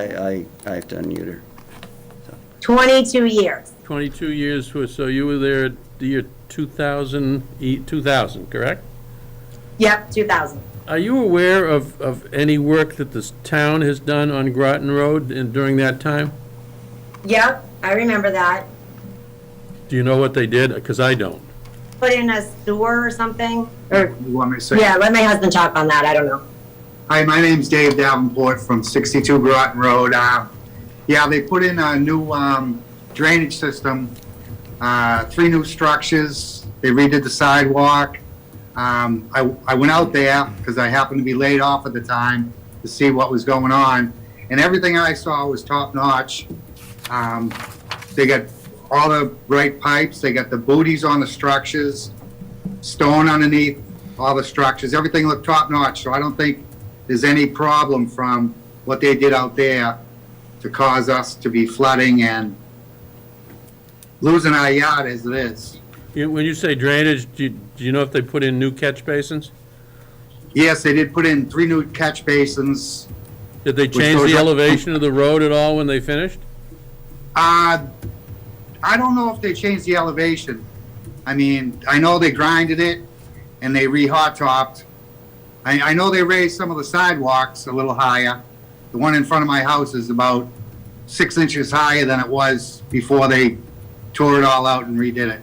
have to unmute her. 22 years. 22 years, so you were there the year 2000, 2000, correct? Yep, 2000. Are you aware of any work that this town has done on Groton Road during that time? Yep, I remember that. Do you know what they did? Because I don't. Put in a sewer or something? Or, You want me to say? yeah, let my husband talk on that, I don't know. Hi, my name's Dave Davenport from 62 Groton Road. Yeah, they put in a new drainage system, 3 new structures. They redid the sidewalk. I went out there because I happened to be laid off at the time to see what was going on, and everything I saw was top notch. They got all the right pipes. They got the booties on the structures, stone underneath all the structures. Everything looked top notch. So I don't think there's any problem from what they did out there to cause us to be flooding and losing our yard as it is. When you say drainage, do you know if they put in new catch basins? Yes, they did put in 3 new catch basins. Did they change goes the up- elevation of the road at all when they finished? I don't know if they changed the elevation. I mean, I know they grinded it and they re-hot topped. I know they raised some of the sidewalks a little higher. The one in front of my house is about 6 inches higher than it was before they tore it all out and redid it.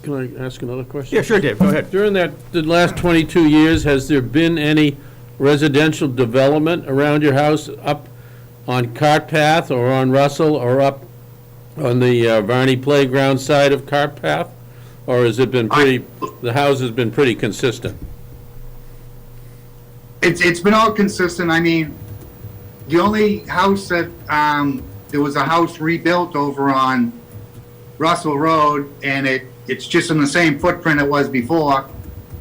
Can I ask another question? Yeah, sure, Dave, go ahead. During the last 22 years, has there been any residential development around your house up on Cart Path or on Russell or up on the Varney Playground side of Cart Path? Or has it been the house has been pretty consistent? It's been all consistent. I mean, the only house that, there was a house rebuilt over on Russell Road, and it's just in the same footprint it was before.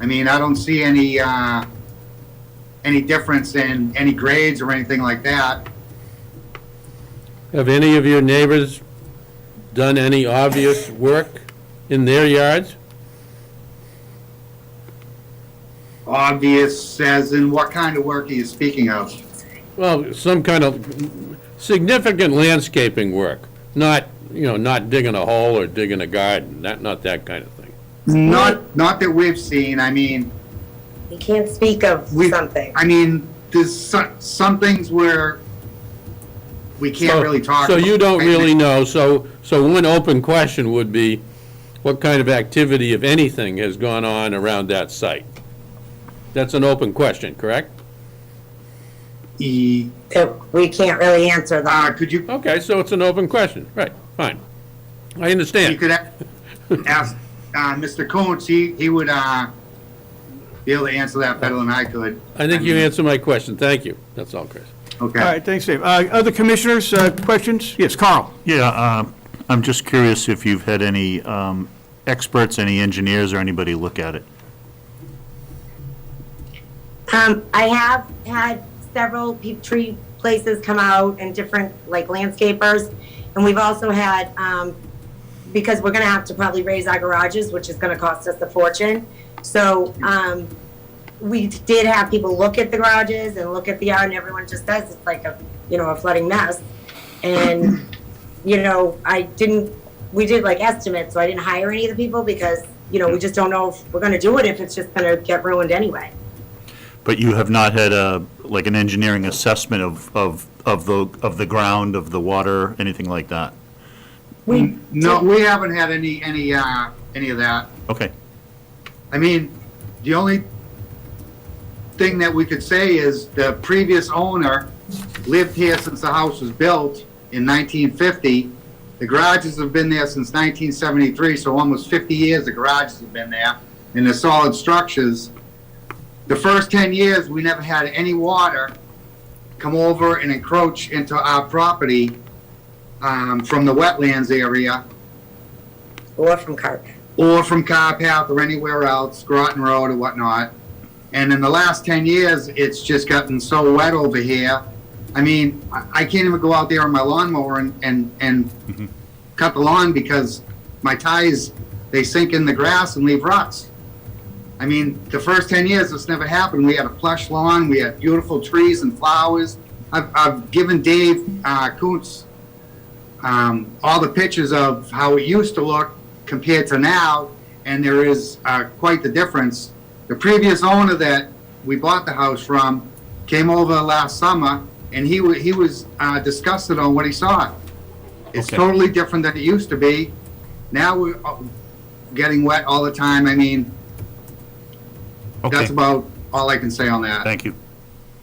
I mean, I don't see any difference in any grades or anything like that. Have any of your neighbors done any obvious work in their yards? Obvious as in what kind of work are you speaking of? Well, some kind of significant landscaping work, not digging a hole or digging a garden, not that kind of thing. Not that we've seen. I mean, You can't speak of something. I mean, there's some things where we can't really talk So about. you don't really know, so one open question would be, what kind of activity, if anything, has gone on around that site? That's an open question, correct? E- We can't really answer that. Could you, Okay, so it's an open question, right, fine. I you understand. could ask Mr. Coates, he would be able to answer that better than I could. I think you answered my question, thank you. That's all, Chris. Okay. All right, thanks, Dave. Other commissioners, questions? Yes, Carl? Yeah, I'm just curious if you've had any experts, any engineers, or anybody look at it. I have had several tree places come out and different, like, landscapers. And we've also had, because we're gonna have to probably raise our garages, which is gonna cost us a fortune. So, we did have people look at the garages and look at the yard, and everyone just says it's like a flooding mess. And, we did like estimates, so I didn't hire any of the people because, we just don't know if we're gonna do it, if it's just gonna get ruined anyway. But you have not had an engineering assessment of the ground, of the water, anything like that? No, we haven't had any of that. Okay. I mean, the only thing that we could say is the previous owner lived here since the house was built in 1950. The garages have been there since 1973, so almost 50 years the garages have been there, and they're solid structures. The first 10 years, we never had any water come over and encroach into our property from the wetlands area Or from carpet. or from Car Path or anywhere else, Groton Road or whatnot. And in the last 10 years, it's just gotten so wet over here. I mean, I can't even go out there on my lawnmower and cut the lawn because my ties, they sink in the grass and leave ruts. I mean, the first 10 years, this never happened. We had a plush lawn, we had beautiful trees and flowers. I've given Dave Kuntz all the pictures of how it used to look compared to now, and there is quite the difference. The previous owner that we bought the house from came over last summer, and he was disgusted on what he saw. It's Okay. totally different than it used to be. Now we're getting wet all the time. I mean, Okay, that's about all I can say on that. thank you.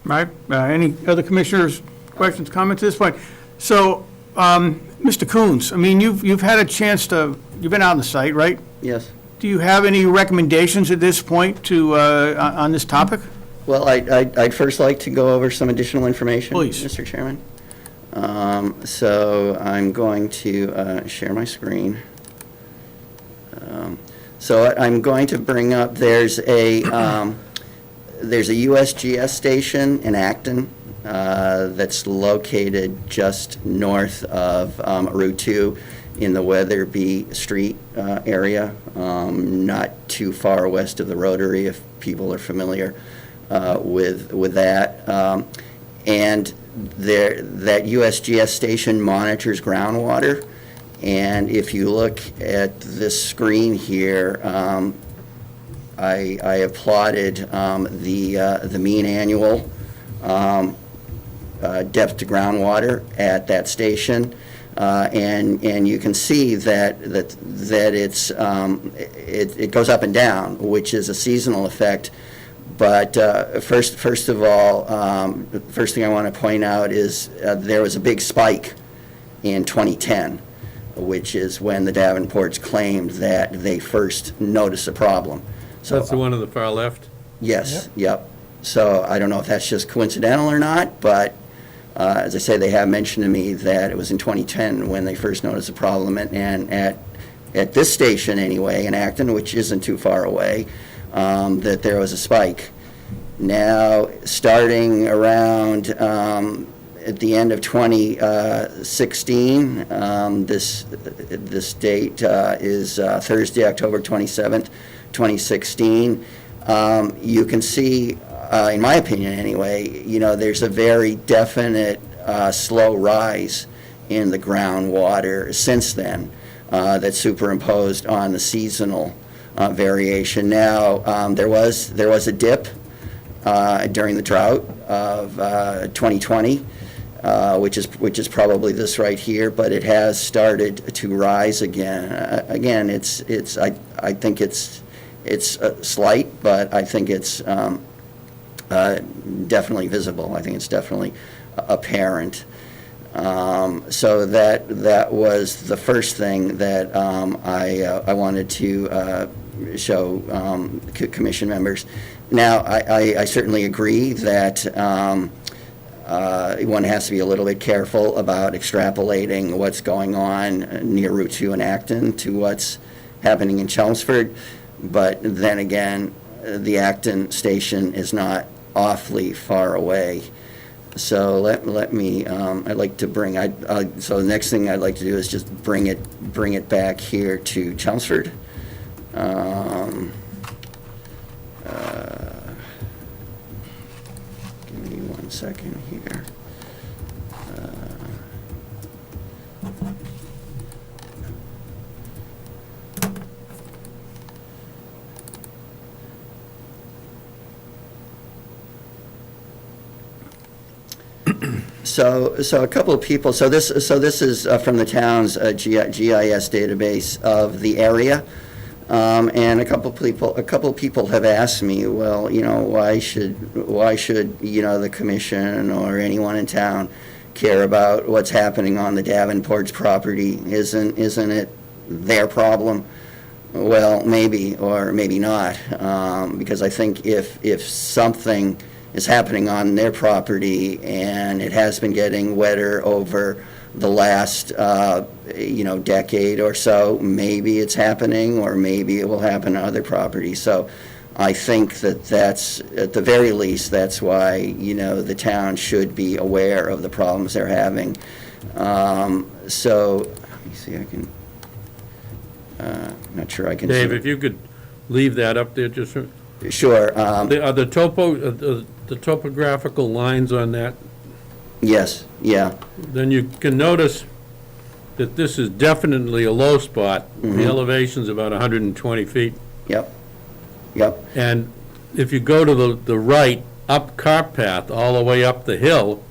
Right, any other commissioners, questions, comments at this point? So, Mr. Coons, I mean, you've had a chance to, you've been out on the site, right? Yes. Do you have any recommendations at this point to, on this topic? Well, I'd first like to go over some additional information. Please. Mr. Chairman. So I'm going to share my screen. So I'm going to bring up, there's a USGS station in Acton that's located just north of Route 2 in the Weatherby Street area, not too far west of the Rotary, if people are familiar with that. And that USGS station monitors groundwater. And if you look at this screen here, I have plotted the mean annual depth to groundwater at that station. And you can see that it's it goes up and down, which is a seasonal effect. But first of all, the first thing I want to point out is there was a big spike in 2010, which is when the Davenports claimed that they first noticed a problem. So That's the one on the far left? yes, yep. So I don't know if that's just coincidental or not, but as I say, they have mentioned to me that it was in 2010 when they first noticed the problem, and at this station anyway, in Acton, which isn't too far away, that there was a spike. Now, starting around at the end of 2016, this date is Thursday, October 27th, 2016. You can see, in my opinion anyway, there's a very definite slow rise in the groundwater since then that's superimposed on the seasonal variation. Now, there was a dip during the drought of 2020, which is probably this right here, but it has started to rise again. Again, I think it's slight, but I think it's definitely visible. I think it's definitely apparent. So that was the first thing that I wanted to show commission members. Now, I certainly agree that one has to be a little bit careful about extrapolating what's going on near Route 2 in Acton to what's happening in Chelmsford. But then again, the Acton station is not awfully far away. So let me, I'd like to bring, so the next thing I'd like to do is just bring it back here to Chelmsford. Give me 1 second here. So a couple of people, so this is from the town's GIS database of the area. And a couple of people have asked me, well, why should the commission or anyone in town care about what's happening on the Davenports property? Isn't it their problem? Well, maybe or maybe not, because I think if something is happening on their property and it has been getting wetter over the last decade or so, maybe it's happening, or maybe it will happen on other properties. So I think that's, at the very least, that's why, the town should be aware of the problems they're having. So, let me see, I can, I'm not sure I can. Dave, if you could leave that up there just for Sure. Are the topographical lines on that? Yes, yeah. Then you can notice that this is definitely a low spot. The elevation's about 120 feet. Yep, yep. And if you go to the right, up cart path, all the way up the hill,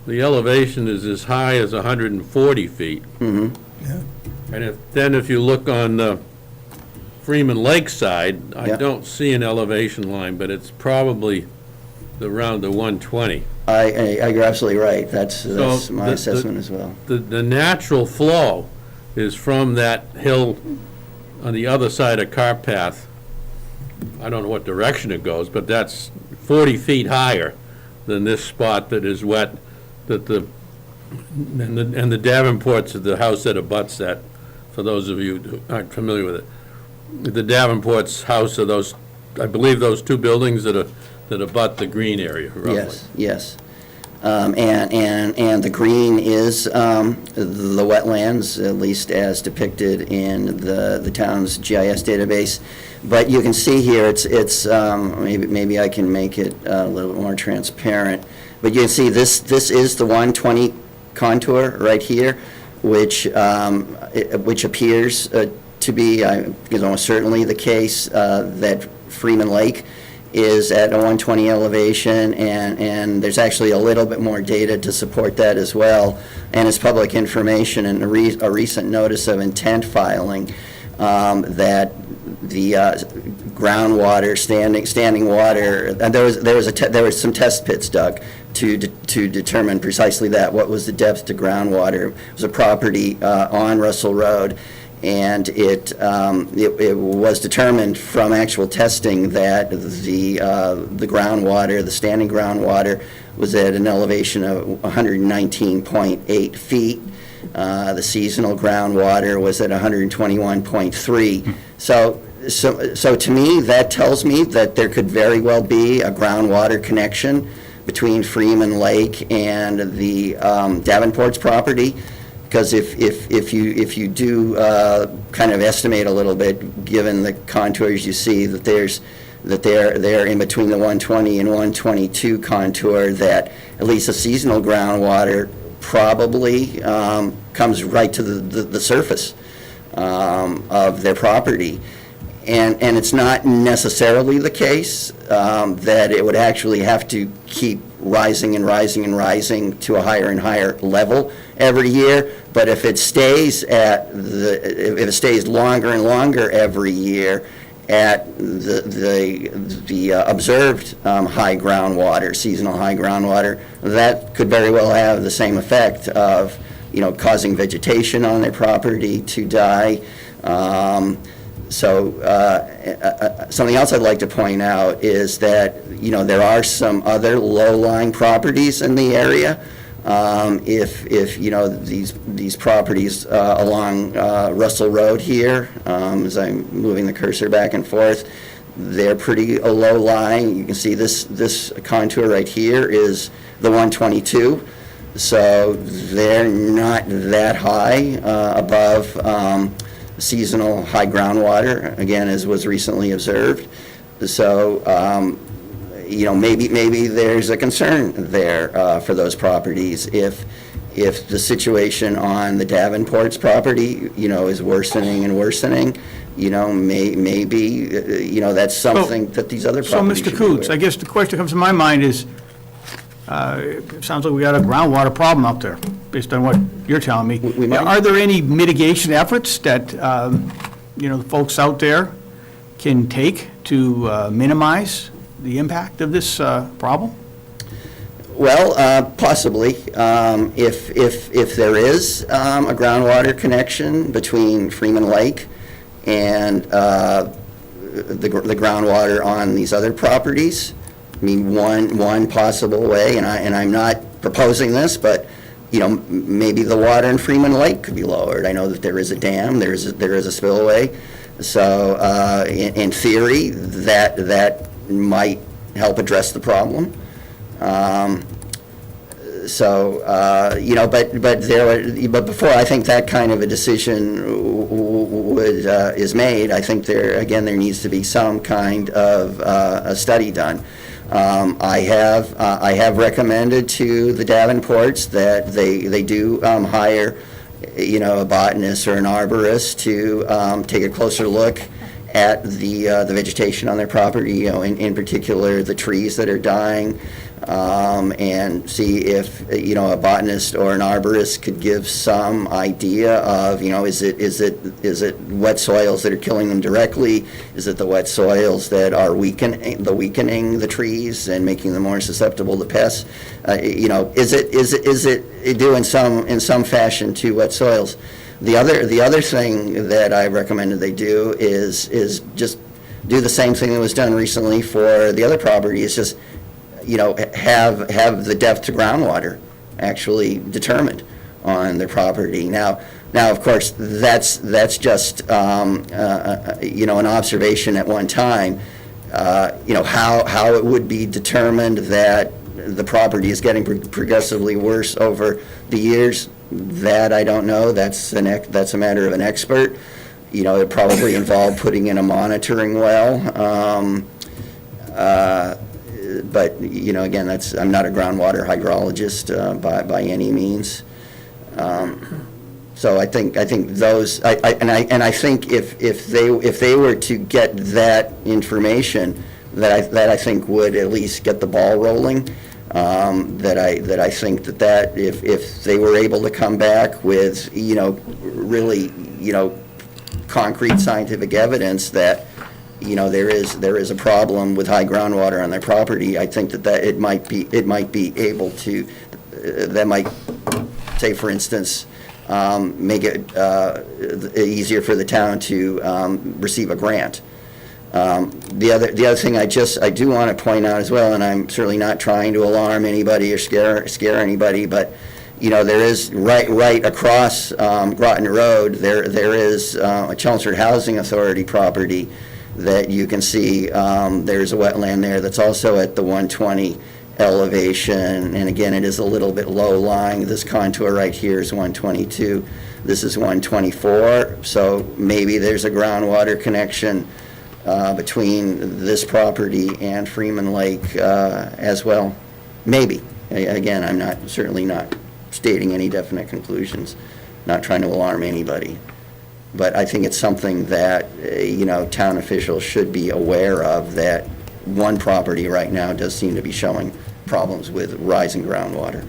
the elevation is as high as 140 feet. Mm-hmm. And if you look on the Freeman Lake side, I Yeah. don't see an elevation line, but it's probably around the 120. You're absolutely right. That's my the- assessment as well. The natural flow is from that hill on the other side of cart path. I don't know what direction it goes, but that's 40 feet higher than this spot that is wet, and the Davenport's the house that abuts that, for those of you who aren't familiar with it. The Davenport's house are those, I believe, those two buildings that abut the green area, roughly. Yes, yes. And the green is the wetlands, at least as depicted in the town's GIS database. But you can see here, it's maybe I can make it a little bit more transparent. But you can see this is the 120 contour right here, which appears to be, is almost certainly the case, that Freeman Lake is at a 120 elevation, and there's actually a little bit more data to support that as well. And it's public information and a recent notice of intent filing that the groundwater, standing water, and there was some test pits dug to determine precisely that. What was the depth to groundwater? It was a property on Russell Road. And it was determined from actual testing that the groundwater, the standing groundwater, was at an elevation of 119.8 feet. The seasonal groundwater was at 121.3. So to me, that tells me that there could very well be a groundwater connection between Freeman Lake and the Davenport's property. Because if you do kind of estimate a little bit, given the contours you see, that they're in between the 120 and 122 contour, that at least the seasonal groundwater probably comes right to the surface of their property. And it's not necessarily the case that it would actually have to keep rising and rising and rising to a higher and higher level every year. But if it stays if it stays longer and longer every year at the observed high groundwater, seasonal high groundwater, that could very well have the same effect of, causing vegetation on their property to die. Something else I'd like to point out is that, there are some other low-lying properties in the area. If these properties along Russell Road here, as I'm moving the cursor back and forth, they're pretty low-lying. You can see this contour right here is the 122. So they're not that high above seasonal high groundwater, again, as was recently observed. So, maybe there's a concern there for those properties. If the situation on the Davenport's property, is worsening and worsening, maybe, that's something that these other So, properties Mr. should be Coots, aware I guess the question that comes to my mind is, it sounds like we got a groundwater problem out there, based on what you're telling me. We might. Are there any mitigation efforts that, the folks out there can take to minimize the impact of this problem? Well, possibly. If there is a groundwater connection between Freeman Lake and the groundwater on these other properties, I mean, one possible way, and I'm not proposing this, but maybe the water in Freeman Lake could be lowered. I know that there is a dam, there is a spillway, so in theory, that might help address the problem. But before I think that kind of a decision is made, I think there needs to be some kind of a study done. I have recommended to the Davenports that they do hire, a botanist or an arborist to take a closer look at the vegetation on their property, in particular the trees that are dying, and see if, a botanist or an arborist could give some idea of, is it wet soils that are killing them directly? Is it the wet soils that are weakening the trees and making them more susceptible to pests? Is it due in some fashion to wet soils? The other thing that I recommended they do is just do the same thing that was done recently for the other property. Is just have the depth to groundwater actually determined on their property. Now of course that's just an observation at one time. How it would be determined that the property is getting progressively worse over the years, that I don't know. That's a matter of an expert. It probably involved putting in a monitoring well. But again, I'm not a groundwater hydrologist by any means. So I think those, I think if they were to get that information, that I think would at least get the ball rolling. That I think that if they were able to come back with really concrete scientific evidence that there is a problem with high groundwater on their property, I think that it might be able to, that might, say for instance, make it easier for the town to receive a grant. The other thing I do want to point out as well, and I'm certainly not trying to alarm anybody or scare anybody, but there is right across Groton Road, there is a Chelmsford Housing Authority property that you can see. There's a wetland there that's also at the 120 elevation, and again, it is a little bit low lying. This contour right here is 122. This is 124, so maybe there's a groundwater connection between this property and Freeman Lake as well. Maybe. Again, I'm certainly not stating any definite conclusions, not trying to alarm anybody. But I think it's something that, town officials should be aware of, that one property right now does seem to be showing problems with rising groundwater.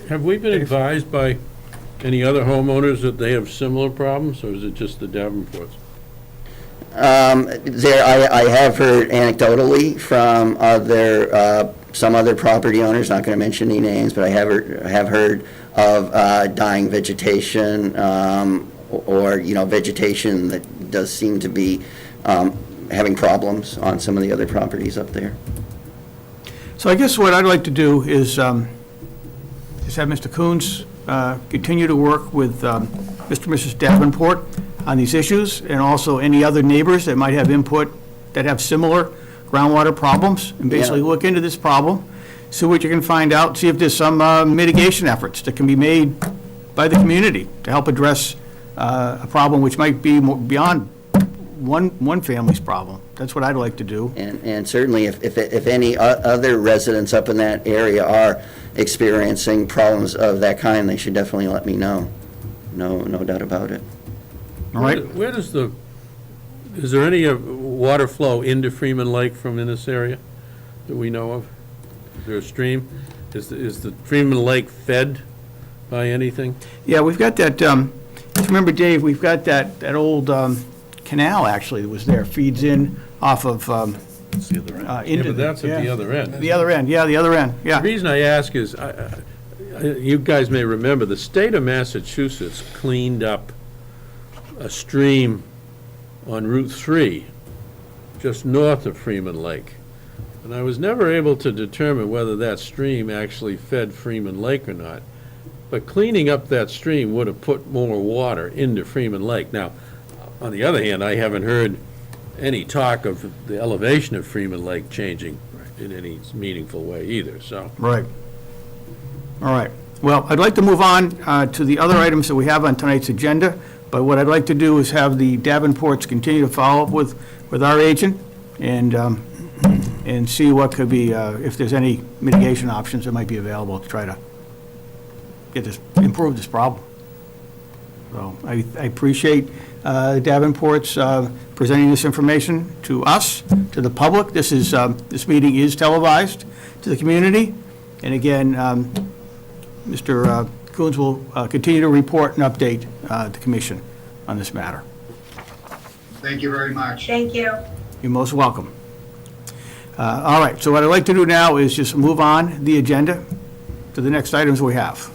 Have we been advised by any other homeowners that they have similar problems, or is it just the Davenports? I have heard anecdotally from some other property owners, not going to mention any names, but I have heard of dying vegetation, or vegetation that does seem to be having problems on some of the other properties up there. So I guess what I'd like to do is have Mr. Coons continue to work with Mr. and Mrs. Davenport on these issues, and also any other neighbors that might have input that have similar groundwater problems, and basically look into this problem, see what you can find out, see if there's some mitigation efforts that can be made by the community to help address a problem which might be more beyond one family's problem. That's what I'd like to do. And certainly, if any other residents up in that area are experiencing problems of that kind, they should definitely let me know. No doubt about it. All right? Where does is there any water flow into Freeman Lake from in this area that we know of? Is there a stream? Is the Freeman Lake fed by anything? Yeah, we've got that, if you remember, Dave, we've got that old canal, actually, that was there, feeds in off of, Yeah, into but that's at the yeah. other end. The other end, yeah, the other end, The yeah. reason I ask is, you guys may remember, the state of Massachusetts cleaned up a stream on Route 3, just north of Freeman Lake. And I was never able to determine whether that stream actually fed Freeman Lake or not. But cleaning up that stream would have put more water into Freeman Lake. Now, on the other hand, I haven't heard any talk of the elevation of Freeman Lake changing in any meaningful way either, so. Right. All right. Well, I'd like to move on to the other items that we have on tonight's agenda. But what I'd like to do is have the Davenports continue to follow up with our agent and see what could be, if there's any mitigation options that might be available to try to improve this problem. So I appreciate Davenport's presenting this information to us, to the public. This meeting is televised to the community. And again, Mr. Coons will continue to report and update the commission on this matter. Thank you very much. Thank you. You're most welcome. All right, so what I'd like to do now is just move on the agenda to the next items we have.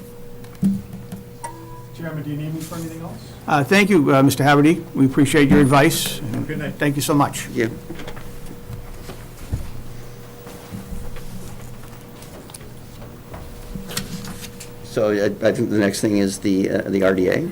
Chairman, do you need me for anything else? Thank you, Mr. Haverty. We appreciate your advice. Good night. Thank you so much. Yeah. So I think the next thing is the RDA.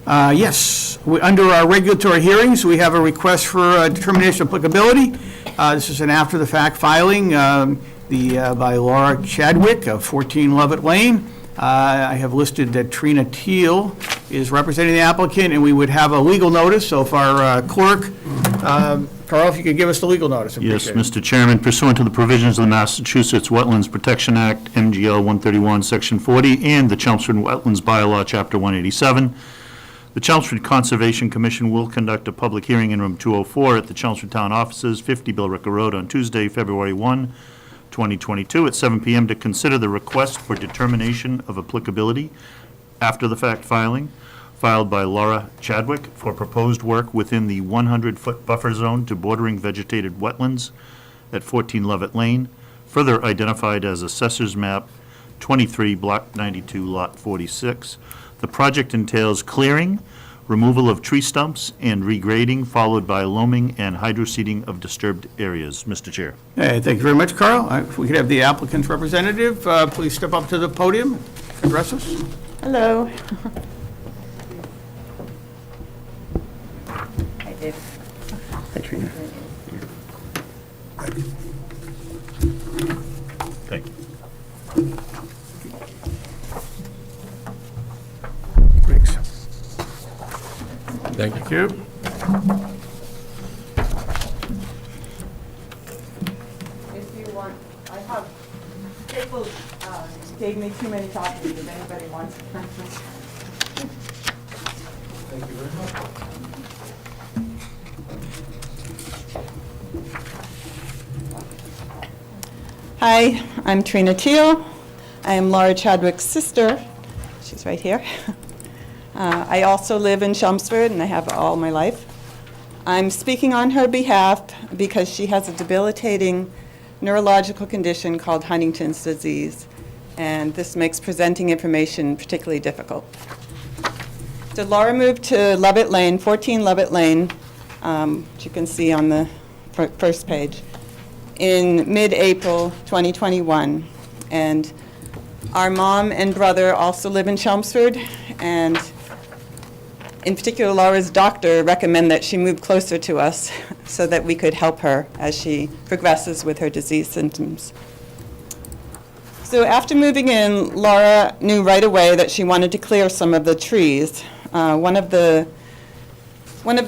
Yes, under our regulatory hearings, we have a request for determination of applicability. This is an after-the-fact filing by Laura Chadwick of 14 Lovett Lane. I have listed that Trina Teal is representing the applicant, and we would have a legal notice. So if our clerk, Carl, if you could give us the legal notice. I'd Yes, appreciate it. Mr. Chairman, pursuant to the provisions of the Massachusetts Wetlands Protection Act, MGL 131, Section 40, and the Chelmsford Wetlands Bylaw, Chapter 187, the Chelmsford Conservation Commission will conduct a public hearing in Room 204 at the Chelmsford Town Offices, 50 Billerica Road, on Tuesday, February 1, 2022, at 7 p.m. to consider the request for determination of applicability after-the-fact filing filed by Laura Chadwick for proposed work within the 100-foot buffer zone to bordering vegetated wetlands at 14 Lovett Lane, further identified as Assessor's Map 23, Block 92, Lot 46. The project entails clearing, removal of tree stumps, and regrading, followed by loaming and hydroseeding of disturbed areas. Mr. Chair. Hey, thank you very much, Carl. If we could have the applicant's representative, please step up to the podium, address us. Hello. Hi, Dave. Hi, Trina. Thank you. Thank you. If you want, I have, Staples gave me too many copies if anybody wants. Thank you very much. Hi, I'm Trina Teal. I am Laura Chadwick's sister. She's right here. I also live in Chelmsford, and I have all my life. I'm speaking on her behalf because she has a debilitating neurological condition called Huntington's disease, and this makes presenting information particularly difficult. So Laura moved to Lovett Lane, 14 Lovett Lane, which you can see on the first page, in mid-April 2021. And our mom and brother also live in Chelmsford, and in particular, Laura's doctor recommended that she move closer to us so that we could help her as she progresses with her disease symptoms. So after moving in, Laura knew right away that she wanted to clear some of the trees. One of the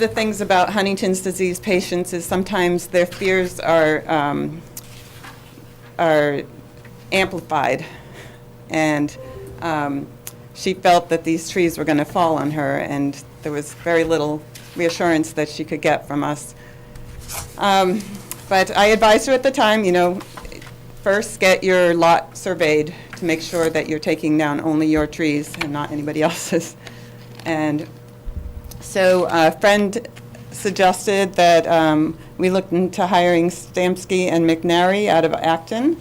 things about Huntington's disease patients is sometimes their fears are amplified, and she felt that these trees were going to fall on her, and there was very little reassurance that she could get from us. But I advised her at the time, first get your lot surveyed to make sure that you're taking down only your trees and not anybody else's. And so a friend suggested that we looked into hiring Stamsky and McNary out of Acton,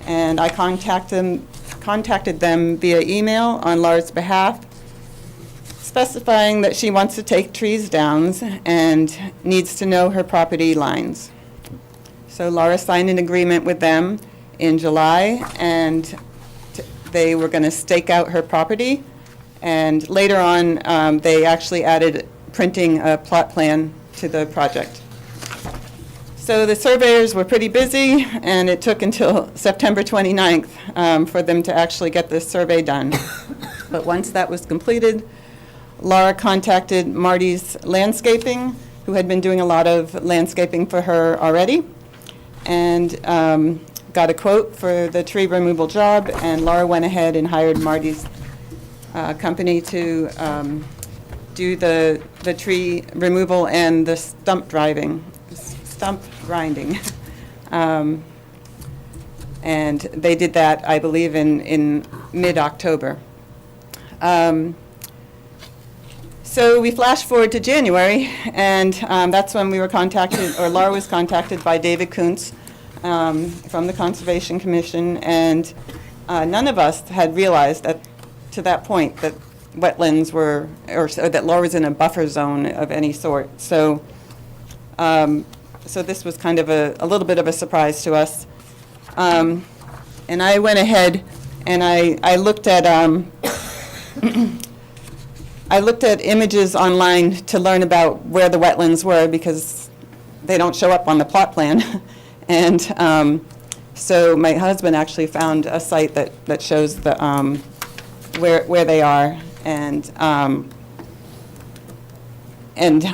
and I contacted them via email on Laura's behalf, specifying that she wants to take trees down and needs to know her property lines. So Laura signed an agreement with them in July, and they were going to stake out her property. And later on, they actually added printing a plot plan to the project. So the surveyors were pretty busy, and it took until September 29th for them to actually get this survey done. But once that was completed, Laura contacted Marty's Landscaping, who had been doing a lot of landscaping for her already, and got a quote for the tree removal job, and Laura went ahead and hired Marty's company to do the tree removal and the stump grinding. And they did that, I believe, in mid-October. So we flash forward to January, and that's when we were contacted, or Laura was contacted by David Kuntz from the Conservation Commission, and none of us had realized to that point that wetlands were, or that Laura was in a buffer zone of any sort. So, so this was kind of a little bit of a surprise to us. And I went ahead and I looked at I looked at images online to learn about where the wetlands were, because they don't show up on the plot plan. And so my husband actually found a site that shows the where they are. And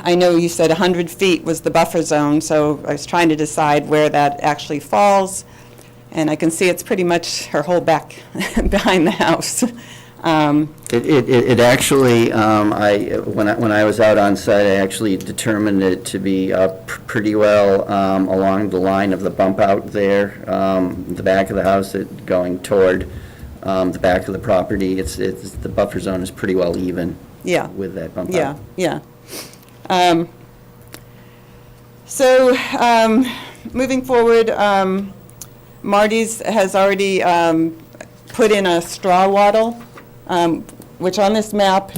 I know you said 100 feet was the buffer zone, so I was trying to decide where that actually falls. And I can see it's pretty much her whole back behind the house. It actually, when I was out on site, I actually determined it to be pretty well along the line of the bump out there, the back of the house, going toward the back of the property. The buffer zone is pretty well even. Yeah. With that bump Yeah, out. yeah. So, moving forward, Marty's has already put in a straw wattle, which on this map,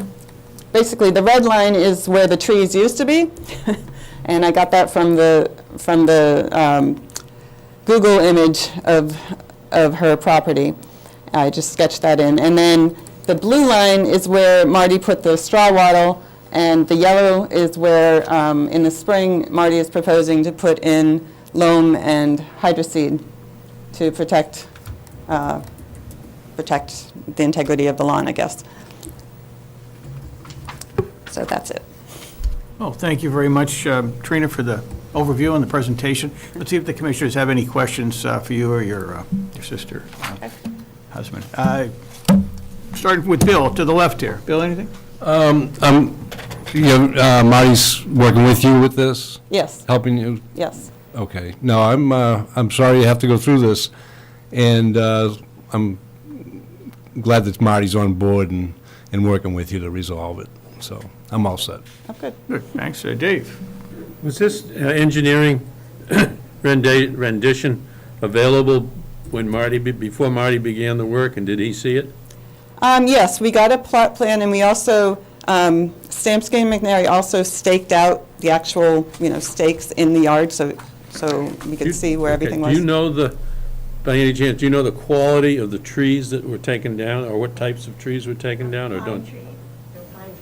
basically the red line is where the trees used to be, and I got that from the Google image of her property. I just sketched that in, and then the blue line is where Marty put the straw wattle, and the yellow is where in the spring Marty is proposing to put in loam and hydroseed to protect the integrity of the lawn, I guess. So that's it. Well, thank you very much, Trina, for the overview and the presentation. Let's see if the commissioners have any questions for you or your sister, husband. Starting with Bill, to the left here. Bill, anything? Marty's working with you with this, Yes, helping you? yes. Okay. No, I'm sorry you have to go through this, and I'm glad that Marty's on board and working with you to resolve it. So I'm all set. Oh, good. Good, thanks. Dave? Was this engineering rendition available when before Marty began the work, and did he see it? Yes, we got a plot plan, and we also, Stamsky and McNary also staked out the actual, stakes in the yard, so we could see where everything was. Do you know by any chance, do you know the quality of the trees that were taken down, or what types of trees were taken down, or don't?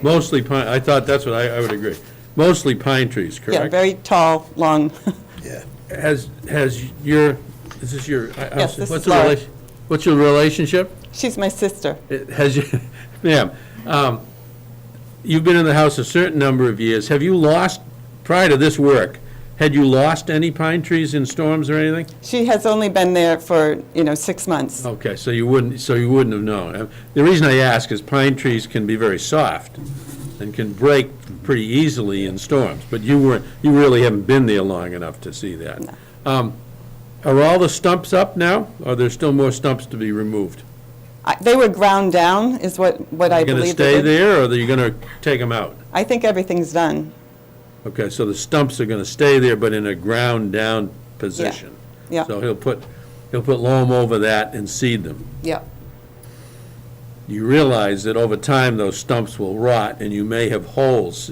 Mostly pine, I thought that's what I would agree. Mostly pine trees, correct? Yeah, very tall, long. Is this your? Yes, this what's is Laura. What's your relationship? She's my sister. Ma'am, you've been in the house a certain number of years. Have you lost, prior to this work, had you lost any pine trees in storms or anything? She has only been there for, 6 months. Okay, so you wouldn't have known. The reason I ask is pine trees can be very soft and can break pretty easily in storms, but you really haven't been there long enough to see that. No. Are all the stumps up now, or are there still more stumps to be removed? They were ground down, is what I Are you going to believe. stay there, or are you going to take them out? I think everything's done. Okay, so the stumps are going to stay there, but in a ground-down position. Yeah. So he'll put loam over that and seed them. Yeah. You realize that over time, those stumps will rot, and you may have holes.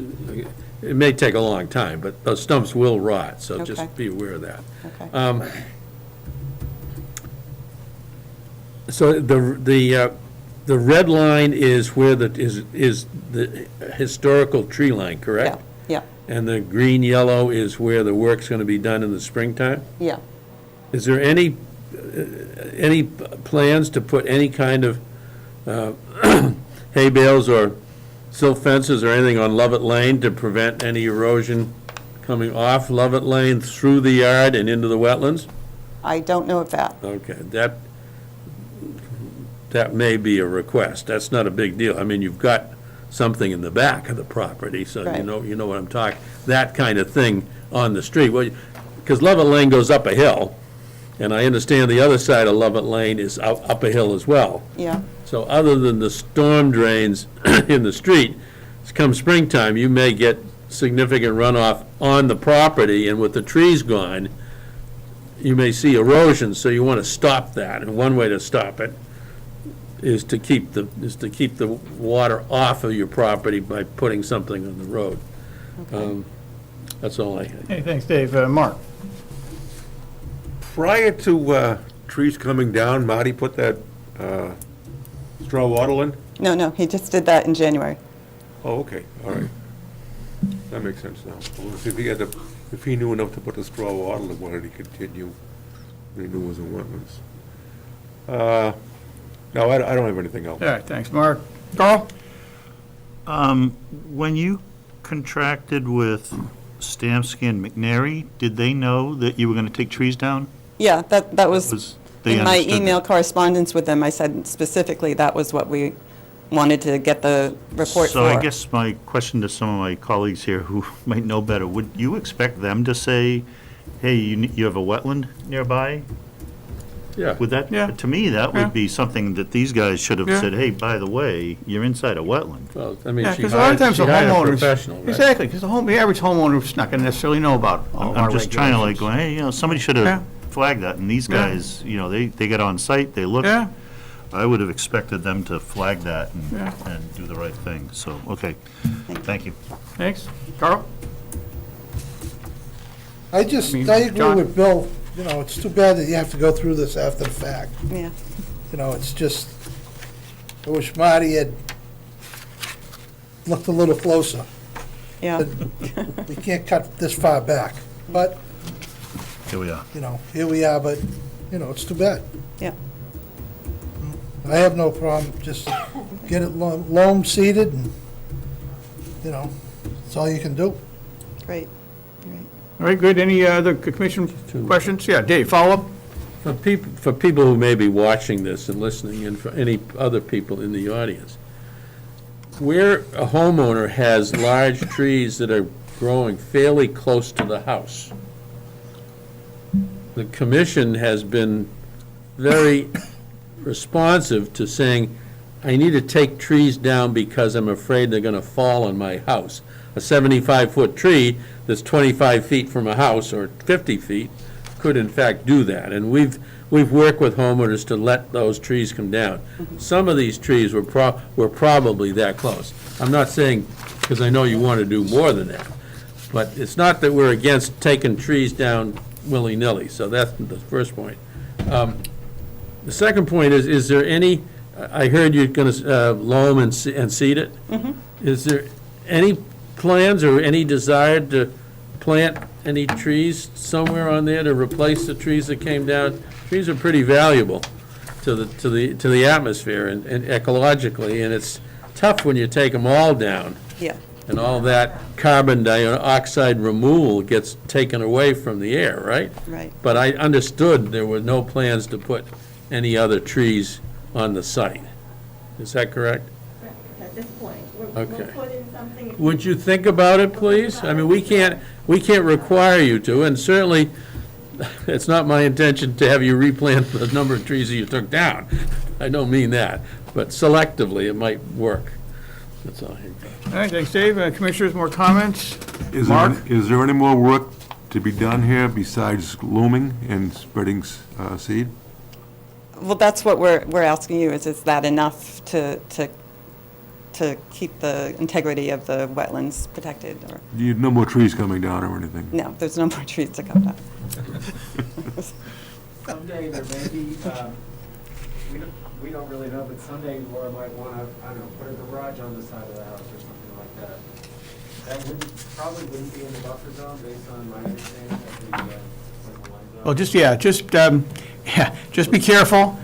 It may take a long time, but those stumps will rot, so Okay. just be aware of that. Okay. So the red line is where is the historical tree line, correct? Yeah. And the green-yellow is where the work's going to be done in the springtime? Yeah. Is there any plans to put any kind of hay bales or silt fences or anything on Lovett Lane to prevent any erosion coming off Lovett Lane through the yard and into the wetlands? I don't know of that. Okay, that may be a request. That's not a big deal. I mean, you've got something in the back of the property, so Right. you know what I'm talking. That kind of thing on the street. Well, because Lovett Lane goes up a hill, and I understand the other side of Lovett Lane is up a hill as well. Yeah, So other than the storm drains in the street, come springtime, you may get significant runoff on the property, and with the trees gone, you may see erosion, so you want to stop that. And one way to stop it is to keep the water off of your property by putting something on the road. That's all I had. Hey, thanks, Dave. Mark? Prior to trees coming down, Marty put that straw wattle in? no, he just did that in January. Oh, okay, all right. That makes sense now. Well, if he knew enough to put the straw wattle in, why did he continue? He knew it was in wetlands. No, I don't have anything else. All right, thanks, Mark. Carl? When you contracted with Stamsky and McNary, did they know that you were going to take trees down? Yeah, that was, They in my understood email that? correspondence with them, I said specifically that was what we wanted to get the report for. So I guess my question to some of my colleagues here who might know better, would you expect them to say, hey, you have a wetland nearby? Yeah. Would that, Yeah. to me, that Yeah. would be something that these guys should have Yeah. said, hey, by the way, you're inside a wetland. Well, I mean, Yeah, she because a lot of hired times the a homeowners. professional, right? Exactly, because the average homeowner's not going to necessarily know about all our I'm just trying to like, regulations. go, hey, somebody should Yeah. have flagged that, and these Yeah. guys, they get on site, they look. Yeah, I would have expected them to flag that Yeah. and do the right thing, so, okay, thank you. thanks. Carl? I I agree John? with Bill, it's too bad that you have to go through this after the fact. Yeah, It's just, I wish Marty had looked a little closer. yeah, We can't cut this far back, but, Here we are. here we are, but, it's too bad. yeah. I have no problem, just get it loam seeded and, that's all you can do. Great. All right, good. Any other commission questions? Yeah, Dave, follow-up? For people who may be watching this and listening, and for any other people in the audience, where a homeowner has large trees that are growing fairly close to the house, the commission has been very responsive to saying, I need to take trees down because I'm afraid they're going to fall on my house. A 75-foot tree that's 25 feet from a house, or 50 feet, could in fact do that. And we've worked with homeowners to let those trees come down. Some of these trees were probably that close. I'm not saying, because I know you want to do more than that, but it's not that we're against taking trees down willy-nilly, so that's the first point. The second point is there any, I heard you're going to loam and seed it? Is there any plans or any desire to plant any trees somewhere on there to replace the trees that came down? Trees are pretty valuable to the atmosphere and ecologically, and it's tough when you take them all down, Yeah, and all that carbon dioxide removal gets taken away from the air, right? right. But I understood there were no plans to put any other trees on the site. Is that correct? At this point, Okay. we'll put in something. Would you think about it, please? I mean, we can't require you to, and certainly, it's not my intention to have you replant the number of trees that you took down. I don't mean that, but selectively, it might work. That's all I have. All right, thanks, Dave. Commissioners, more comments? Is Mark? is there any more work to be done here besides looming and spreading seed? Well, that's what we're asking you, is that enough to keep the integrity of the wetlands protected, or, You no more trees coming down or anything? no, there's no more trees to come down. Someday there may be, we don't really know, but someday Laura might want to, I don't know, put a garage on the side of the house or something like that. That probably wouldn't be in the buffer zone based on my understanding of the line zone. Well, just be careful.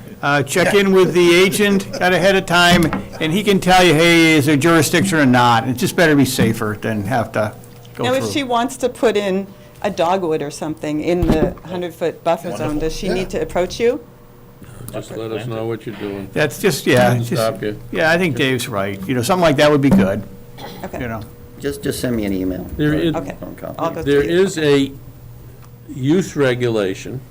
check in with the agent at ahead of time, and he can tell you, hey, is there jurisdiction or not? It's just better to be safer than have to go Now, through. if she wants to put in a dogwood or something in the 100-foot buffer zone, does she need to approach you? Just let us know what you're doing. That's just, yeah, Doesn't stop you. yeah, I think Dave's right. You know, something like that would be good, Okay. you know. Just send me an email. There is- Okay. Phone call. I'll go There through you. is a use regulation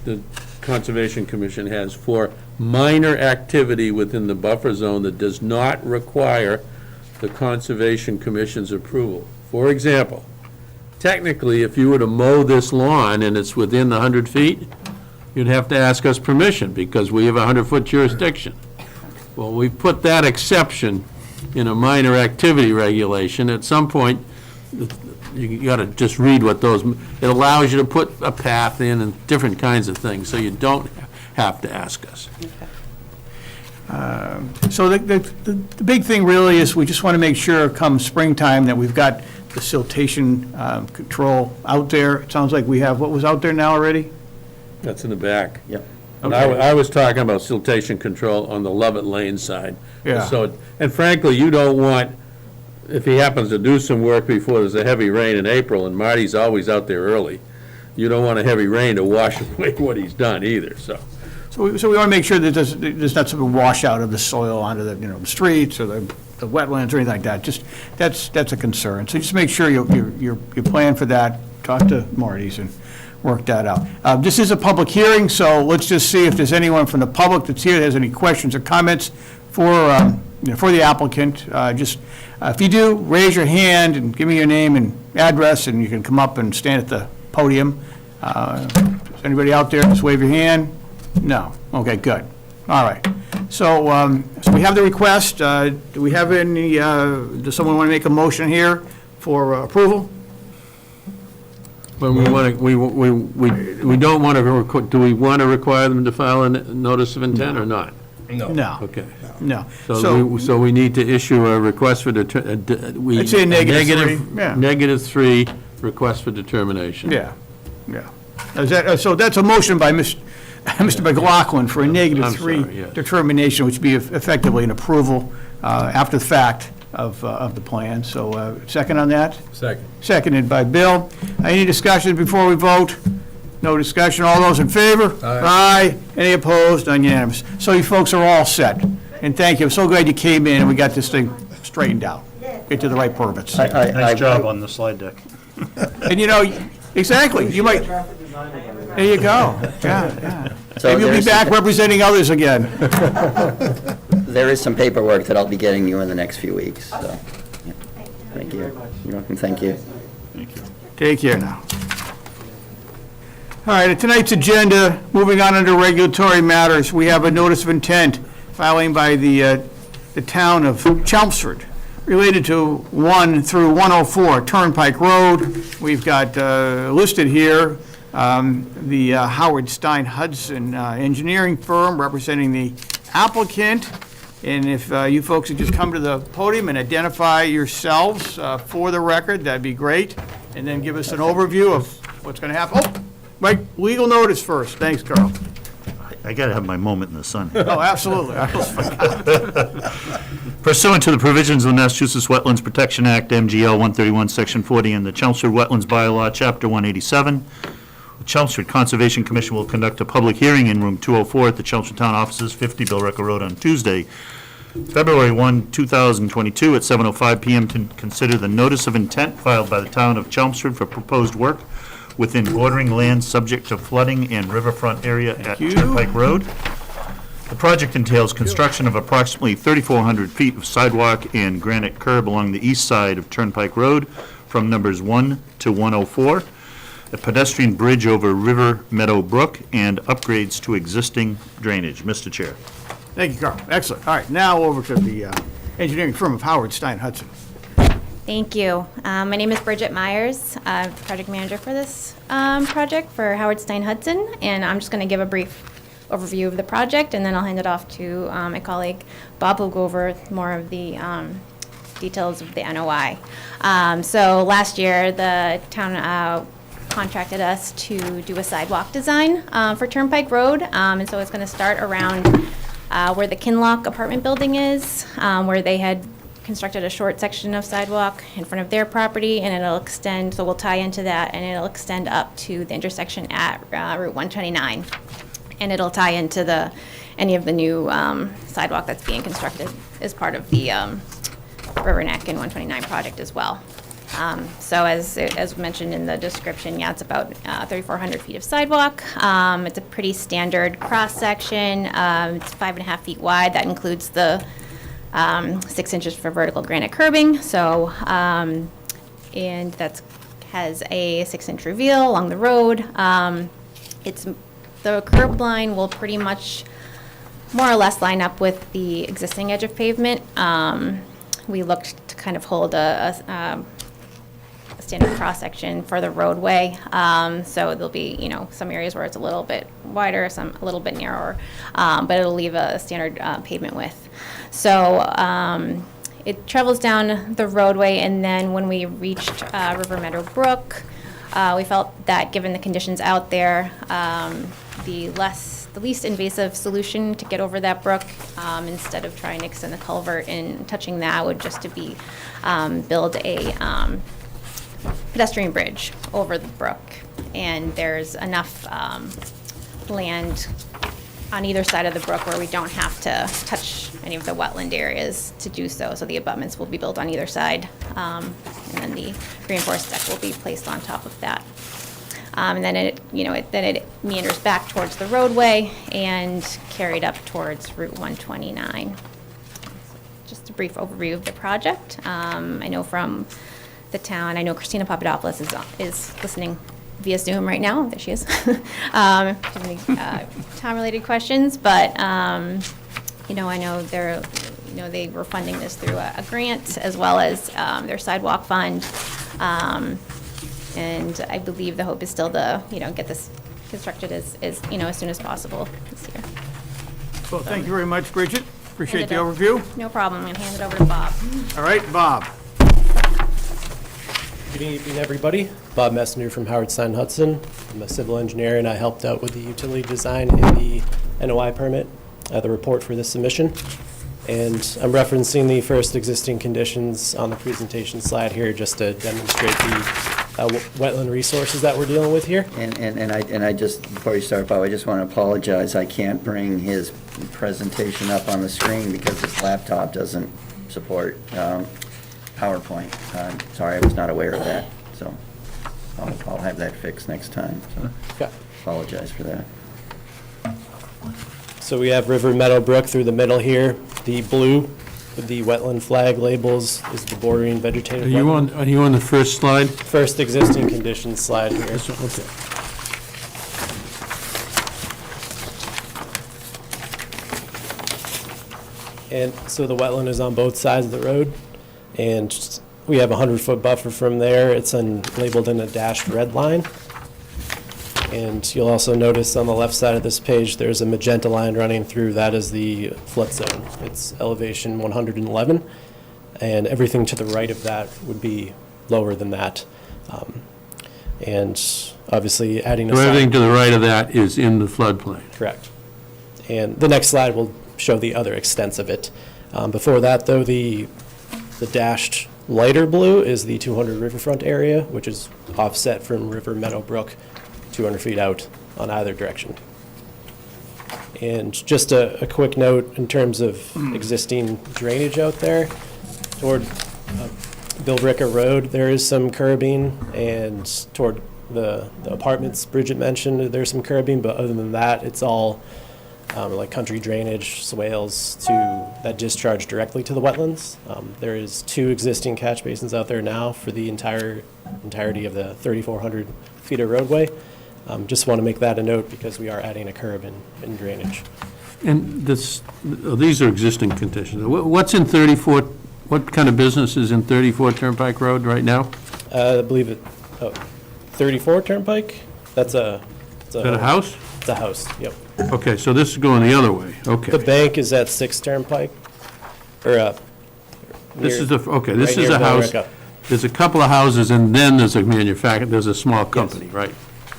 the Conservation Commission has for minor activity within the buffer zone that does not require the Conservation Commission's approval. For example, technically, if you were to mow this lawn and it's within the 100 feet, you'd have to ask us permission because we have a 100-foot jurisdiction. Well, we put that exception in a minor activity regulation. At some point, you got to just read what those, it allows you to put a path in and different kinds of things, so you don't have to ask us. So the big thing really is we just want to make sure come springtime that we've got the siltation control out there. It sounds like we have, what was out there now already? That's in the back. Yep. And I was talking about siltation control on the Lovett Lane side. Yeah. So, and frankly, you don't want, if he happens to do some work before there's a heavy rain in April, and Marty's always out there early, you don't want a heavy rain to wash away what he's done either, so. So we want to make sure that there's not some washout of the soil onto the, the streets or the wetlands or anything like that. Just, that's a concern. So just make sure you plan for that, talk to Marty's and work that out. This is a public hearing, so let's just see if there's anyone from the public that's here that has any questions or comments for the applicant. If you do, raise your hand and give me your name and address, and you can come up and stand at the podium. Is anybody out there? Just wave your hand. No. Okay, good. All right. So we have the request. Do we have any, does someone want to make a motion here for approval? But we want to, we don't want to, do we want to require them to file a notice of intent or not? No. Okay. No. So we need to issue a request for, I'd say a -3, yeah. -3 request for determination. Yeah, yeah. So that's a motion by Mr. McLaughlin for a I'm -3 sorry, yes. determination, which would be effectively an approval after the fact of the plan. So second on that? Second. Seconded by Bill. Any discussion before we vote? No discussion. All those in favor? Aye. Any opposed? Unanimous. So you folks are all set. And thank you. I'm so glad you came in and we got this thing straightened out. Get to the right purpose. Nice job on the slide deck. And exactly, you might, there you go. Yeah. So Maybe you'll be there's- back representing others again. There is some paperwork that I'll be getting you in the next few weeks, so. yeah. Thank you. You're welcome, thank you. Take care now. All right, tonight's agenda, moving on under regulatory matters, we have a notice of intent filing by the town of Chelmsford related to 1 through 104 Turnpike Road. We've got listed here the Howard Stein Hudson engineering firm representing the applicant. And if you folks would just come to the podium and identify yourselves for the record, that'd be great. And then give us an overview of what's going to happen. Oh, right, legal notice first. Thanks, Carl. I gotta have my moment in the sun. Oh, absolutely. I almost forgot. Pursuant to the provisions of the Massachusetts Wetlands Protection Act, MGL 131, Section 40, and the Chelmsford Wetlands Bylaw, Chapter 187, the Chelmsford Conservation Commission will conduct a public hearing in Room 204 at the Chelmsford Town Offices, 50 Billerica Road, on Tuesday, February 1, 2022, at 7:05 PM to consider the notice of intent filed by the town of Chelmsford for proposed work within bordering land subject to flooding and riverfront area at you. Turnpike Road. The project entails construction of approximately 3,400 feet of sidewalk and granite curb along the east side of Turnpike Road from numbers 1 to 104, a pedestrian bridge over River Meadow Brook, and upgrades to existing drainage. Mr. Chair. Thank you, Carl. Excellent. All right, now over to the engineering firm of Howard Stein Hudson. Thank you. My name is Bridget Myers. I'm the project manager for this project for Howard Stein Hudson, and I'm just going to give a brief overview of the project, and then I'll hand it off to my colleague Bob, who'll go over more of the details of the NOI. So last year, the town contracted us to do a sidewalk design for Turnpike Road. And so it's going to start around where the Kinlock apartment building is, where they had constructed a short section of sidewalk in front of their property, and it'll extend, so we'll tie into that, and it'll extend up to the intersection at Route 129. And it'll tie into any of the new sidewalk that's being constructed as part of the River Neck and 129 project as well. So as mentioned in the description, yeah, it's about 3,400 feet of sidewalk. It's a pretty standard cross-section. It's 5.5 feet wide. That includes the 6 inches for vertical granite curbing. So, and that has a 6-inch reveal along the road. The curb line will pretty much more or less line up with the existing edge of pavement. We looked to kind of hold a standard cross-section for the roadway. So there'll be, some areas where it's a little bit wider, some a little bit narrower, but it'll leave a standard pavement width. So it travels down the roadway, and then when we reached River Meadow Brook, we felt that given the conditions out there, the least invasive solution to get over that brook, instead of trying to extend the culvert and touching that, would just to be build a pedestrian bridge over the brook. And there's enough land on either side of the brook where we don't have to touch any of the wetland areas to do so. So the abutments will be built on either side, and then the reinforced deck will be placed on top of that. And then it meanders back towards the roadway and carried up towards Route 129. Just a brief overview of the project. I know from the town, I know Christina Papadopoulos is listening via Zoom right now. There she is. Any town-related questions, but I know they were funding this through a grant as well as their sidewalk fund. And I believe the hope is still to, get this constructed as soon as possible this year. Well, thank you very much, Bridget. Appreciate the Hand it overview. No problem. I'm going to hand it over to Bob. All right, Bob. Good evening, everybody. Bob Messner from Howard Stein Hudson. I'm a civil engineer, and I helped out with the utility design and the NOI permit, the report for this submission. And I'm referencing the first existing conditions on the presentation slide here just to demonstrate the wetland resources that we're dealing with here. And I just, before you start, Bob, I just want to apologize. I can't bring his presentation up on the screen because his laptop doesn't support PowerPoint. Sorry, I was not aware of that, so I'll have that fixed next time. So Okay. apologize for that. So we have River Meadow Brook through the middle here. The blue with the wetland flag labels is the bordering vegetative wetland. Are you on the first slide? First existing conditions slide here. This one, okay. And so the wetland is on both sides of the road, and we have a 100-foot buffer from there. It's labeled in a dashed red line. And you'll also notice on the left side of this page, there's a magenta line running through. That is the flood zone. It's elevation 111, and everything to the right of that would be lower than that. And obviously adding a So everything side. to the right of that is in the floodplain. Correct. And the next slide will show the other extents of it. Before that, though, the dashed lighter blue is the 200 riverfront area, which is offset from River Meadow Brook 200 feet out on either direction. And just a quick note in terms of existing drainage out there, toward Bill Ricker Road, there is some curbing, and toward the apartments Bridget mentioned, there's some curbing, but other than that, it's all like country drainage, swales that discharge directly to the wetlands. There is 2 existing catch basins out there now for the entirety of the 3,400 feet of roadway. Just want to make that a note because we are adding a curb in drainage. And these are existing conditions. What's in 34, what kind of business is in 34 Turnpike Road right now? I believe 34 Turnpike? Is that a house? It's a house, yep. Okay, so this is going the other way, okay. The bank is at 6 Turnpike, or This is near- the, okay, right this is near a house. Billerica. there's a couple of houses, and then there's a there's a small company, right?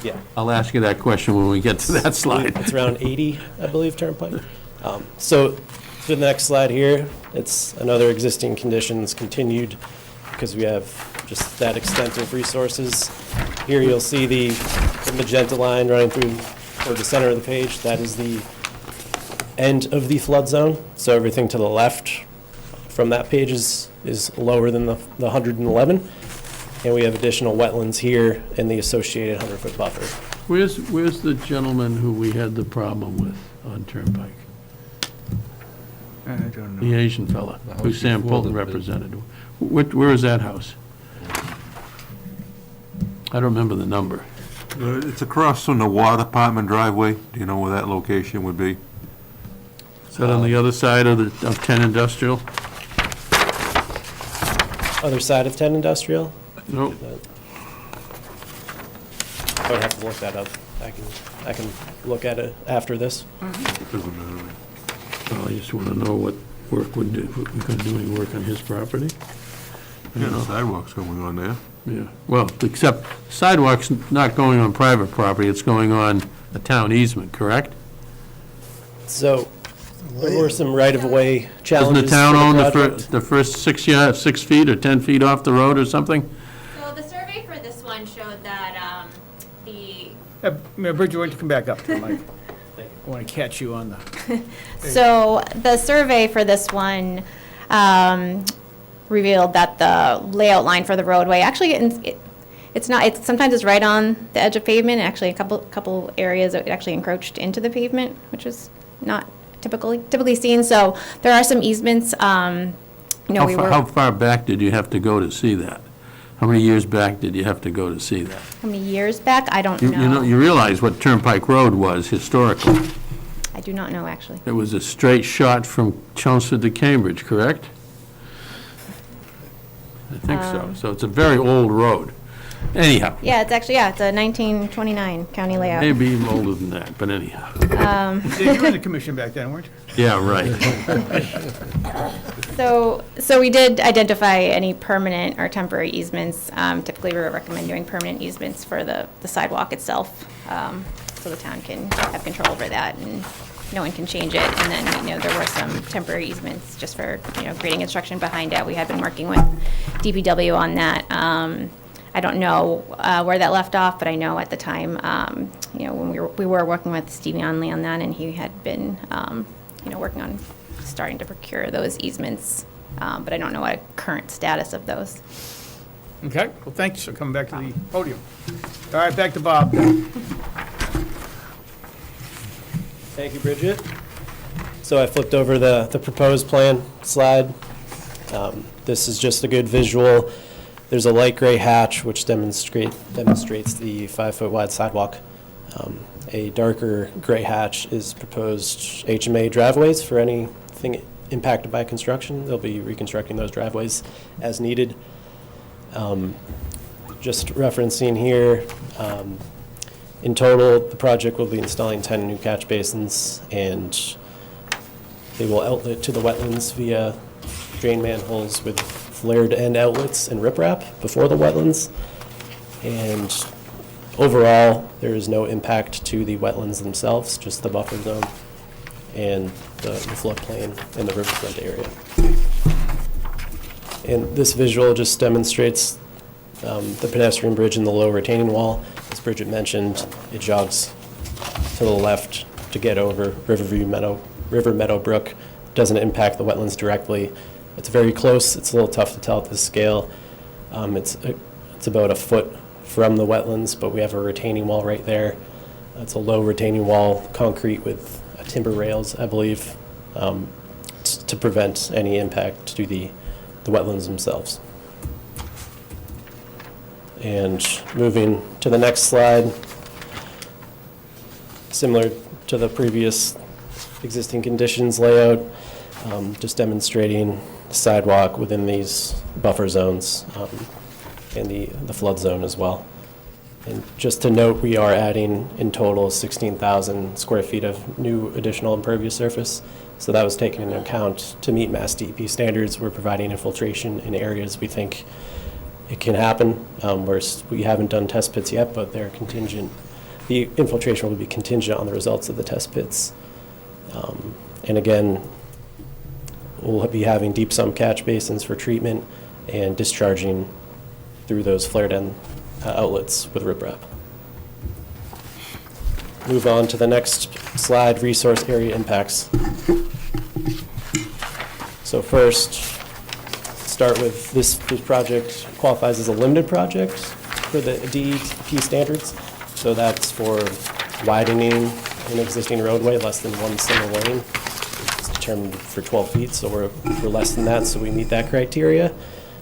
Yeah. I'll ask you that question when we get to that slide. It's around 80, I believe, Turnpike. So to the next slide here, it's another existing conditions continued because we have just that extensive resources. Here you'll see the magenta line running through toward the center of the page. That is the end of the flood zone. So everything to the left from that page is lower than the 111. And we have additional wetlands here and the associated 100-foot buffer. Where's the gentleman who we had the problem with on Turnpike? I don't know. The Asian fella, who Sam Fulton represented. Where is that house? I don't remember the number. It's across from the water department driveway. Do you know where that location would be? Is that on the other side of 10 Industrial? Other side of 10 Industrial? No. I would have to look that up. I can look at it after this. Doesn't matter. Well, I just want to know what work would do, if we're going to do any work on his property. Yeah, the sidewalk's going on there. Yeah, well, except sidewalk's not going on private property, it's going on a town easement, correct? So there were some right-of-way Doesn't challenges. the town for own project. the first 6 feet or 10 feet off the road or something? So the survey for this one showed that the Bridget, why don't you come back up to the mic? I want to catch you on the... So the survey for this one revealed that the layout line for the roadway, actually, it's not, sometimes it's right on the edge of pavement. Actually, a couple areas it actually encroached into the pavement, which is not typically seen. So there are some easements, How far back did you have to go to see that? How many years back did you have to go to see that? how many years back? I don't You know, know. you realize what Turnpike Road was historically. I do not know, actually. It was a straight shot from Chelmsford to Cambridge, correct? I think so. So it's a very old road. Anyhow, Yeah, it's actually, it's a 1929 county layout. maybe even older than that, but anyhow. You were in the commission back then, weren't you? Yeah, right. So we did identify any permanent or temporary easements. Typically, we recommend doing permanent easements for the sidewalk itself, so the town can have control over that and no one can change it. And then, there were some temporary easements just for, grading instruction behind it. We had been working with DPW on that. I don't know where that left off, but I know at the time, when we were working with Stevie Onley on that, and he had been, working on starting to procure those easements, but I don't know what current status of those. Okay, well, thanks for coming back to the podium. All right, back to Bob. Thank you, Bridget. So I flipped over the proposed plan slide. This is just a good visual. There's a light gray hatch which demonstrates the 5-foot wide sidewalk. A darker gray hatch is proposed HMA driveways for anything impacted by construction. They'll be reconstructing those driveways as needed. Just referencing here, in total, the project will be installing 10 new catch basins, and they will outlet to the wetlands via drain manholes with flared end outlets and riprap before the wetlands. And overall, there is no impact to the wetlands themselves, just the buffer zone and the floodplain and the riverfront area. And this visual just demonstrates the pedestrian bridge and the low retaining wall. As Bridget mentioned, it jogs to the left to get over River Meadow Brook. Doesn't impact the wetlands directly. It's very close. It's a little tough to tell at this scale. It's about a foot from the wetlands, but we have a retaining wall right there. It's a low retaining wall, concrete with timber rails, I believe, to prevent any impact to the wetlands themselves. And moving to the next slide, similar to the previous existing conditions layout, just demonstrating the sidewalk within these buffer zones and the flood zone as well. And just to note, we are adding in total 16,000 square feet of new additional impervious surface. So that was taken into account to meet Mass DEP standards. We're providing infiltration in areas we think it can happen. We haven't done test pits yet, but they're contingent. The infiltration will be contingent on the results of the test pits. And again, we'll be having deep sump catch basins for treatment and discharging through those flared end outlets with riprap. Move on to the next slide, resource area impacts. So first, start with this project qualifies as a limited project for the DEP standards. So that's for widening an existing roadway less than one single lane. It's determined for 12 feet, so we're less than that, so we meet that criteria.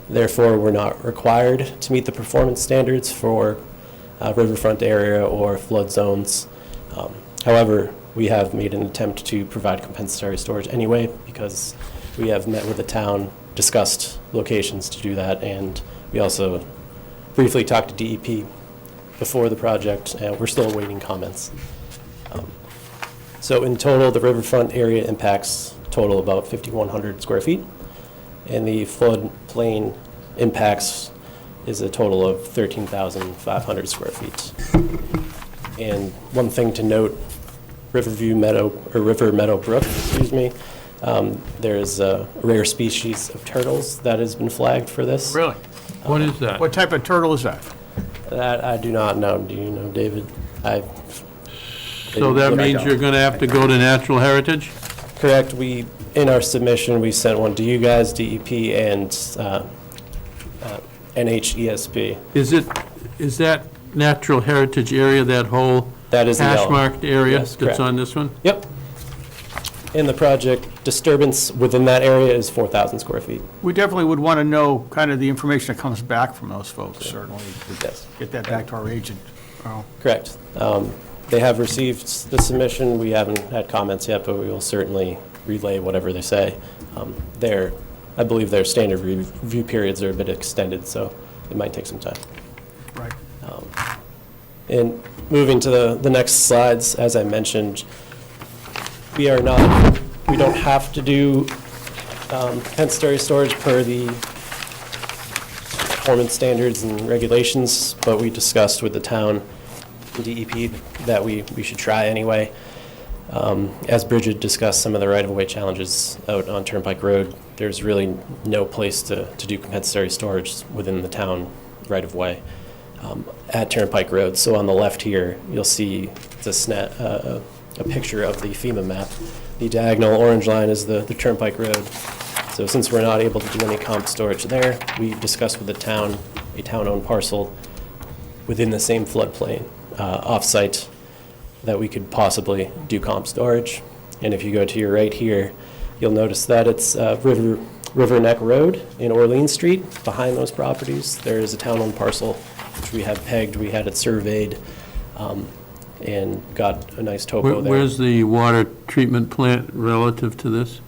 Therefore, we're not required to meet the performance standards for riverfront area or flood zones. However, we have made an attempt to provide compensatory storage anyway because we have met with the town, discussed locations to do that, and we also briefly talked to DEP before the project, and we're still awaiting comments. So in total, the riverfront area impacts total about 5,100 square feet, and the floodplain impacts is a total of 13,500 square feet. And one thing to note, River Meadow Brook, there's a rare species of turtles that has been flagged for this. Really? What is that? What type of turtle is that? That I do not know. Do you know, David? So that means you're going to have to go to Natural Heritage? Correct. In our submission, we sent one to you guys, DEP, and NHESP. Is that Natural Heritage area, that whole That is the yellow. hash-marked area Yes, that's correct. on this one? Yep. In the project, disturbance within that area is 4,000 square feet. We definitely would want to know kind of the information that comes back from those folks, certainly. Yes. Get that back to our agent. Oh. Correct. They have received the submission. We haven't had comments yet, but we will certainly relay whatever they say. I believe their standard review periods are a bit extended, so it might take some time. Right. And moving to the next slides, as I mentioned, we don't have to do compensatory storage per the performance standards and regulations, but we discussed with the town and DEP that we should try anyway. As Bridget discussed some of the right-of-way challenges out on Turnpike Road, there's really no place to do compensatory storage within the town right-of-way at Turnpike Road. So on the left here, you'll see a picture of the FEMA map. The diagonal orange line is the Turnpike Road. So since we're not able to do any comp storage there, we discussed with the town, a town-owned parcel within the same floodplain, off-site, that we could possibly do comp storage. And if you go to your right here, you'll notice that it's River Neck Road in Orleans Street. Behind those properties, there is a town-owned parcel, which we have pegged, we had it surveyed, and got a nice topo there. Where's the water treatment plant relative to this?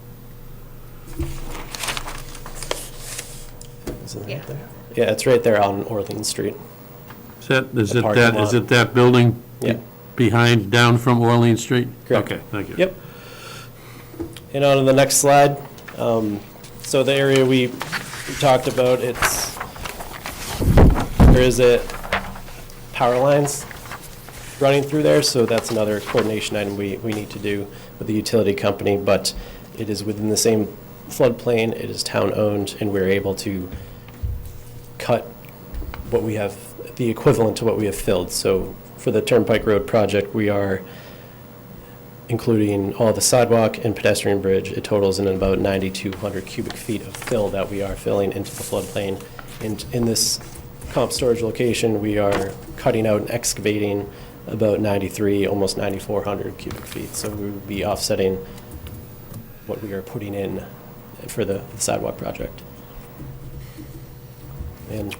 Is it right there? Yeah, it's right there on Orleans Street. Is The parking lot. it that building Yeah. behind, down from Orleans Street? Correct. Okay, thank you. Yep. And on to the next slide. So the area we talked about, there is power lines running through there, so that's another coordination item we need to do with the utility company, but it is within the same floodplain, it is town-owned, and we're able to cut what we have, the equivalent to what we have filled. So for the Turnpike Road project, we are including all the sidewalk and pedestrian bridge. It totals in about 9,200 cubic feet of fill that we are filling into the floodplain. And in this comp storage location, we are cutting out and excavating about 93, almost 9,400 cubic feet. So we would be offsetting what we are putting in for the sidewalk project. And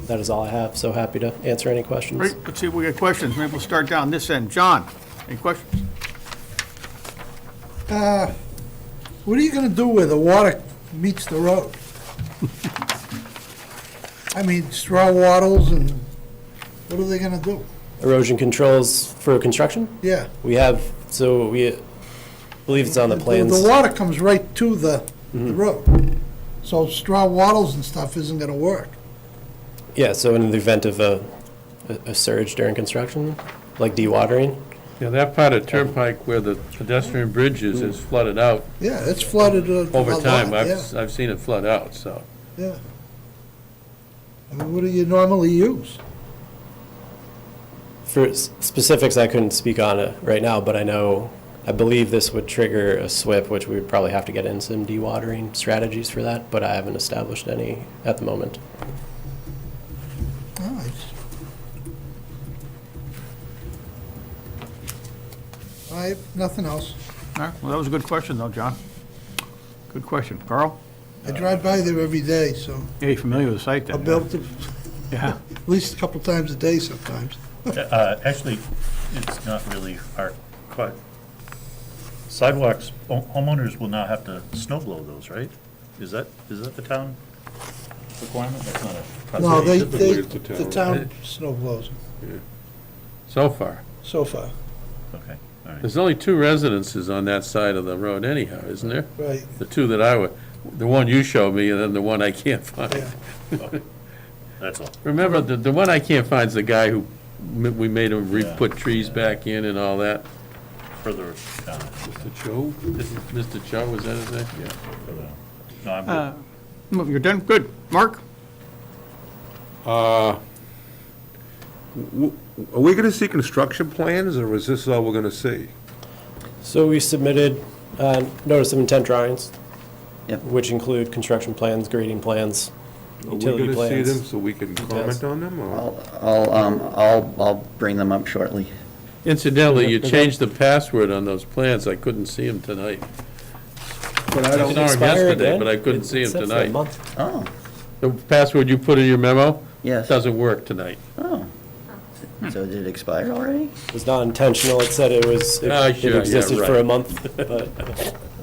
that is all I have, so happy to answer any questions. Great, let's see if we got questions. Maybe we'll start down this end. John, any questions? What are you gonna do where the water meets the road? I mean, straw wattles and what are they gonna do? Erosion controls for construction? Yeah. We believe it's on the plans. The water comes right to the road. So straw wattles and stuff isn't gonna work. Yeah, so in the event of a surge during construction, like dewatering, Yeah, that part of Turnpike where the pedestrian bridge is flooded out Yeah, it's flooded a over lot, time. yeah, I've seen it flood out, so. yeah. I mean, what do you normally use? for specifics, I couldn't speak on it right now, but I believe this would trigger a SWIP, which we would probably have to get in some dewatering strategies for that, but I haven't established any at the moment. All right. I have nothing else. All right, well, that was a good question, though, John. Good question. Carl? I drive by there every day, so Yeah, you're familiar with the site, then? I'll be able to, Yeah. at least a couple times a day sometimes. Actually, it's not really our, sidewalks, homeowners will now have to snow blow those, right? Is that the town requirement? That's not a. No, typically it's the the town. town snow blows So far. so far, Okay, all right. There's only 2 residences on that side of the road anyhow, isn't there? right, The 2 that the one you showed me, and then the one I can't find. yeah. That's all. Remember, the one I can't find is the guy who, we made him Yeah. put trees back in and all that. Further down. Mr. Cho? Mr. Cho, was that his name? Yeah. No, I'm good. You're done? Good. Mark? Are we gonna see construction plans, or is this all we're gonna see? So we submitted notice of intent drawings, Yep. which include construction plans, grading plans, Are we utility gonna see plans. them so we can comment on them, or? I'll bring them up shortly. Incidentally, you changed the password on those plans. I couldn't see them tonight. But I I don't, saw him Expire yesterday, again? but I couldn't see him It's set for a tonight. month. Oh, The password you put in your memo yes. doesn't work tonight. Oh. So did it expire already? It was not intentional. It said it Ah, sure, yeah, existed for right. a month, but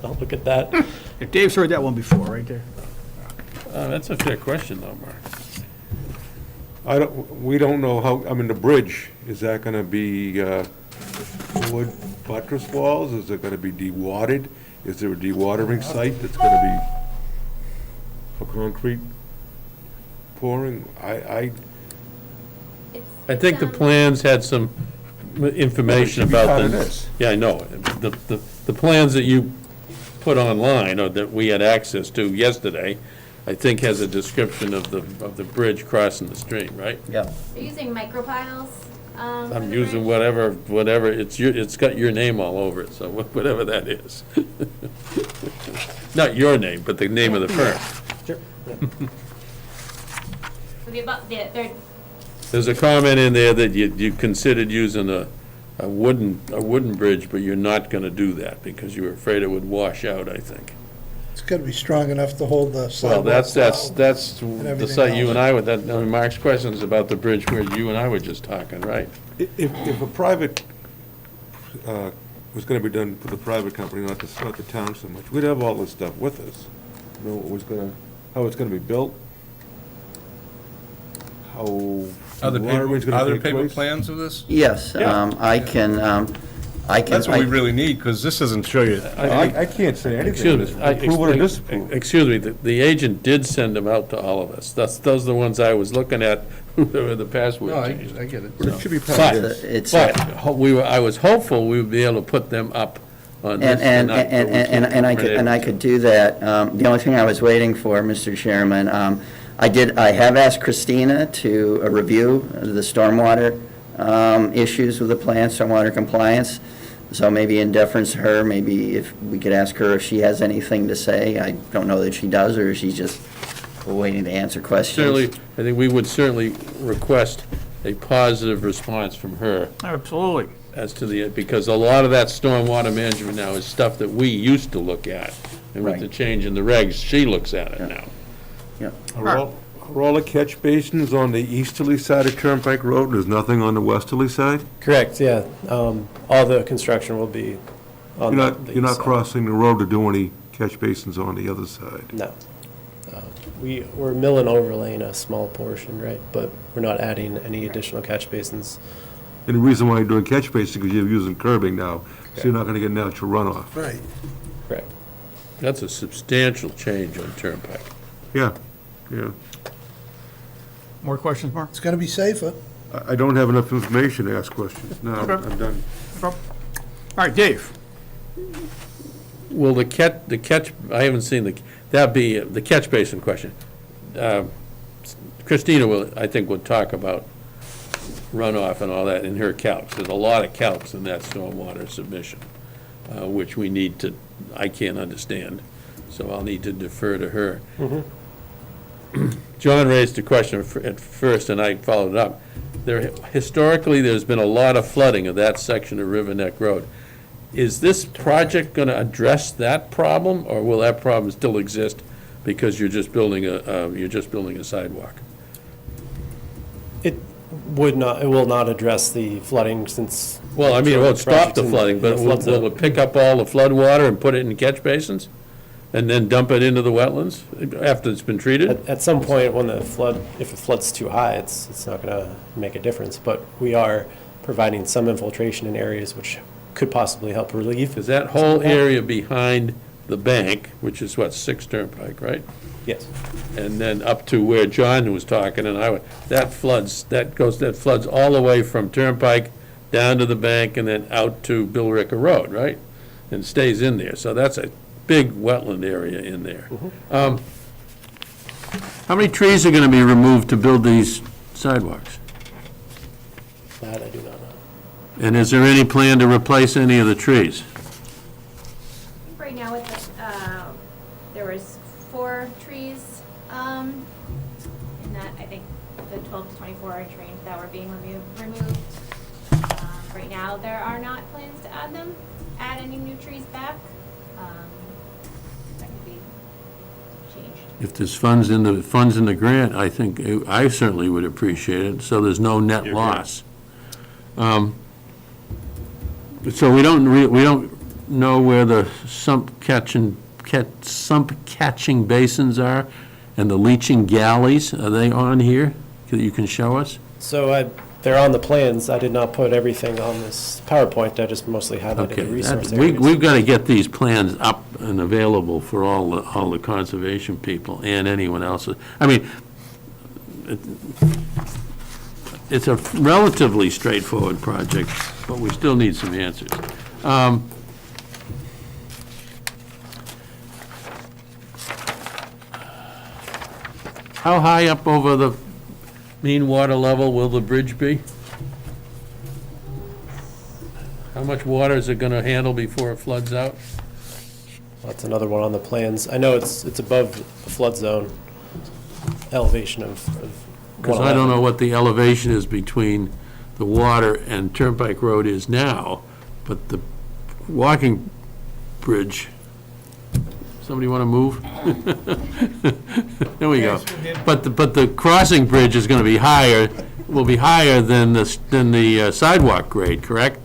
I'll look at that. If Dave's heard that one before, right there. That's a fair question, though, Mark. we don't know how, I mean, the bridge, is that gonna be, wood buttress walls? Is it gonna be dewatered? Is there a dewatering site that's gonna be for concrete pouring? I think the plans had some information should be about part of them. this. Yeah, I know. The plans that you put online, or that we had access to yesterday, I think has a description of the bridge crossing the stream, right? Yeah. You're using micropiles? I'm using whatever, it's got your name all over it, so whatever that is. Not your name, but the name of the firm. There's a comment in there that you considered using a wooden bridge, but you're not gonna do that because you were afraid it would wash out, I think. It's gotta be strong enough to hold the Well, sidewalk. that's the everything site you else. and I would, Mark's question is about the bridge where you and I were just talking, right? If a private, was gonna be done for the private company, not the town so much, we'd have all this stuff with us. Know what was gonna, how it's gonna be built, how Are watering's gonna there take paper place. plans of this? Yes, I can. That's what we really need, because this doesn't show you. I can't say anything, Excuse me, approve it or disapprove. excuse me, the agent did send them out to all of us. Those are the ones I was looking at, where the password No, changed. I get it. But it should be part But, of this. It's, I was hopeful we would be able to put them up on this and tonight. but we can't. and I could do that. The only thing I was waiting for, Mr. Chairman, I have asked Christina to review the stormwater issues with the plan, stormwater compliance. So maybe in deference to her, maybe if we could ask her if she has anything to say. I don't know that she does, or she's just waiting to answer questions. Certainly, I think we would certainly request a positive response from her Absolutely. as to because a lot of that stormwater management now is stuff that we used to look at. And with Right. the change in the regs, she looks at it now. Yeah. Are all the catch basins on the easterly side of Turnpike Road, there's nothing on the westerly side? Correct, yeah. All the construction will be on the You're not east side. crossing the road to do any catch basins on the other side? No. We're mill and overlaying a small portion, right, but we're not adding any additional catch basins. And the reason why you're doing catch basins is because you're using curbing now, so you're not gonna get natural runoff. Right. Correct. That's a substantial change on Turnpike. Yeah, yeah. More questions, Mark? It's gonna be safer. I don't have enough information to ask questions. No, Okay. I'm done. All right, Dave? Will the catch, I haven't seen that'd be the catch basin question. Christina will, I think, will talk about runoff and all that in her calcs. There's a lot of calcs in that stormwater submission, which we need to, I can't understand, so I'll need to defer to her. John raised a question at first, and I followed it up. Historically, there's been a lot of flooding of that section of River Neck Road. Is this project going to address that problem, or will that problem still exist because you're just building a sidewalk? It will not address the flooding since. Well, I mean, it won't stop the flooding, but flood zone. will it pick up all the flood water and put it in catch basins? And then dump it into the wetlands after it's been treated? At some point, when if it floods too high, it's not gonna make a difference, but we are providing some infiltration in areas which could possibly help relieve. Because that whole area behind the bank, which is what, 6 Turnpike, right? Yes. And then up to where John was talking, and that floods all the way from Turnpike down to the bank and then out to Bill Ricker Road, right? And stays in there, so that's a big wetland area in there. How many trees are gonna be removed to build these sidewalks? That I do not know. And is there any plan to replace any of the trees? Right now, there was 4 trees, in that, I think, the 12 to 24 trees that were being removed. Right now, there are not plans to add any new trees back. That could be changed. If there's funds in the grant, I think, I certainly would appreciate it, so there's no net loss. So we don't know where the sump catching basins are, and the leaching galleys, are they on here that you can show us? So they're on the plans. I did not put everything on this PowerPoint. I just mostly highlighted the resource areas. We've got to get these plans up and available for all the conservation people and anyone else. I mean, it's a relatively straightforward project, but we still need some answers. How high up over the mean water level will the bridge be? How much water is it going to handle before it floods out? That's another one on the plans. I know it's above the flood zone elevation of Because I don't know what the elevation is between the water and Turnpike Road is now, but the walking bridge, somebody want to move? There we go. But the crossing bridge is going to be higher, will be higher than the sidewalk grade, correct?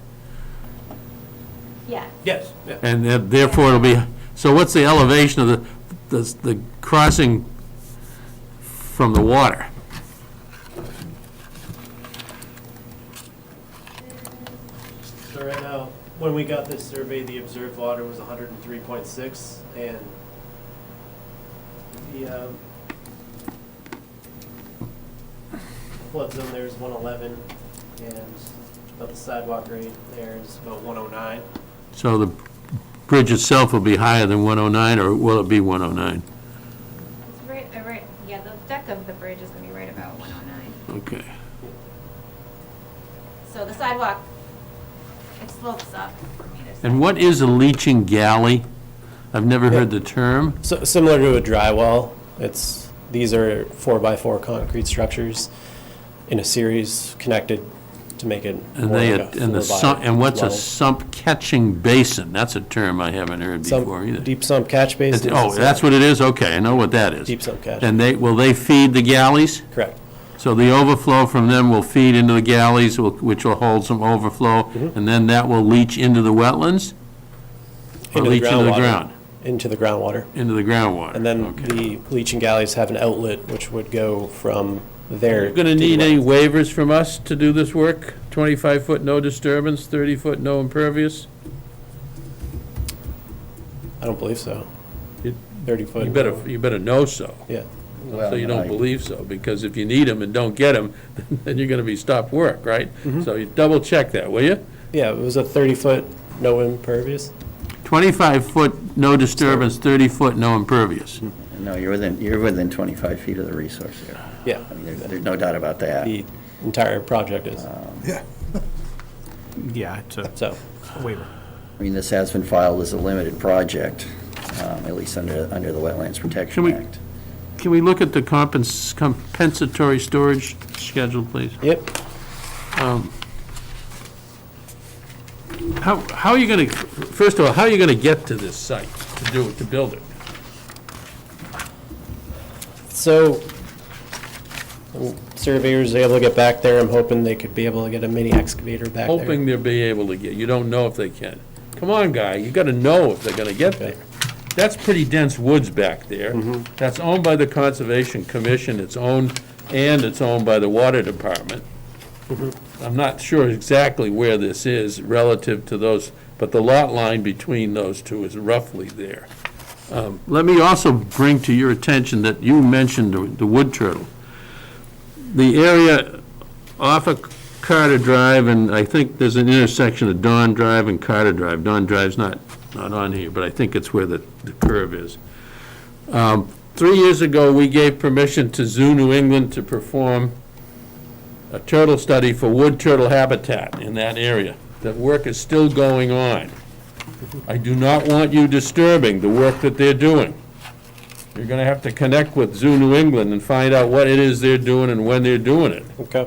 Yeah. Yes. Yeah. And therefore it'll be, so what's the elevation of the crossing from the water? So right now, when we got this survey, the observed water was 103.6, and the flood zone there is 111, and about the sidewalk rate there is about 109. So the bridge itself will be higher than 109, or will it be 109? It's right, yeah, the deck of the bridge is going to be right about 109. Okay. So the sidewalk, it slopes up for me to say. And what is a leaching galley? I've never heard the term. So similar to a dry well, these are 4x4 concrete structures in a series connected to make it And more they, like a and the 4x sump, and what's a level. sump catching basin? That's a term I haven't heard before either. Deep sump catch basin. Oh, that's what it is? Okay, I know what that is. Deep sump catch. And will they feed the galleys? Correct. So the overflow from them will feed into the galleys, which will hold some overflow, and then that will leach into the wetlands? Or Into the leach into the groundwater. ground? Into the groundwater. Into the groundwater? And then Okay. the leaching galleys have an outlet which would go from there. You're going to need any waivers from us to do this work? 25-foot no disturbance, 30-foot no impervious? I don't believe so. You- 30 foot. You better know so. Yeah. So you don't believe so, because if you need them and don't get them, then you're gonna be stopped work, right? So you double check that, will you? Yeah, it was a 30-foot no impervious. 25-foot, no disturbance, 30-foot, no impervious. No, you're within 25 feet of the resource area. Yeah, I mean, there's no doubt about that. the entire project is, Yeah. Yeah, it's a so. waiver. I mean, this has been filed as a limited project, at least under the Wetlands Can Protection we- Act. Can we look at the compensatory storage schedule, please? Yep. How are you gonna, first of all, how are you gonna get to this site to build it? So, surveyors are able to get back there. I'm hoping they could be able to get a mini excavator back there. Hoping they'll be able to get, you don't know if they can. Come on, guy, you gotta know if they're gonna get there. That's pretty dense woods back there. That's owned by the Conservation Commission, it's owned by the Water Department. I'm not sure exactly where this is relative to those, but the lot line between those two is roughly there. Let me also bring to your attention that you mentioned the wood turtle. The area off of Carter Drive, and I think there's an intersection of Dawn Drive and Carter Drive. Dawn Drive's not on here, but I think it's where the curve is. 3 years ago, we gave permission to Zoo New England to perform a turtle study for wood turtle habitat in that area. That work is still going on. I do not want you disturbing the work that they're doing. You're gonna have to connect with Zoo New England and find out what it is they're doing and when they're doing it, Okay.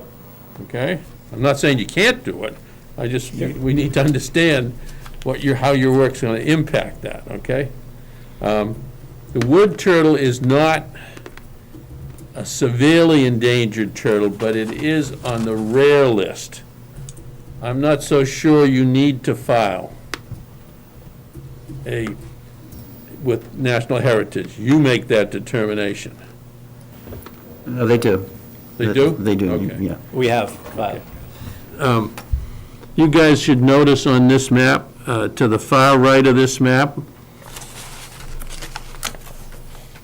okay? I'm not saying you can't do it, we need to understand how your work's gonna impact that, okay? The wood turtle is not a severely endangered turtle, but it is on the rare list. I'm not so sure you need to file with National Heritage. You make that determination. No, they do. They do? They do, Okay. yeah. We have, You guys should notice on this map, to the far right of this map,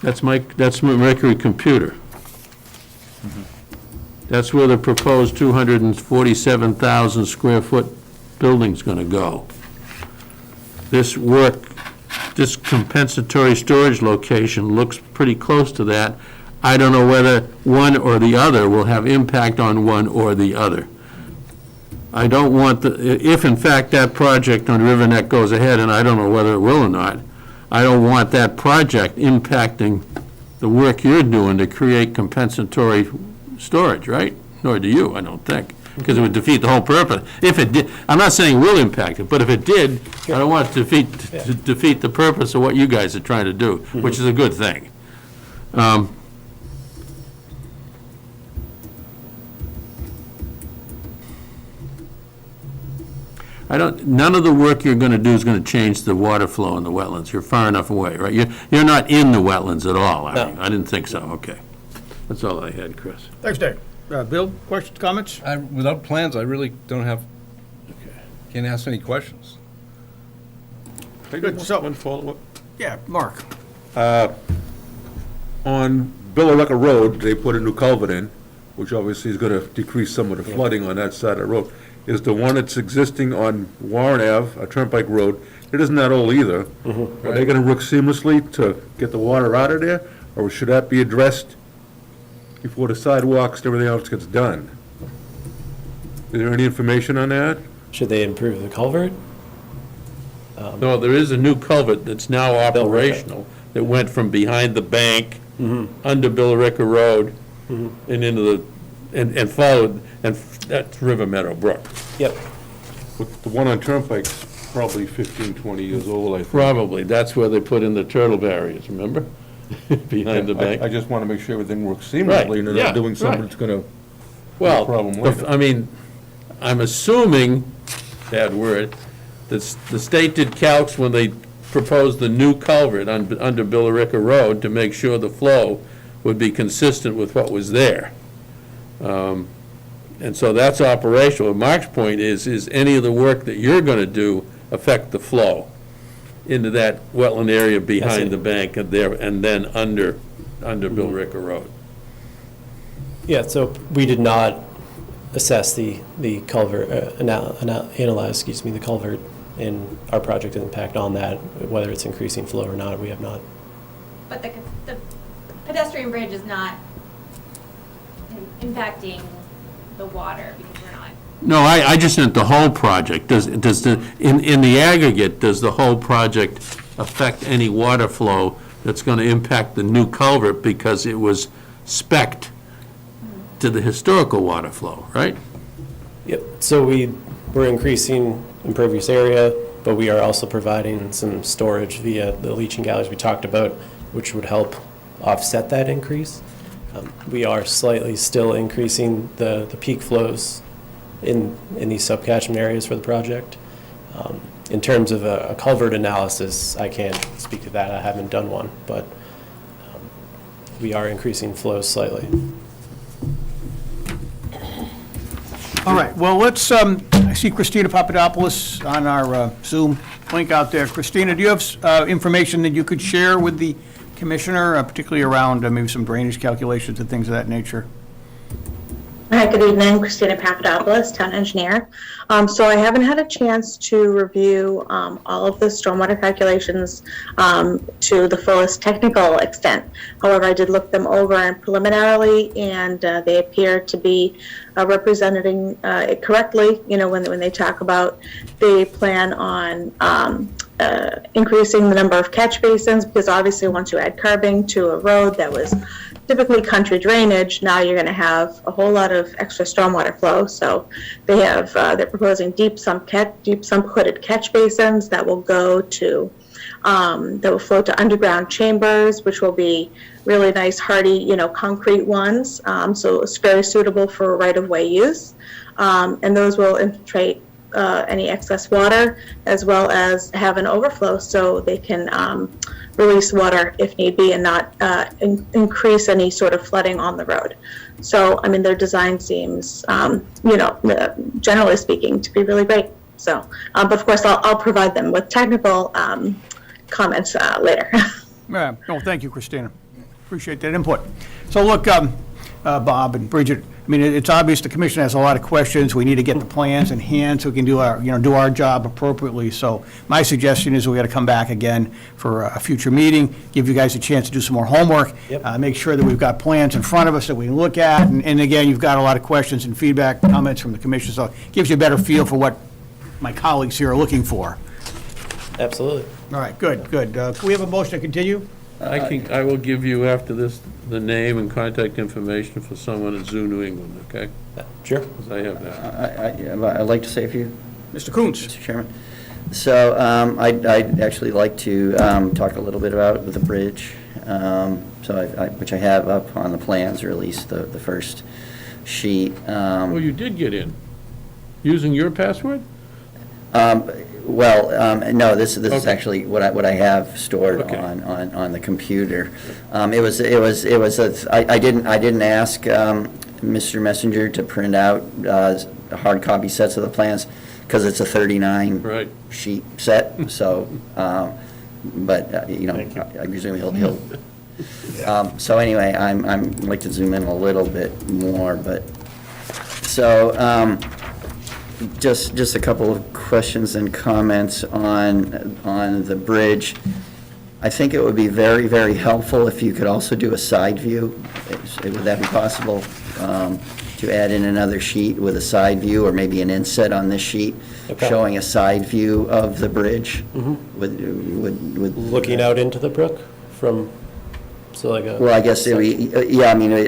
that's my Mercury computer. That's where the proposed 247,000 square foot building's gonna go. This compensatory storage location looks pretty close to that. I don't know whether one or the other will have impact on one or the other. I don't want if in fact that project on River Neck goes ahead, and I don't know whether it will or not, I don't want that project impacting the work you're doing to create compensatory storage, right? Nor do you, I don't think, because it would defeat the whole purpose. If it did, I'm not saying it will impact it, but if it did, I don't want it to defeat the purpose of what you guys are trying to do, which is a good thing. None of the work you're gonna do is gonna change the water flow in the wetlands. You're far enough away, right? You're not in the wetlands at all, are you? No. I didn't think so, okay. That's all I had, Chris. Thanks, Dave. Bill, questions, comments? Without plans, I really don't have, can't ask any questions. I Good, got so- one follow-up. Yeah, Mark. On Billerica Road, they put a new culvert in, which obviously is gonna decrease some of the flooding on that side of the road. Is the one that's existing on Warren Ave, Turnpike Road, it isn't that old either. Are they gonna work seamlessly to get the water out of there, or should that be addressed before the sidewalks and everything else gets done? Is there any information on that? should they improve the culvert? No, there is a new culvert that's now operational that went from behind the bank, under Billerica Road, and into the, and followed, and that's River Meadow Brook. Yep. But the one on Turnpike's probably 15, 20 years old, I think. Probably, that's where they put in the turtle barriers, remember? Behind the I bank. just wanna make sure everything works seamlessly, and they're yeah, not doing something right. that's gonna Well, problem later. I mean, I'm assuming, bad word, that the state did calcs when they proposed the new culvert under Billerica Road to make sure the flow would be consistent with what was there. And so that's operational. Mark's point is any of the work that you're gonna do affect the flow into that wetland area behind the bank and there, and then under under Bill Ricker Road. Yeah, so we did not assess the culvert, analyze, the culvert in our project impact on that, whether it's increasing flow or not, we have not. But the pedestrian bridge is not impacting the water because we're not. No, I just meant the whole project. Does in the aggregate, does the whole project affect any water flow that's going to impact the new culvert because it was spec'd to the historical water flow, right? Yep, so we're increasing impervious area, but we are also providing some storage via the leaching galleys we talked about, which would help offset that increase. We are slightly still increasing the peak flows in these subcatchment areas for the project. In terms of a culvert analysis, I can't speak to that, I haven't done one, but we are increasing flows slightly. All right, well, let's, I see Christina Papadopoulos on our Zoom link out there. Christina, do you have information that you could share with the commissioner, particularly around maybe some drainage calculations and things of that nature? Hi, good evening. Christina Papadopoulos, town engineer. So I haven't had a chance to review all of the stormwater calculations to the fullest technical extent. However, I did look them over and preliminarily, and they appear to be representing it correctly. You know, when they talk about the plan on increasing the number of catch basins, because obviously once you add curbing to a road that was typically country drainage, now you're going to have a whole lot of extra stormwater flow. So they have they're proposing deep sump hooded catch basins that will go to that will flow to underground chambers, which will be really nice, hardy, concrete ones. So it's very suitable for right-of-way use, and those will infiltrate any excess water, as well as have an overflow so they can release water if need be and not increase any sort of flooding on the road. So, I mean, their design seems, generally speaking, to be really great. So, but of course, I'll provide them with technical comments later. Yeah, no, thank you, Christina. Appreciate that input. So look, Bob and Bridget, I mean, it's obvious the commission has a lot of questions. We need to get the plans in hand so we can do our job appropriately. So my suggestion is we got to come back again for a future meeting, give you guys a chance to do some more homework, make sure that we've got plans in front of us that we can look at. And again, you've got a lot of questions and feedback, comments from the commission, so it gives you a better feel for what my colleagues here are looking for. Absolutely. All right, good. Can we have a motion to continue? I will give you after this the name and contact information for someone at Zoo New England, okay? Sure. Because I have that. I'd like to say a few, Mr. Coons. Mr. Chairman. So I'd actually like to talk a little bit about the bridge, which I have up on the plans, or at least the first sheet. Well, you did get in, using your password? No, this is Okay. actually what I have stored Okay. on the computer. I didn't ask Mr. Messenger to print out hard copy sets of the plans because it's a 39 Right. sheet set. So, but I presume he'll. So anyway, I'd like to zoom in a little bit more, but so. Just a couple of questions and comments on the bridge. I think it would be very, very helpful if you could also do a side view. Would that be possible, to add in another sheet with a side view, or maybe an inset on this sheet showing a side view of the bridge? Would Looking out into the brook from, so like a... Well, I guess it would,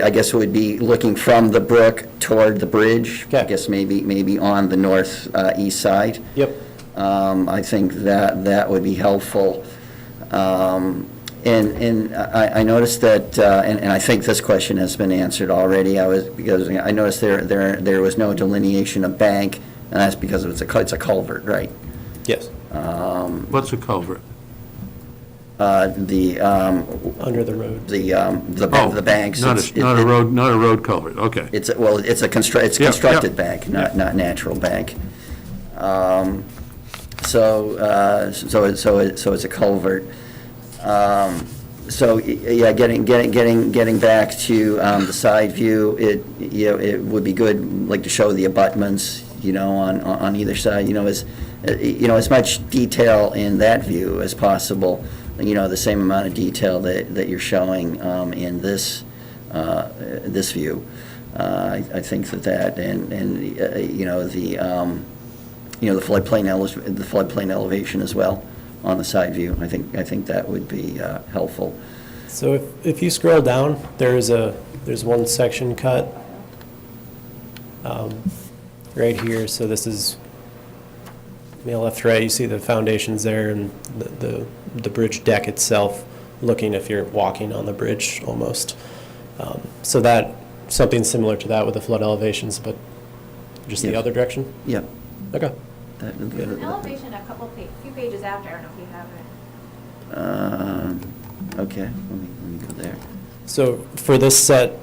I guess it would be looking from the brook toward the bridge. Okay. I guess maybe on the northeast side. Yep. I think that would be helpful. And I noticed that, and I think this question has been answered already. Because I noticed there was no delineation of bank, and that's because it's a culvert, right? Yes. What's a culvert? Under the road. The banks. Not a road culvert, okay. It's a constructed bank, not natural bank. So it's a culvert. So, yeah, getting back to the side view, it would be good, like, to show the abutments, on either side, as much detail in that view as possible, the same amount of detail that you're showing in this view. I think that, and the floodplain elevation as well on the side view. I think that would be helpful. So if you scroll down, there's one section cut right here. So this is left to right. You see the foundations there and the bridge deck itself, looking if you're walking on the bridge almost. So that something similar to that with the flood elevations, but just the Yes. other direction. Yep. Okay. There's an elevation a few pages after, I don't know if you have it. Okay, let me go there. So for this set,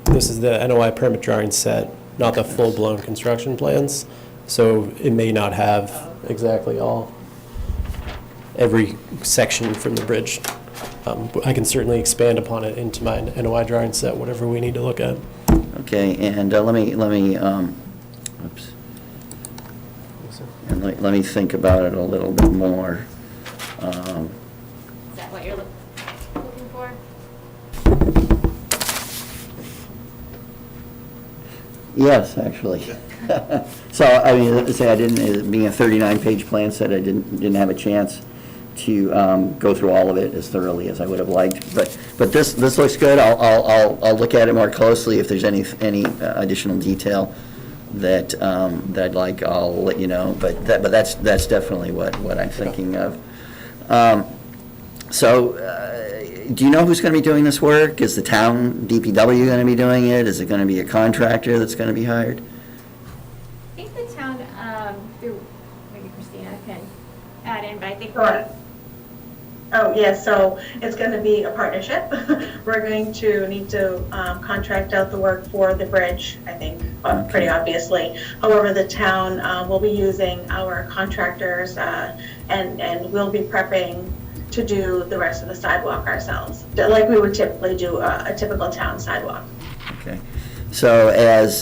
this is the NOI permit drawing set, not the full-blown construction plans. So it may not have exactly every section from the bridge. I can certainly expand upon it into my NOI drawing set, whatever we need to look at. Okay, and let me, oops. And let me think about it a little bit more. Is that what you're looking for? Yes, actually. So, I mean, say I didn't, being a 39-page plan set, I didn't have a chance to go through all of it as thoroughly as I would have liked. But this looks good. I'll look at it more closely. If there's any additional detail that I'd like, I'll let you know. But that's definitely what I'm thinking of. Do you know who's going to be doing this work? Is the town DPW going to be doing it? Is it going to be a contractor that's going to be hired? I think the town, through, maybe Christina can add in, but I think. Sure. Oh, yes, so it's going to be a partnership. We're going to need to contract out the work for the bridge, I think, pretty obviously. However, the town will be using our contractors and we'll be prepping to do the rest of the sidewalk ourselves, like we would typically do a typical town sidewalk. Okay. So as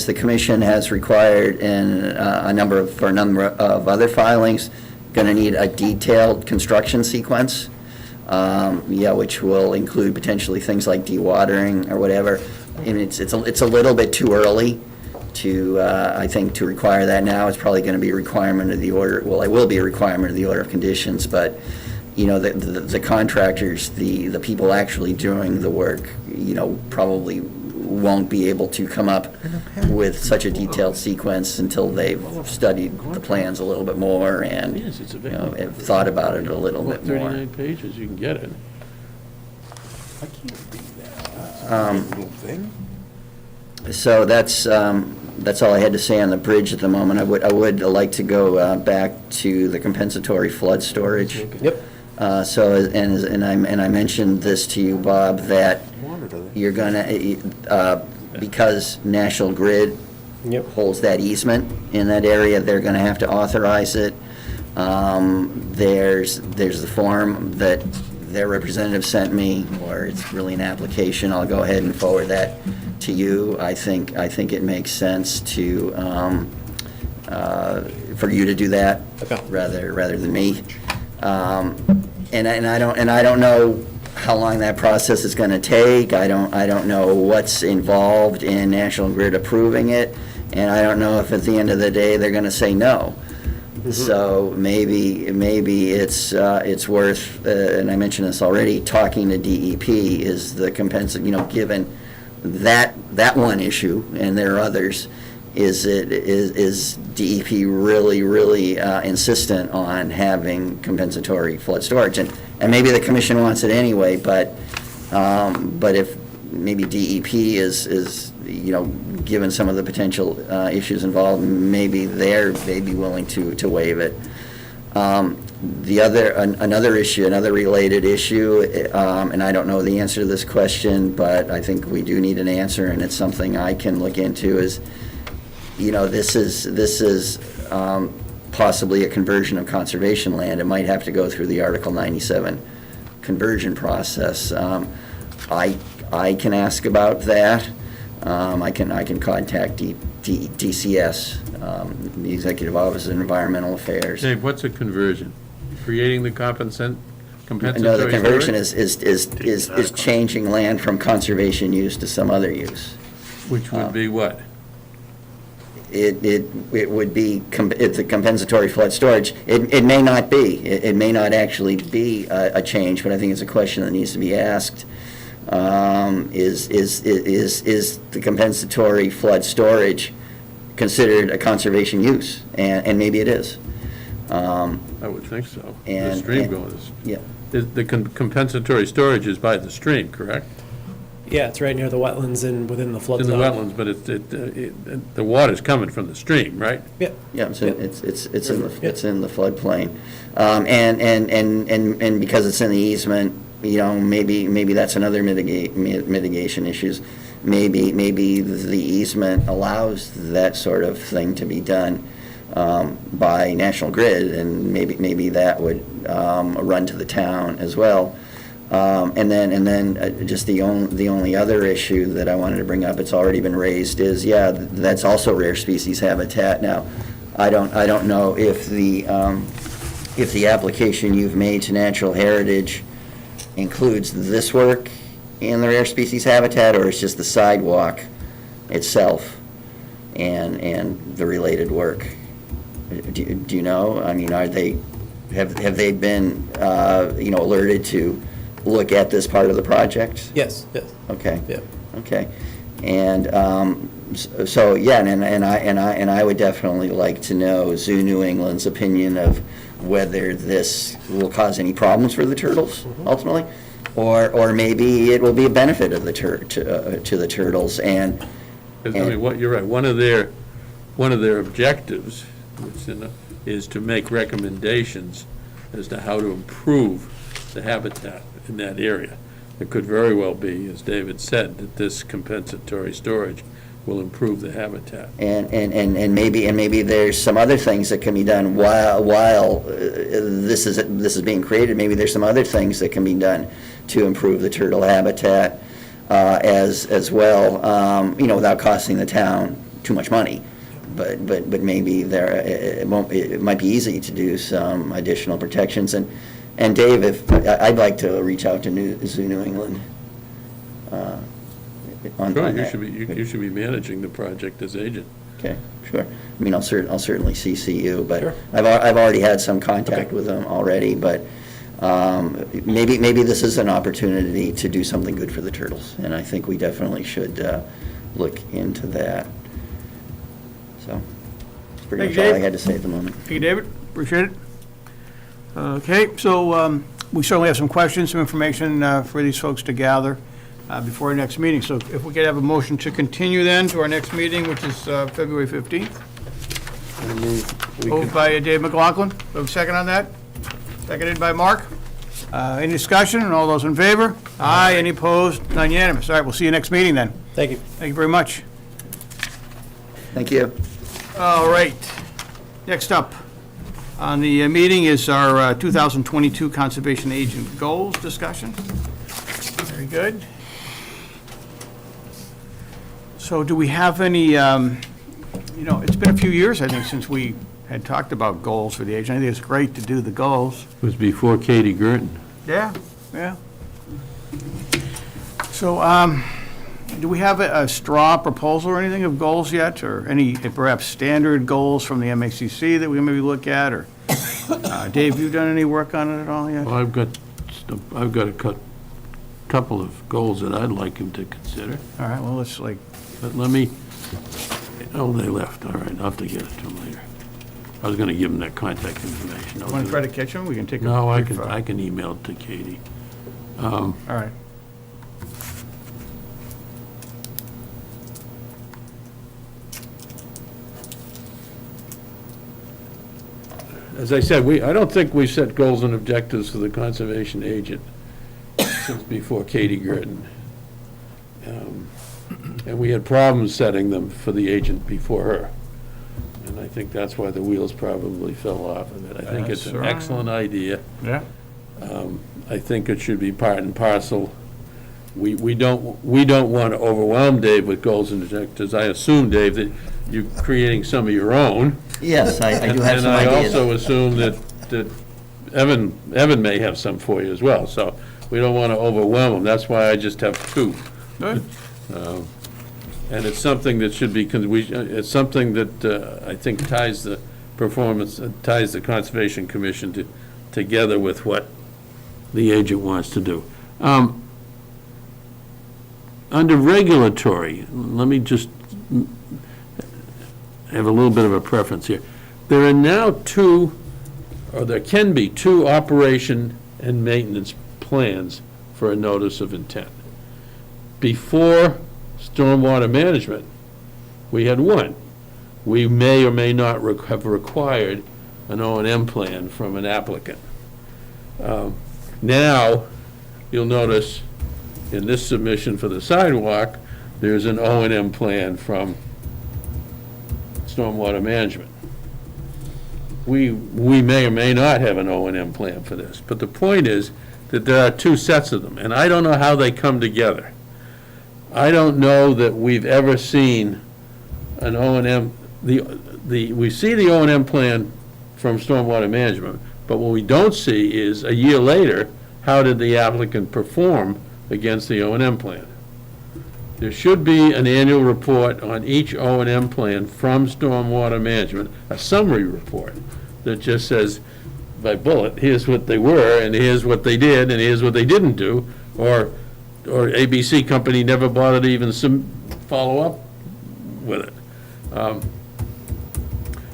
the commission has required in a number of other filings, going to need a detailed construction sequence, which will include potentially things like dewatering or whatever. And it's a little bit too early to, I think, to require that now. It's probably going to be a requirement of the order, well, it will be a requirement of the order of conditions, but, the contractors, the people actually doing the work, probably won't be able to come up with such a detailed sequence until they've studied the plans a little bit more and, Yes, it's have thought about it a little bit more. 39 pages, you can get it. I can't read that. Little thing. So that's all I had to say on the bridge at the moment. I would like to go back to the compensatory flood storage. Yep. And I mentioned this to you, Bob, that you're gonna, because National Grid holds that easement in that area, they're gonna have to authorize it. There's the form that their representative sent me, or it's really an application. I'll go ahead and forward that to you. I think it makes sense to, for you to do that rather than me. And I don't know how long that process is going to take. I don't know what's involved in National Grid approving it, and I don't know if at the end of the day they're going to say no. So maybe it's worth, and I mentioned this already, talking to DEP is the given that one issue, and there are others. Is DEP really insistent on having compensatory flood storage? And maybe the commission wants it anyway, but if maybe DEP is given some of the potential issues involved, maybe they'd be willing to waive it. Another issue, another related issue, and I don't know the answer to this question, but I think we do need an answer, and it's something I can look into, is this is possibly a conversion of conservation land. It might have to go through the Article 97 conversion process. I can ask about that. I can contact DCS, the Executive Office of Environmental Affairs. Dave, what's a conversion? Creating the compensatory No, the conversion storage? is changing land from conservation use to some other use. Which would be what? It would be, it's a compensatory flood storage. It may not be. It may not actually be a change, but I think it's a question that needs to be asked. Is the compensatory flood storage considered a conservation use? And maybe it is. I would think so. The And- stream and- goes. Yeah. The compensatory storage is by the stream, correct? Yeah, it's right near the wetlands and within the flood It's in zone. the wetlands, but the water's coming from the stream, right? Yeah. Yeah, so it's in the floodplain. And because it's in the easement, maybe that's another mitigation issues. Maybe the easement allows that sort of thing to be done by National Grid, and maybe that would run to the town as well. And then just the only other issue that I wanted to bring up, it's already been raised, is, that's also rare species habitat. Now, I don't know if the application you've made to Natural Heritage includes this work in the rare species habitat, or it's just the sidewalk itself and the related work. Do you know? I mean, have they been, alerted to look at this part of the project? Yes, yes. Okay. Yeah. Okay. And so, yeah, and I would definitely like to know Zoo New England's opinion of whether this will cause any problems for the turtles ultimately, or maybe it will be a benefit of the to the turtles. And I mean, you're right. One of their objectives is to make recommendations as to how to improve the habitat in that area. It could very well be, as David said, that this compensatory storage will improve the habitat. And maybe there's some other things that can be done while this is being created. Maybe there's some other things that can be done to improve the turtle habitat as well, without costing the town too much money. But maybe it might be easy to do some additional protections. And Dave, I'd like to reach out to Zoo New England. On Sure, that. you should be managing the project as agent. Okay, sure. I mean, I'll certainly CC you, but Sure. I've already had some contact with them already, but maybe this is an opportunity to do something good for the turtles, and I think we definitely should look into that. So, that's pretty Thank much you, all I Dave. had to say at the moment. Thank you, David. Appreciate it. Okay, so we certainly have some questions, some information for these folks to gather before our next meeting. So if we could have a motion to continue then to our next meeting, which is February 15th. Moved by Dave McLaughlin. Do we have a second on that? Seconded by Mark. Any discussion? All those in favor? Aye. Any opposed? None unanimous. All right, we'll see you next meeting then. Thank you. Thank you very much. Thank you. All right. Next up on the meeting is our 2022 Conservation Agent Goals discussion. Very good. So do we have any, it's been a few years, I think, since we had talked about goals for the agent. I think it's great to do the goals. It was before Katie Girton. Yeah, yeah. So, do we have a straw proposal or anything of goals yet, or any perhaps standard goals from the MACC that we maybe look at, or, Dave, you done any work on it at all yet? Well, I've got a couple of goals that I'd like him to consider, All right, well, let's but let me, they left, all right, I'll have to get it to him later. I was gonna give him that contact information. want to try to catch them? We can take a No, I brief, can email it to Katie. All right. As I said, I don't think we set goals and objectives for the conservation agent since before Katie Girton. And we had problems setting them for the agent before her. And I think that's why the wheels probably fell off of it. I think it's That's an right. excellent idea. Yeah. I think it should be part and parcel. We don't want to overwhelm Dave with goals and objectives. I assume, Dave, that you're creating some of your own. Yes, I do have some And I ideas. also assume that Evan may have some for you as well, so we don't want to overwhelm him. That's why I just have two. And it's something that should be, it's something that I think ties the performance, ties the Conservation Commission together with what the agent wants to do. Under regulatory, let me just have a little bit of a preference here. There are now there can be two operation and maintenance plans for a notice of intent. Before stormwater management, we had one. We may or may not have required an O&M plan from an applicant. Now, you'll notice in this submission for the sidewalk, there's an O&M plan from stormwater management. We may or may not have an O&M plan for this, but the point is that there are two sets of them, and I don't know how they come together. I don't know that we've ever seen an O&M, we see the O&M plan from stormwater management, but what we don't see is, a year later, how did the applicant perform against the O&M plan? There should be an annual report on each O&M plan from stormwater management, a summary report that just says, by bullet, here's what they were, and here's what they did, and here's what they didn't do, or ABC company never bothered to even follow up with it.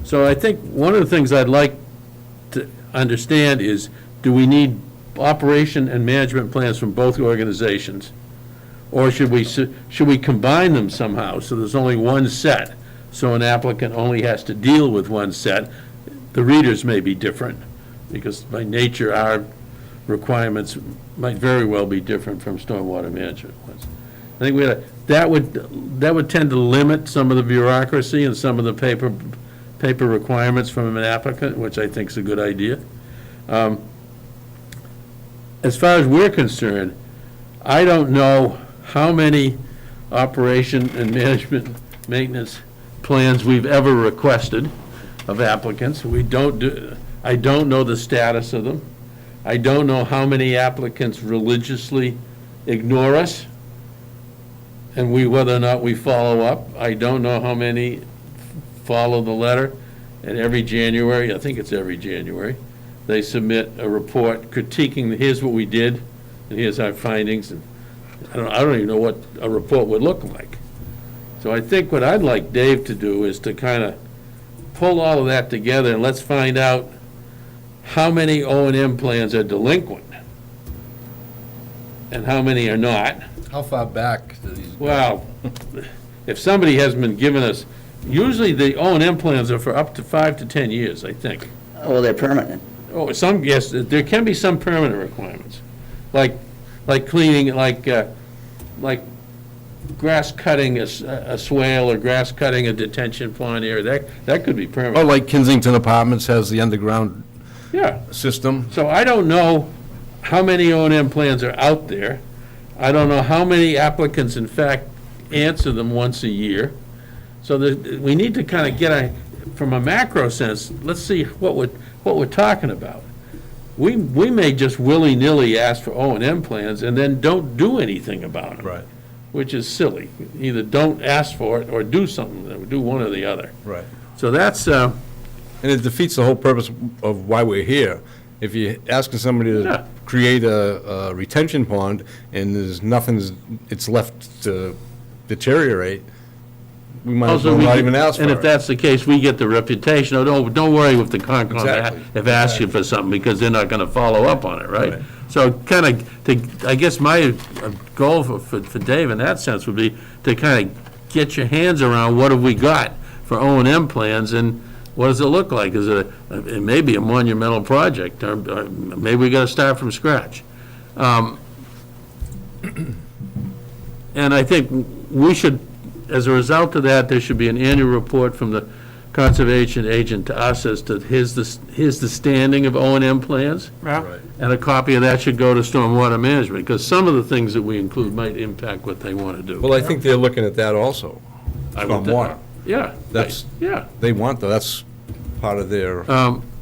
So I think one of the things I'd like to understand is, do we need operation and management plans from both organizations? Or should we combine them somehow, so there's only one set, so an applicant only has to deal with one set? The readers may be different, because by nature, our requirements might very well be different from stormwater management ones. I think that would tend to limit some of the bureaucracy and some of the paper requirements from an applicant, which I think is a good idea. As far as we're concerned, I don't know how many operation and management maintenance plans we've ever requested of applicants. I don't know the status of them. I don't know how many applicants religiously ignore us, and whether or not we follow up. I don't know how many follow the letter, and every January, I think it's every January, they submit a report critiquing, here's what we did, and here's our findings, and I don't even know what a report would look like. So I think what I'd like Dave to do is to kind of pull all of that together, and let's find out how many O&M plans are delinquent and how many are not. How far back do these go? Well, if somebody has been giving us, usually the O&M plans are for up to 5 to 10 years, I think. Oh, they're permanent. Oh, yes, there can be some permanent requirements, like cleaning, like grass cutting a swale or grass cutting a detention pond area. That could be Oh, permanent. like Kensington Apartments has the underground Yeah. system? So I don't know how many O&M plans are out there. I don't know how many applicants, in fact, answer them once a year. So we need to kind of get from a macro sense, let's see what we're talking about. We may just willy-nilly ask for O&M plans and then don't do anything about them. Right. Which is silly. Either don't ask for it or do something, do one or the other. Right. So that's, And it defeats the whole purpose of why we're here. If you're asking somebody Yeah. to create a retention pond and there's nothing, it's left to deteriorate, we might as Also, well we not get- even ask for it. And if that's the case, we get the reputation, oh, don't worry if the Concom Exactly. have asked you for something, because they're not gonna follow up on it, right? Right. So kind of, I guess my goal for Dave in that sense would be to kind of get your hands around what have we got for O&M plans, and what does it look like? It may be a monumental project, or maybe we gotta start from scratch. And I think we should, as a result of that, there should be an annual report from the conservation agent to us as to here's the standing of O and M plans, Yeah. and a copy of that should go to stormwater management, because some of the things that we include might impact what they want to do. Well, I think they're looking at that also. I would- Stormwater. Yeah. That's- Yeah. They want that, that's part of their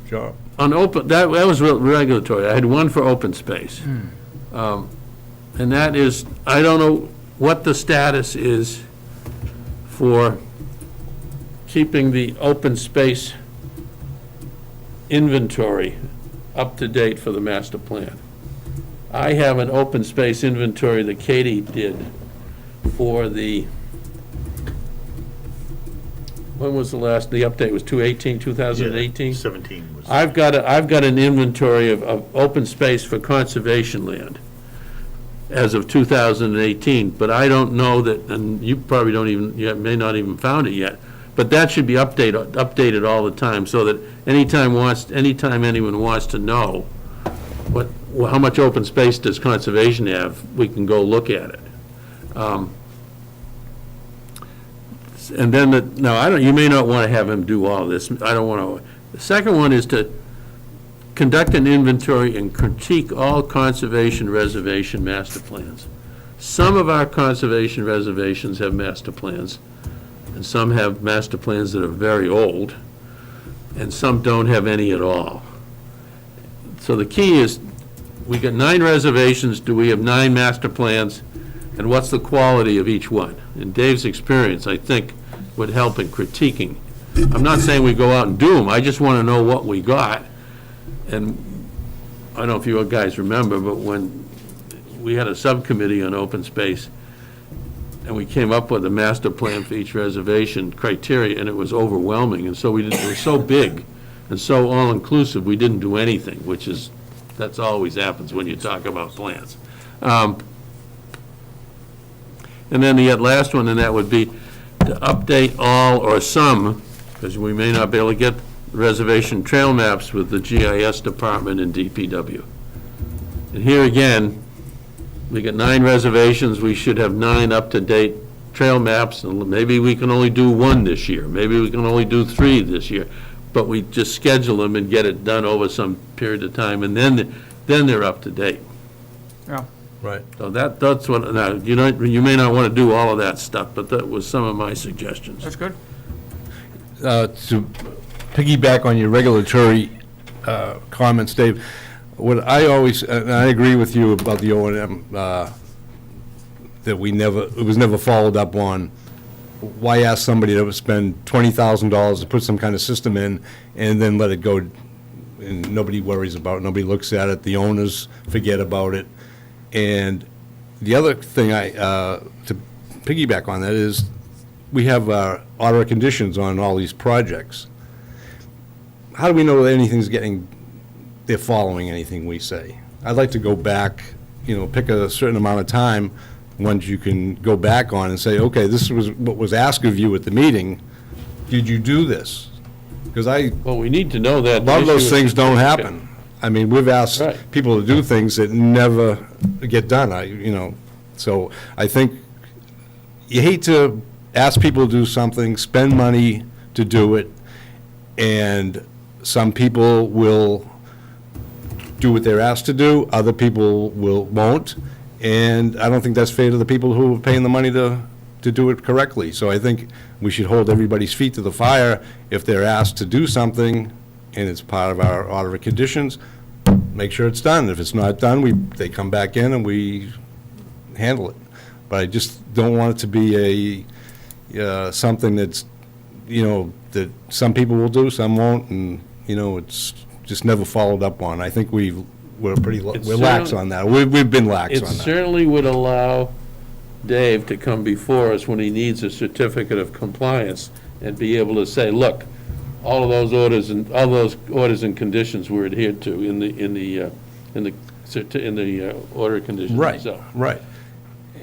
job. On open, that was regulatory. I had one for open space. And that is, I don't know what the status is for keeping the open space inventory up to date for the master plan. I have an open space inventory that Katie did for when was the update was 2018? 17 was. I've got an inventory of open space for conservation land as of 2018, but I don't know that, and you probably you may not even found it yet, but that should be updated all the time, so that anytime anyone wants to know how much open space does conservation have, we can go look at it. And then, you may not want to have him do all this. I don't want to. The second one is to conduct an inventory and critique all conservation reservation master plans. Some of our conservation reservations have master plans, and some have master plans that are very old, and some don't have any at all. So the key is, we got 9 reservations, do we have 9 master plans, and what's the quality of each one? In Dave's experience, I think, would help in critiquing. I'm not saying we go out and do them, I just want to know what we got. And I don't know if you guys remember, but when we had a subcommittee on open space, and we came up with a master plan for each reservation criteria, and it was overwhelming, and so it was so big and so all-inclusive, we didn't do anything, that's always happens when you talk about plans. And then the last one, and that would be to update all or some, because we may not be able to get reservation trail maps with the GIS department and DPW. And here again, we got 9 reservations, we should have 9 up-to-date trail maps, and maybe we can only do 1 this year, maybe we can only do 3 this year, but we just schedule them and get it done over some period of time, and then they're up to date. Yeah. Right. So that's what, now, you may not want to do all of that stuff, but that was some of my suggestions. That's good. To piggyback on your regulatory comments, Dave, what I always, and I agree with you about the O&M, that it was never followed up on. Why ask somebody to spend $20,000 to put some kind of system in and then let it go, and nobody worries about it, nobody looks at it, the owners forget about it. And the other thing to piggyback on that is, we have order of conditions on all these projects. How do we know that they're following anything we say? I'd like to go back, pick a certain amount of time, once you can go back on and say, okay, this was what was asked of you at the meeting. Did you do this? Because Well, we need to know that. a lot of those issue things is don't certificate. happen. I mean, we've asked Right. people to do things that never get done, so I think you hate to ask people to do something, spend money to do it, and some people will do what they're asked to do, other people won't, and I don't think that's fair to the people who are paying the money to do it correctly. So I think we should hold everybody's feet to the fire. If they're asked to do something, and it's part of our order of conditions, make sure it's done. If it's not done, they come back in and we handle it. But I just don't want it to be something that's, that some people will do, some won't, and, it's just never followed up on. I think we're lax on that. We've been lax It on that. certainly would allow Dave to come before us when he needs a certificate of compliance and be able to say, look, all of those orders and conditions were adhered to in the order of conditions Right, itself. right.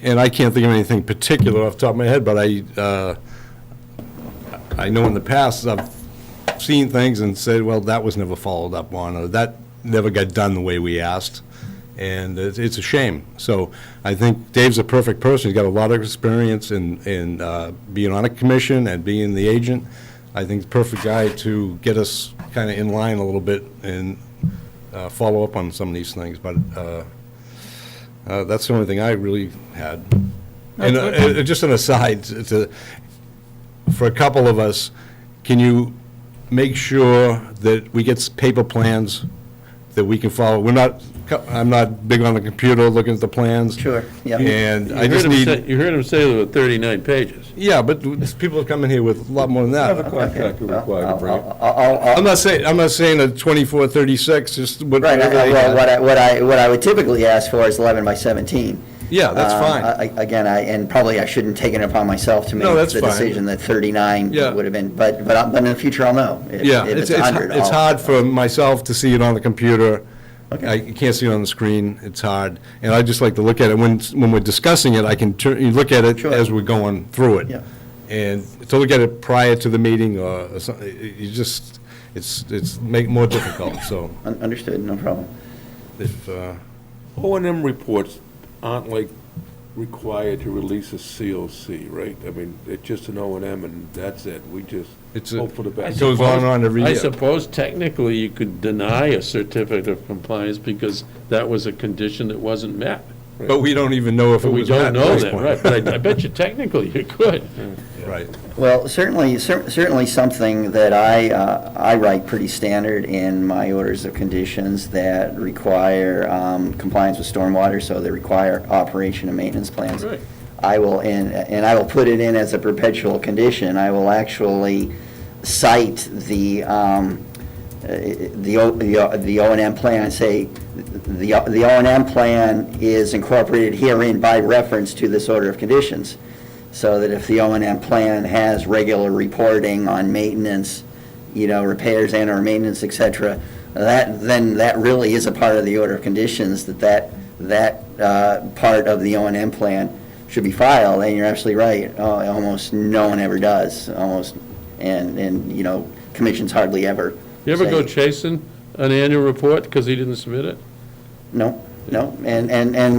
And I can't think of anything particular off the top of my head, but I know in the past I've seen things and said, well, that was never followed up on, or that never got done the way we asked, and it's a shame. So I think Dave's a perfect person. He's got a lot of experience in being on a commission and being the agent. I think, the perfect guy to get us kind of in line a little bit and follow up on some of these things, but that's the only thing I really had. And just an aside, for a couple of us, can you make sure that we get paper plans that we can follow? I'm not big on the computer looking at the plans. Sure, yeah. And I just need, You heard him say there were 39 pages. yeah, but people are coming here with a lot more than Have a that. contractor required to bring it. I'm not saying a 24, 36, just Right, whatever they well, have. what I would typically ask for is 11 by 17. Yeah, that's fine. Again, and probably I shouldn't take it upon myself to make No, that's the fine. decision that 39 Yeah. would have been, but in the future I'll know. Yeah, If it's 100, it's I'll- hard for myself to see it on the computer. Okay. I can't see it on the screen, it's hard. And I just like to look at it, when we're discussing it, I can you look at it Sure. as we're going through it. Yeah. And to look at it prior to the meeting, or something, you just, it's make it more difficult, so Understood, no problem. if, O&M reports aren't like required to release a COC, right? I mean, it's just an O&M and that's it. We just It's hope for the it best. goes on and on every I year. suppose technically you could deny a certificate of compliance because that was a condition that wasn't met. But we don't even know if it But we was met don't at know this that, point. right? But I bet you technically you could. Right. Well, certainly something that I write pretty standard in my orders of conditions that require compliance with stormwater, so they require operation and maintenance plans. Right. I will, and I will put it in as a perpetual condition. I will actually cite the O&M plan and say, the O&M plan is incorporated herein by reference to this order of conditions. So that if the O&M plan has regular reporting on maintenance, repairs and/or maintenance, et cetera, then that really is a part of the order of conditions, that part of the O&M plan should be filed, and you're absolutely right, almost no one ever does, and commissions hardly ever. You ever go say- chasing an annual report because he didn't submit it? No, and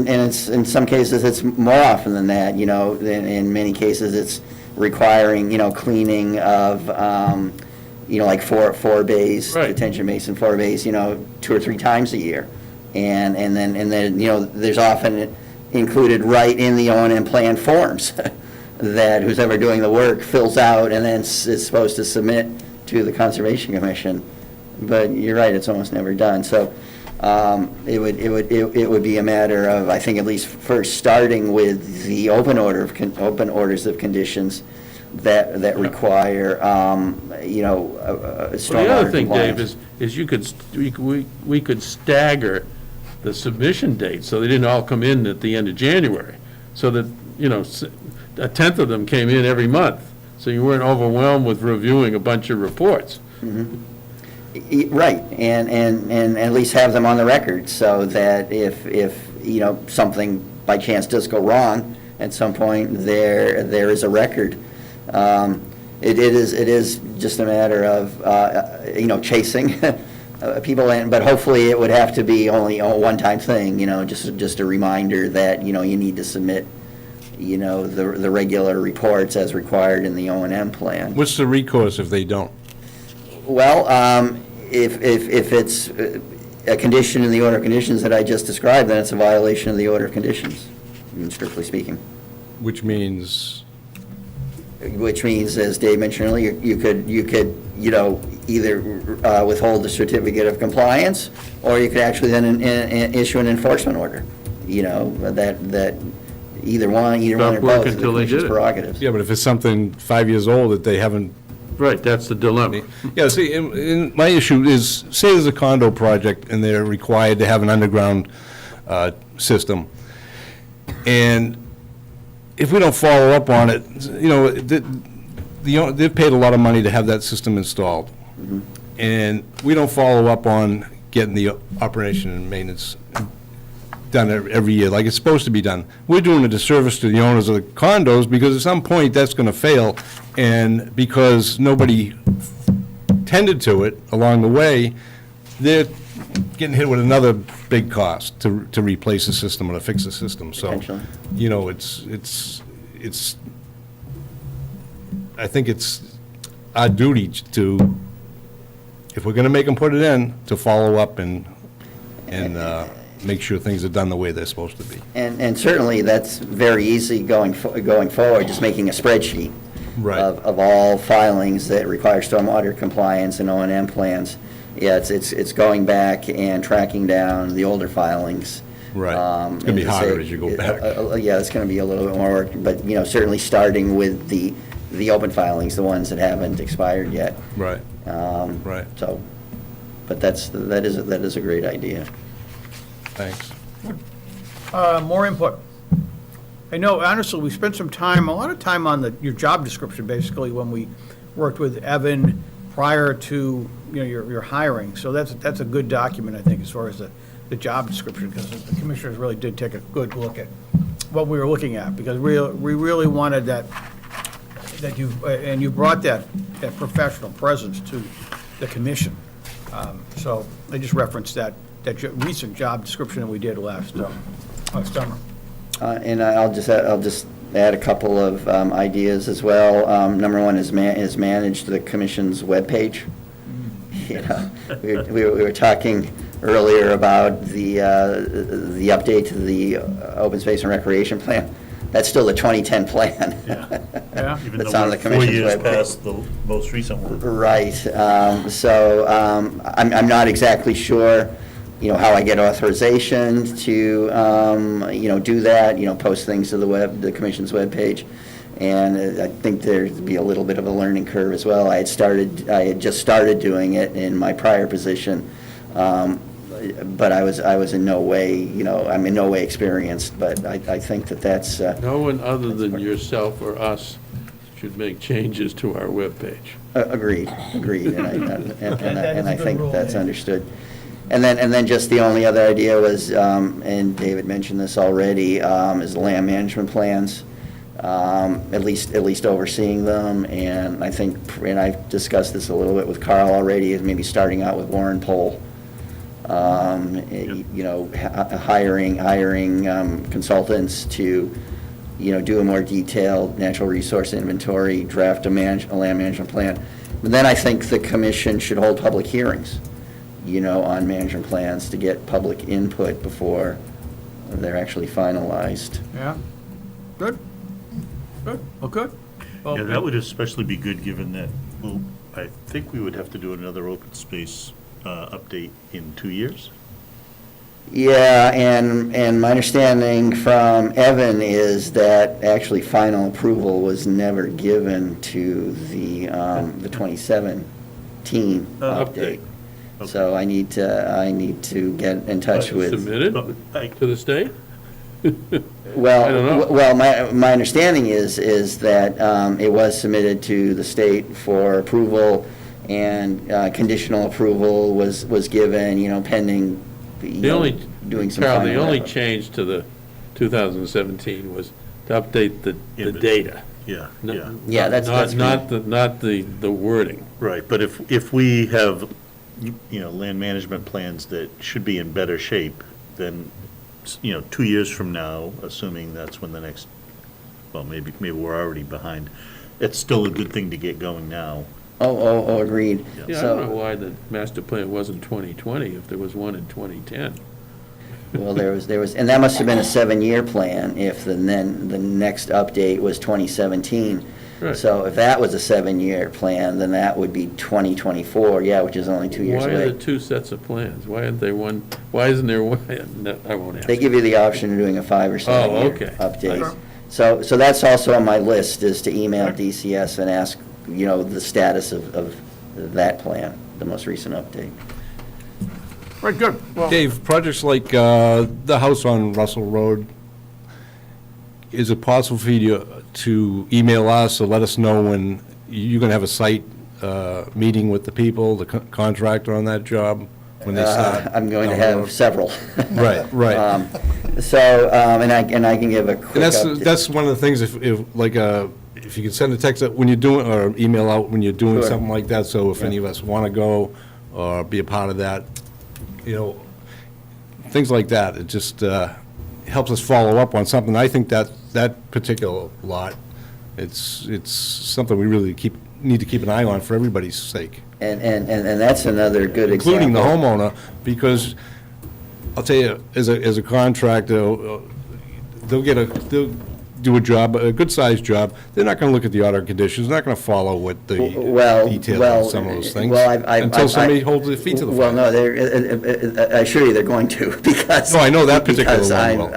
it's, in some cases, it's more often than that, in many cases, it's requiring, cleaning of, like four bays, Right. detention basin, 4 bays, 2 or 3 times a year. And then, there's often included right in the O&M plan forms that who's ever doing the work fills out and then is supposed to submit to the Conservation Commission. But you're right, it's almost never done, so. It would be a matter of, I think, at least first starting with the open orders of conditions that require, stormwater Well, the other thing, Dave, compliance. is we could stagger the submission dates, so they didn't all come in at the end of January, so that, a tenth of them came in every month, so you weren't overwhelmed with reviewing a bunch of reports. Right, and at least have them on the record, so that if something by chance does go wrong, at some point, there is a record. It is just a matter of, chasing people, but hopefully it would have to be only a one-time thing, just a reminder that, you need to submit, the regular reports as required in the O&M plan. What's the recourse if they don't? Well, if it's a condition in the order of conditions that I just described, then it's a violation of the order of conditions, strictly speaking. Which means, As Dave mentioned earlier, you could, either withhold the certificate of compliance, or you could actually then issue an enforcement order, that either one or Stop both work is the until they commission's did it. prerogatives. yeah, but if it's something 5 years old that they haven't. Right, that's the dilemma. Yeah, see, my issue is, say there's a condo project and they're required to have an underground system. And if we don't follow up on it, they've paid a lot of money to have that system installed. And we don't follow up on getting the operation and maintenance done every year like it's supposed to be done. We're doing a disservice to the owners of the condos, because at some point that's going to fail, and because nobody tended to it along the way, they're getting hit with another big cost to replace the system or to fix the system. So, Potentially. it's I think it's our duty to, if we're gonna make them put it in, to follow up and make sure things are done the way they're supposed to be. And certainly, that's very easy going forward, just making a spreadsheet Right. of all filings that require stormwater compliance and O&M plans. Yeah, it's going back and tracking down the older filings. Right. It's gonna be and to harder say- as you go back. Yeah, it's gonna be a little bit more work, but, certainly starting with the open filings, the ones that haven't expired yet. Right. Right. So, but that is a great idea. Thanks. More input. I know, honestly, we spent a lot of time on your job description, basically, when we worked with Evan prior to, your hiring. So that's a good document, I think, as far as the job description, because the commissioners really did take a good look at what we were looking at, because we really wanted that you brought that professional presence to the commission. So I just referenced that recent job description that we did last summer. And I'll just add a couple of ideas as well. Number one is manage the commission's webpage. We were talking earlier about the update to the open space and recreation plan. That's still the 2010 plan. Yeah. Even That's though on we're the commission's 4 years webpage. past the most recent one. Right. So I'm not exactly sure, how I get authorization to, do that, post things to the commission's webpage. And I think there'd be a little bit of a learning curve as well. I had just started doing it in my prior position, but I was in no way, I'm in no way experienced, but I think that's. No one other than yourself or us should make changes to our webpage. Agreed, and I think that's understood. And then just the only other idea was, and David mentioned this already, is the land management plans, at least overseeing them, and I think, and I've discussed this a little bit with Carl already, is maybe starting out with Warren Poll, hiring consultants to, do a more detailed natural resource inventory, draft a land management plan. But then I think the commission should hold public hearings, on management plans to get public input before they're actually finalized. Yeah. Good. Well, good. Well, Yeah, that would especially be good, given that, well, I think we would have to do another open space update in 2 years. Yeah, and my understanding from Evan is that actually final approval was never given to the 2017 update. Okay. So I need to get in touch with. Submitted to the state? Well, I don't know. well, my understanding is that it was submitted to the state for approval, and conditional approval was given, pending, doing some Carl, final. the only change to the 2017 was to update the data. Yeah, No- yeah. Yeah, that's Not the wording. Right, but if we have, land management plans that should be in better shape, then, 2 years from now, assuming that's when the next, well, maybe we're already behind, it's still a good thing to get going now. Oh, agreed. Yeah, I So- don't know why the master plan wasn't 2020 if there was one in 2010. Well, there was, and that must have been a 7-year plan if the next update was 2017. Right. So if that was a 7-year plan, then that would be 2024, which is only 2 years Why are away. there two sets of plans? Why isn't there one, why isn't there one, no, I won't ask. They give you the option of doing a 5 or 7-year okay. update. So that's also on my list, is to email DCS and ask, the status of that plan, the most recent update. Right, good. Well, Dave, projects like the house on Russell Road, is it possible for you to email us or let us know when you're going to have a site meeting with the people, the contractor on that job, when they start? I'm going to down the have road? several. Right, right. And I can give a quick And update. that's one of the things, if you can send a text out when you're doing, or email out when you're doing Sure. something like that, so if any of us want to go or be a part of that, things like that, it just helps us follow up on something. I think that particular lot, it's something we really need to keep an eye on for everybody's sake, And that's another good example. including the homeowner, because I'll tell you, as a contractor, they'll do a job, a good-sized job. They're not going to look at the order of conditions, they're not going to follow what the details of some of those things, until somebody holds their feet to the fire. Well, no, I assure you they're going to, because. No, I know that particular because one will.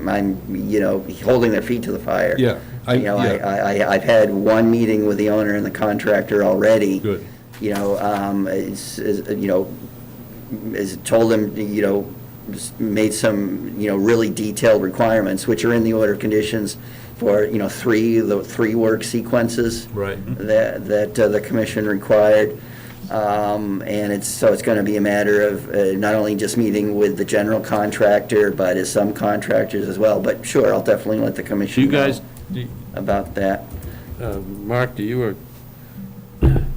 I'm holding their feet to the fire. Yeah. I've had one meeting with the owner and the contractor already. Good. Is told them, made some, really detailed requirements, which are in the order of conditions for, the three work sequences. Right. That the commission required. And so it's going to be a matter of not only just meeting with the general contractor, but as some contractors as well. But sure, I'll definitely let the commission You guys, know about that. Mark, do you or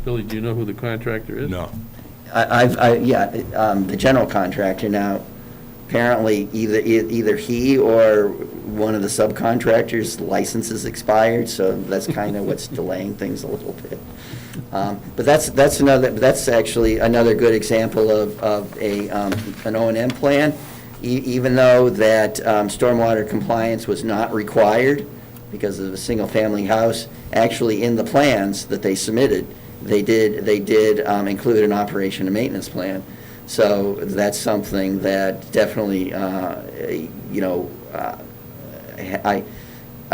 Billy, do you know who the contractor is? No. The general contractor now, apparently either he or one of the subcontractors' license is expired, so that's kind of what's delaying things a little bit. But that's actually another good example of an O&M plan. Even though that stormwater compliance was not required because of a single-family house, actually in the plans that they submitted, they did include an operation and maintenance plan. So that's something that definitely, I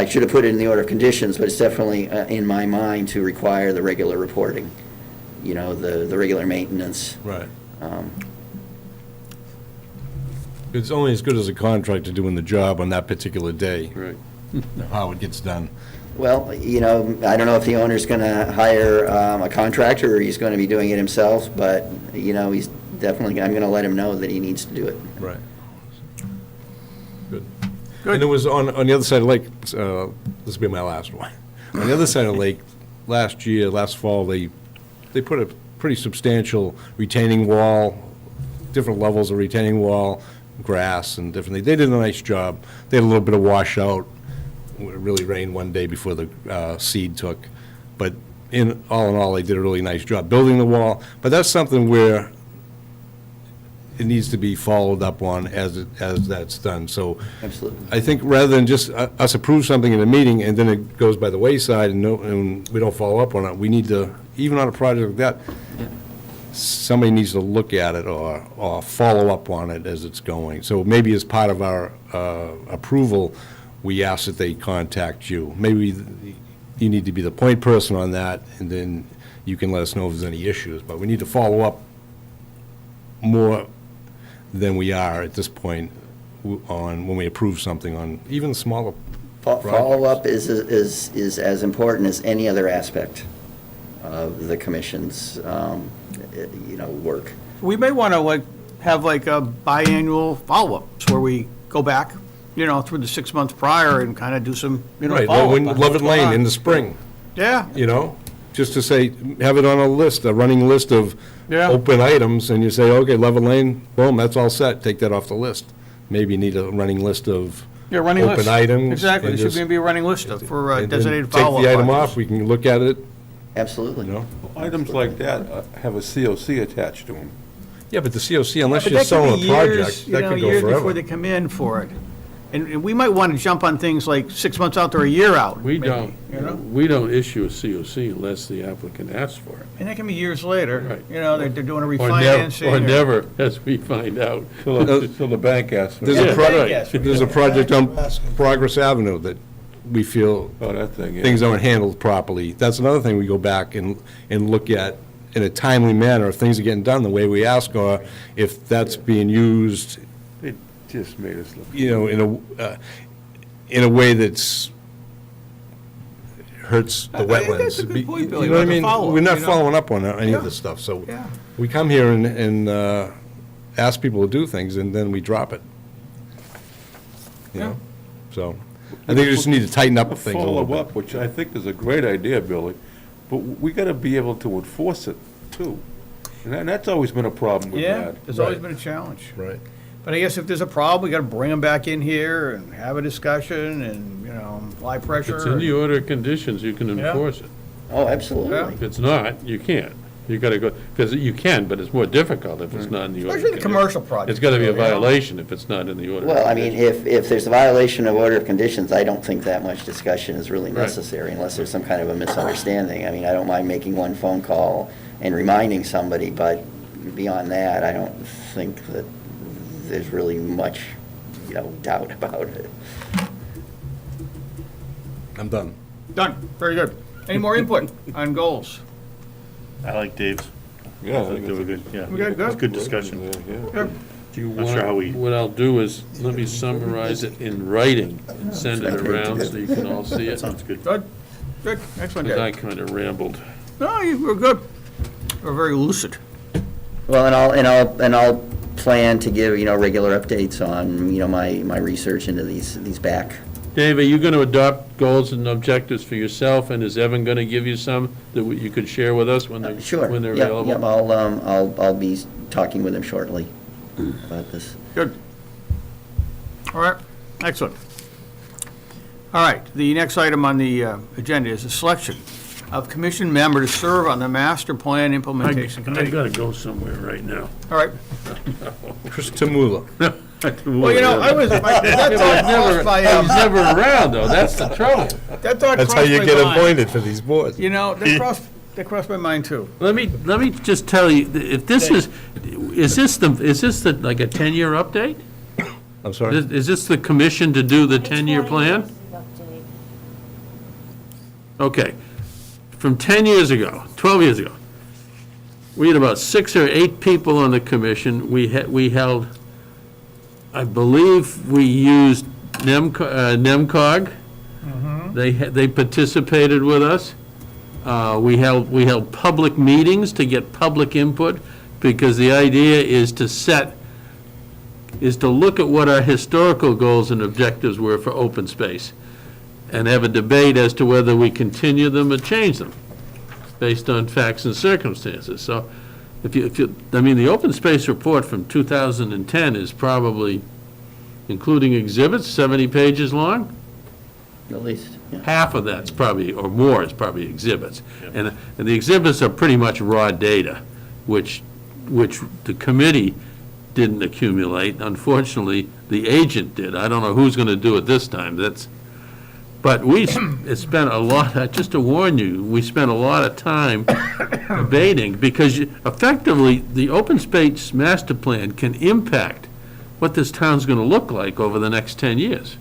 should have put it in the order of conditions, but it's definitely in my mind to require the regular reporting, the regular maintenance. Right. It's only as good as a contractor doing the job on that particular day. Right. How it gets done. Well, I don't know if the owner's going to hire a contractor or he's going to be doing it himself, but, he's definitely, I'm going to let him know that he needs to do it. Right. Good. And it was on the other side of the lake, this will be my last one. On the other side of the lake, last fall, they put a pretty substantial retaining wall, different levels of retaining wall, grass and different things. They did a nice job. They had a little bit of washout. It really rained one day before the seed took. But all in all, they did a really nice job building the wall. But that's something where it needs to be followed up on as that's done. So Absolutely. I think rather than just us approve something in a meeting and then it goes by the wayside and we don't follow up on it, we need to, even on a project like that, somebody needs to look at it or follow up on it as it's going. So maybe as part of our approval, we ask that they contact you. Maybe you need to be the point person on that, and then you can let us know if there's any issues. But we need to follow up more than we are at this point on when we approve something on even smaller projects. Follow-up is as important as any other aspect of the commission's, work. We may want to have a biannual follow-ups where we go back, through the 6 months prior and kind of do some, Right, follow-up. when on Lovett what's going Lane on. in the spring, Yeah. just to say, have it on a list, a running list of Yeah. open items, and you say, okay, Lovett Lane, boom, that's all set, take that off the list. Maybe you need a running list of Yeah, running list. open items. Exactly, and there just- should be a running list for and then designated follow-up. Take the item projects. off, we can look at it, Absolutely. Items like that have a COC attached to them. Yeah, but the COC, unless But you're that could selling be a years, project, that could go years before forever. they come in for it. And we might want to jump on things like 6 months out or a year out. We maybe, don't, we don't issue a COC unless the applicant asks for it. And that can be years later. Right. They're doing a Or refinancing. never, as we find out. Till the bank asks for There's it. a Yeah, project, right. there's a project on Progress Avenue that we feel Oh, that thing, yeah. things aren't handled properly. That's another thing we go back and look at in a timely manner, if things are getting done the way we ask, or if that's being used, It just made us look. in a way that's hurts the I think wetlands. that's a good point, Billy, You know what I about the mean? follow-up, We're not you know? following up on any of Yeah. this stuff, so Yeah. we come here and ask people to do things, and then we drop it. You know? So, I think we just need to tighten up things a little Follow bit. up, which I think is a great idea, Billy, but we got to be able to enforce it, too. And that's always been a problem we've Yeah, had. there's always Right. been a challenge. Right. But I guess if there's a problem, we got to bring them back in here and have a discussion and, apply pressure. If it's in the order of conditions, you can Yeah. enforce it. Oh, absolutely. If it's not, you can't. You gotta go, because you can, but it's more difficult if it's not in the order. Especially the commercial projects. It's gotta be a you know? violation if it's not in the order. Well, I mean, if there's a violation of order of conditions, I don't think that much discussion is really Right. necessary unless there's some kind of a misunderstanding. I mean, I don't mind making one phone call and reminding somebody, but beyond that, I don't think that there's really much, doubt about it. I'm done. Done, very good. Any more input on goals? I like Dave's. Yeah, I think they were good, yeah. We got good? It's good discussion. Yeah. Do you Not sure how we- want, what I'll do is, let me summarize it in writing and send it around so you can all see it. Sounds good. Good, good, excellent, Because I Dave. kinda rambled. No, you were good. You were very lucid. Well, and I'll plan to give, regular updates on, my research into these back. Dave, are you gonna adopt goals and objectives for yourself, and is Evan gonna give you some that you could share with us when they're, Sure. when they're Yep, available? Yep, I'll be talking with him shortly about this. Good. All right, excellent. All right, the next item on the agenda is a selection of commission member to serve on the master plan implementation I committee. gotta go somewhere right now. All right. Chris Tamula. Well, I was, that thought crossed my, He's never around, though, that's the trouble. that thought That's how crossed you my get mind. appointed for these boards. That crossed my mind too. Let me just tell you, if this is this like a 10-year update? I'm sorry? Is this the commission to do the 10-year plan? Okay. From 10 years ago, 12 years ago, we had about 6 or 8 people on the commission. We held, I believe we used NEMCOG. They participated with us. We held public meetings to get public input, because the idea is to look at what our historical goals and objectives were for open space, and have a debate as to whether we continue them or change them, based on facts and circumstances. So, the open space report from 2010 is probably, including exhibits, 70 pages long. At least, yeah. Half of that's probably, or more, is probably exhibits. And the exhibits are pretty much raw data, which the committee didn't accumulate. Unfortunately, the agent did. I don't know who's going to do it this time. But it spent a lot, just to warn you, we spent a lot of time debating, because effectively, the open space master plan can impact what this town's going to look like over the next 10 years.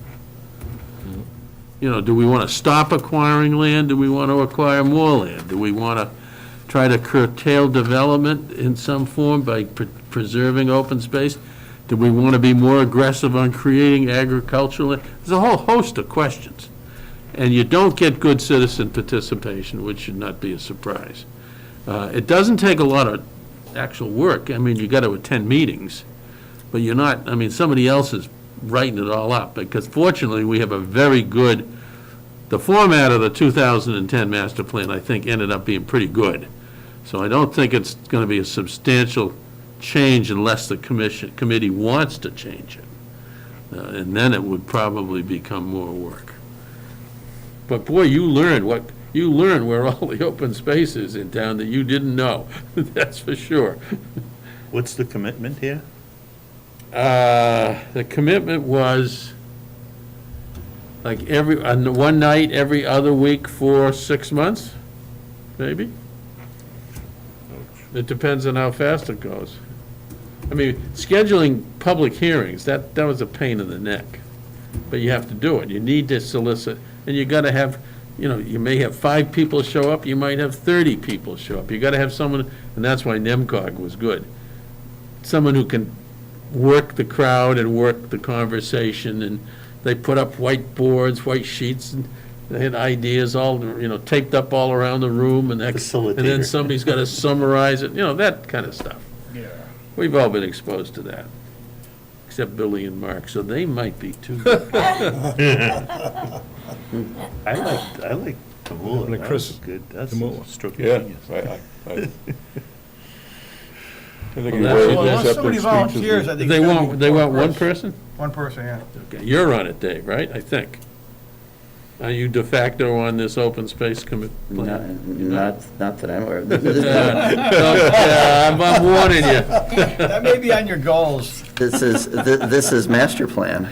Do we want to stop acquiring land? Do we want to acquire more land? Do we want to try to curtail development in some form by preserving open space? Do we want to be more aggressive on creating agricultural land? There's a whole host of questions. And you don't get good citizen participation, which should not be a surprise. It doesn't take a lot of actual work. You got to attend meetings, but you're not, somebody else is writing it all up, because fortunately, we have a very good, the format of the 2010 master plan, I think, ended up being pretty good. So I don't think it's going to be a substantial change unless the committee wants to change it. And then it would probably become more work. But boy, you learn where all the open space is in town that you didn't know, that's for sure. What's the commitment here? The commitment was like one night every other week for 6 months, maybe? It depends on how fast it goes. Scheduling public hearings, that was a pain in the neck. But you have to do it. You need to solicit, and you gotta have, you may have 5 people show up, you might have 30 people show up. You gotta have someone, and that's why NEMCOG was good. Someone who can work the crowd and work the conversation, and they put up white boards, white sheets, and they had ideas all, taped up all around the room, and then Facilitator. somebody's got to summarize it, that kind of stuff. Yeah. We've all been exposed to that, except Billy and Mark, so they might be too. I like Tamula. Like That Chris was good. That's Tamula. a stroke of Yeah, genius. I think Well, he well, raised Unless up somebody in volunteers, speeches. I think. They it's gotta want, be one person. person? One person, yeah. Okay, you're on it, Dave, right? I think. Are you de facto on this open space plan? Not that I'm aware of. I'm warning you. That may be on your goals. This is master plan.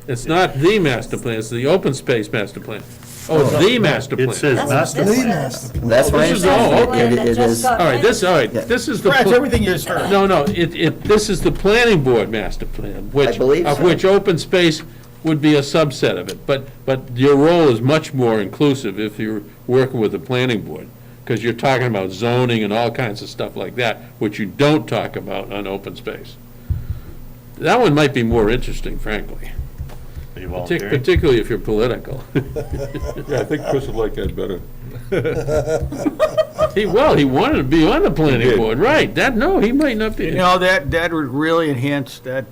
It's not the master plan, it's the open space master plan. Oh, it's the master plan. It says master. The master plan. That's my This is understanding. all- It is, All right, this is the. Scratch pl- everything you just heard. No, this is the planning board master plan, which. I believe Of so. which open space would be a subset of it. But your role is much more inclusive if you're working with the planning board, because you're talking about zoning and all kinds of stuff like that, which you don't talk about on open space. That one might be more interesting, frankly, Are you volunteering? particularly if you're political. Yeah, I think Chris would like that better. He wanted to be on the planning did. board, right, he might not be. You know, that would really enhance that,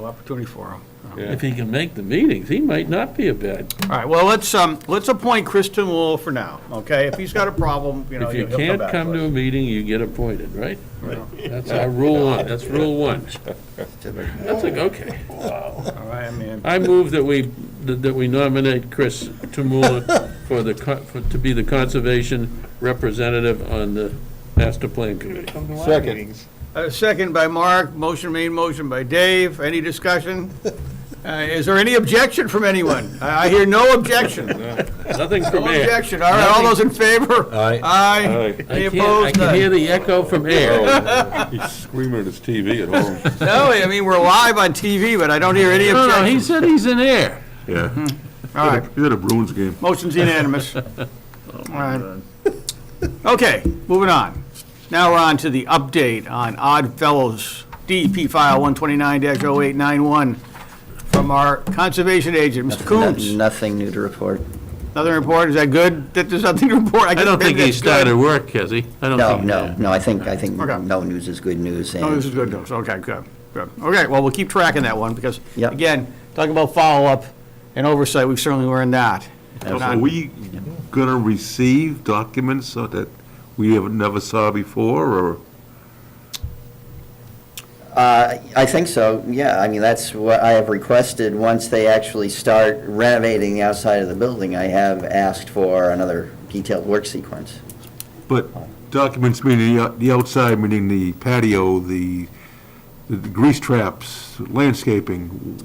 opportunity for him. Yeah. If he can make the meetings, he might not be a bad. All right, well, let's appoint Kristen Wool for now, okay? If he's got a problem, If you he'll can't back come to to a us. meeting, you get appointed, right? That's our rule one, that's rule one. That's okay. All right, man. I move that we nominate Chris Tumula to be the conservation representative on the master plan committee. Second. Second by Mark, motion made, motion by Dave. Any discussion? Is there any objection from anyone? I hear no objection. Nothing from No air. objection. All right, all those in favor? Aye. Aye. Any I opposed? can hear None. the echo from air. Oh, he's screaming at his TV at home. No, I mean, we're live on TV, but I don't hear any No, he objection. said he's in air. Yeah. All right, He's at a Bruins game. motion's unanimous. All right. Okay, moving on. Now we're on to the update on Odd Fellows, DEP file 129-0891 from our conservation agent, Mr. Coombs. Nothing new to report. Nothing to report, is that good, that there's nothing to report? I guess don't think maybe he that's good. started work, has he? I don't think. No, I think Okay. no news is good news. Oh, this is good news, okay, good. Okay, well, we'll keep tracking that one, because, Yep. again, talking about follow-up and oversight, we've certainly learned that. Are we gonna receive documents that we have never saw before, or? I think so, yeah. I mean, that's what I have requested. Once they actually start renovating the outside of the building, I have asked for another detailed work sequence. But documents meaning the outside, meaning the patio, the grease traps, landscaping,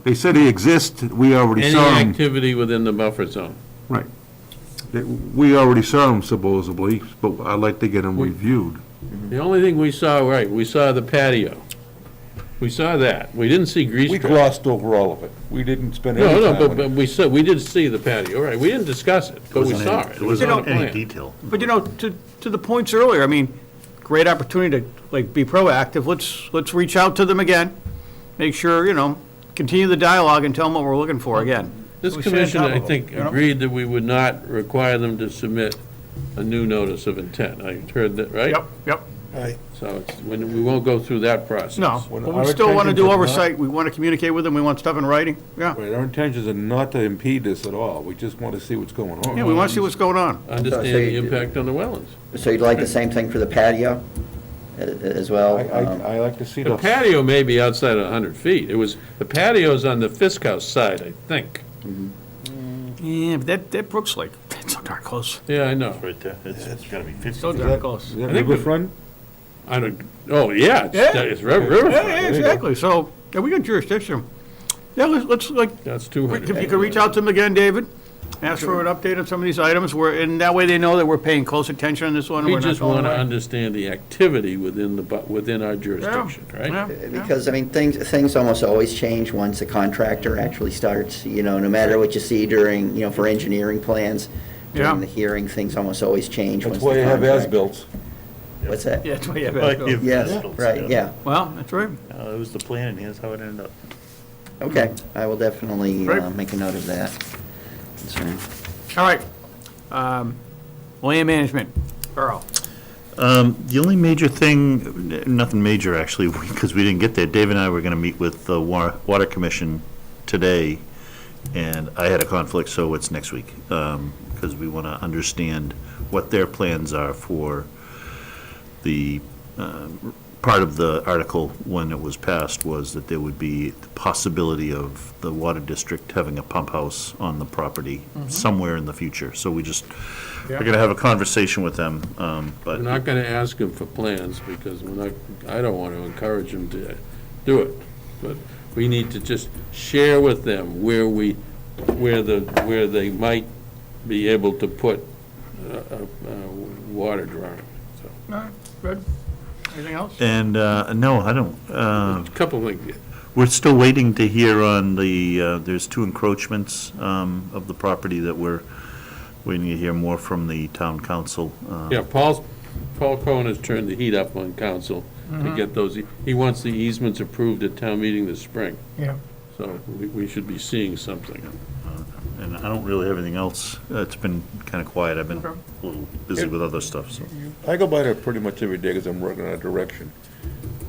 they said they exist, we already Any saw them. activity within the buffer zone. Right. We already saw them supposedly, but I'd like to get them reviewed. The only thing we saw, we saw the patio. We saw that. We didn't see grease We traps. glossed over all of it. We didn't spend any No, time no, on but it. we did see the patio, right? We didn't discuss it, but we saw it. It was on the plan. detail. But, to the points earlier, I mean, great opportunity to, be proactive. Let's reach out to them again, make sure, continue the dialogue and tell them what we're looking for again. This We stay on commission, top I of them, think, agreed that we would not require them to submit a new notice of intent. I heard that, right? Yep. Right. So we won't go through that process. No, When but our we still want to intentions do are not- oversight. We want to communicate with them. We want stuff in writing. Yeah. Right, our intentions are not to impede this at all. We just want to see what's going on. Yeah, we want to see what's going on. Understand the impact on the wetlands. So you'd like the same thing for the patio as well? I like to see The the, patio may be outside of 100 feet. The patio's on the Fisk House side, I think. Yeah, but that Brooks Lake, that's so darn close. Yeah, I know. Right there, it's gotta be 50. So darn close. is that I think riverfront? I don't, oh, yeah, Yeah. it's riverfront. Yeah, exactly. So, yeah, we got jurisdiction. Yeah, let's That's if 200. you could reach out to them again, David, ask for an update on some of these items, and that way they know that we're paying close attention on this one. and We we're not just going want to away. understand the activity within our jurisdiction, right? Yeah. Because, I mean, things almost always change once a contractor actually starts, no matter what you see during, for engineering plans, during Yeah. the hearing, things almost always change once That's the why you have contract- as-bills. What's that? Yeah, that's why you have Like that. if- Yes, Yeah. right, yeah. Well, that's right. It was the plan, and here's how it ended up. Okay, I will definitely Right. make a note of that concern. All right. Land management, Earl. The only major thing, nothing major actually, because we didn't get there, Dave and I were going to meet with the Water Commission today, and I had a conflict, so it's next week, because we want to understand what their plans are for the part of the article when it was passed was that there would be the possibility of the water district having a pump house on the property somewhere in the future. So we're Yeah. going to have a conversation with them, but. We're not going to ask him for plans, because I don't want to encourage him to do it. But we need to just share with them where they might be able to put a water drawing, so. All right, good. Anything else? And, no, I don't. A couple things. We're still waiting to hear on there's 2 encroachments of the property that we're waiting to hear more from the town council. Yeah, Paul Cohen has turned the heat up on council to get those, he wants the easements approved at town meeting this spring. Yeah. So we should be seeing something. And I don't really have anything else. It's been kind of quiet. I've been a little busy with other stuff, so. I go by there pretty much every day because I'm working on a direction.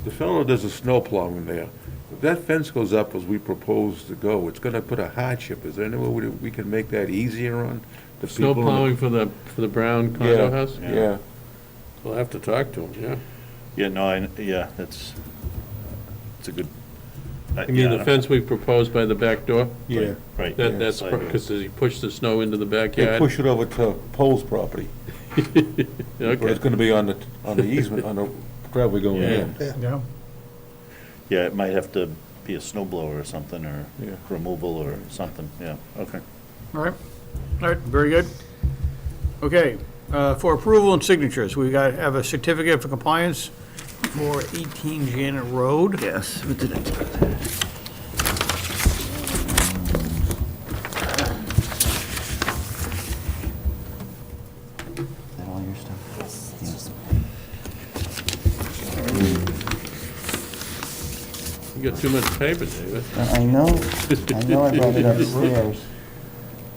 The fellow does a snow plowing there. If that fence goes up as we propose to go, it's gonna put a hardship. Is there any way we can make that easier on the Snow people? plowing for the brown condo house? Yeah. We'll have to talk to him, yeah. Yeah, no, it's a good. You mean the fence we proposed by the back door? Yeah. Right. That's Yeah. because he pushed the snow into the They backyard? push it over to Pole's property. But it's Okay. gonna be on the easement, on the driveway going Yeah. in. Yeah. Yeah, it might have to be a snow blower or something, or Yeah. removal or something, yeah, okay. All right, very good. Okay, for approval and signatures, we have a certificate for compliance for 18 Janet Road. Yes, what did I do? Is that all your stuff? You got too much paper, David. I know I brought it upstairs.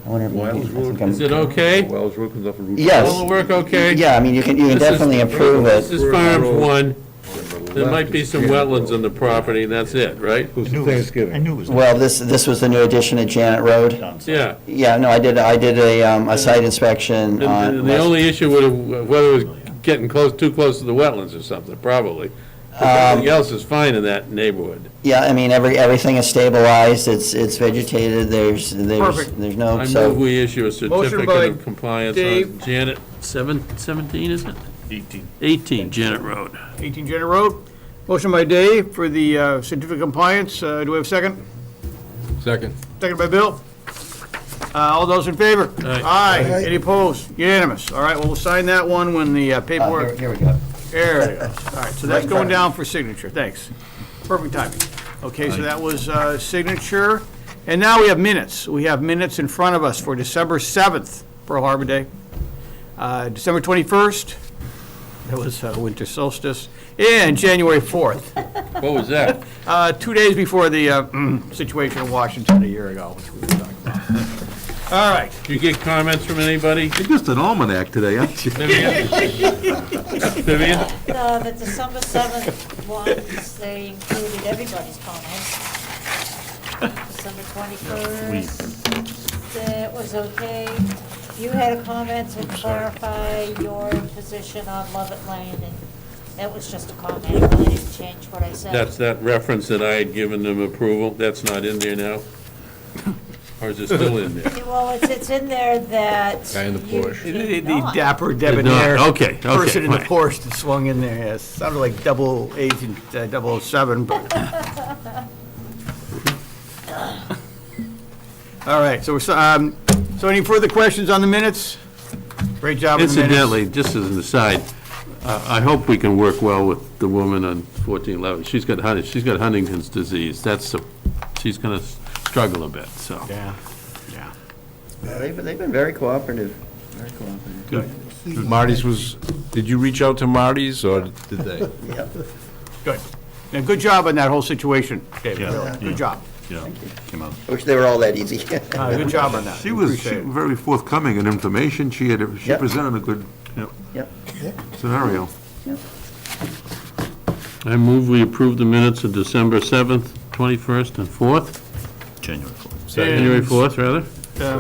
I wonder if maybe, I think I'm. Is it okay? Wells Road comes off of Route. Yes. Will it work okay? Yeah, I mean, you can definitely approve This it. is Farms 1. There might be some wetlands on the property, and that's it, right? Who's Thanksgiving? Well, this was the new addition at Janet Road. Yeah. Yeah, no, I did a site inspection on. And the only issue would have, whether it was getting too close to the wetlands or something, probably. But everything else is fine in that neighborhood. Yeah, I mean, everything is stabilized, it's vegetated, there's Perfect. no, I so. move we issue a by certificate of compliance Dave. on Janet, 17, isn't it? 18. 18 Janet Road. 18 Janet Road. Motion by Dave for the certificate of compliance. Do we have a second? Second. Second by Bill. All those in favor? Aye. Aye. Any opposed? Unanimous. All right, well, we'll sign that one when the paperwork. Here we go. There it goes. All right, so that's going down for signature. Thanks. Perfect timing. Okay, so that was signature. And now we have minutes. We have minutes in front of us for December 7th, Pearl Harbor Day. December 21st, that was winter solstice. And January 4th, What was that? 2 days before the situation in Washington a year ago, which we were talking about. All right. Did you get comments from anybody? You're just an almanac today, aren't you? Vivian? Vivian? The December 7th ones, they included everybody's comments. December 21st, that was okay. You had a comment to clarify your position on Lovett Lane, and that was just a comment. I really didn't change what I said. That's that reference that I had given them approval. That's not in there now? Or is it still in there? Well, it's in there that. Guy in the you Porsche. did The not. dapper debonair Okay, person in the fine. Porsche that swung in there. Yes, sounded like double agent 007. But. All right, so so any further questions on the minutes? Great job on the minutes. Incidentally, just as an aside, I hope we can work well with the woman on 1411. She's got Huntington's disease. She's going to struggle a bit, so. Yeah, yeah. They've been very cooperative, Marty's did you reach out to Marty's, or did they? Yeah. Good. Now, good job on that whole situation, David. Yeah, Really. yeah. Good job. Yeah, came out. I wish they were all that easy. Good job on that. She was Appreciate it. very forthcoming in information. She Yep. presented a good Yep. scenario. I move we approve the minutes of December 7th, 21st, and 4th. January 4th. January 4th, rather.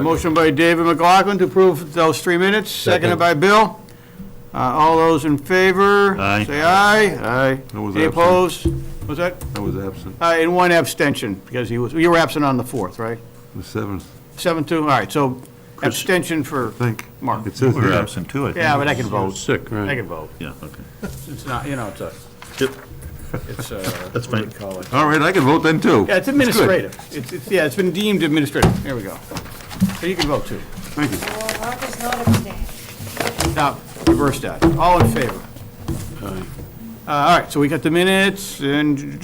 Motion by David McLaughlin to approve those 3 minutes, seconded by Bill. All those in favor? Aye. Say aye. Aye. I was Any absent. opposed? Was that? I was absent. And one abstention, because you were absent on the 4th, right? The 7th, 7-2, all right, so abstention for I think. Mark. It says We're here. absent too, I think. Yeah, but I can vote. Sick, I right? can vote. Yeah, okay. It's not, it's a, Yep. it's That's what do fine. you call it? All right, I can vote then, too. Yeah, it's good. administrative. Yeah, it's been deemed administrative. There we go. So you can vote too. Thank you. Well, Mark is not abstaining. Now, reverse that. All in favor? All right, so we got the minutes and,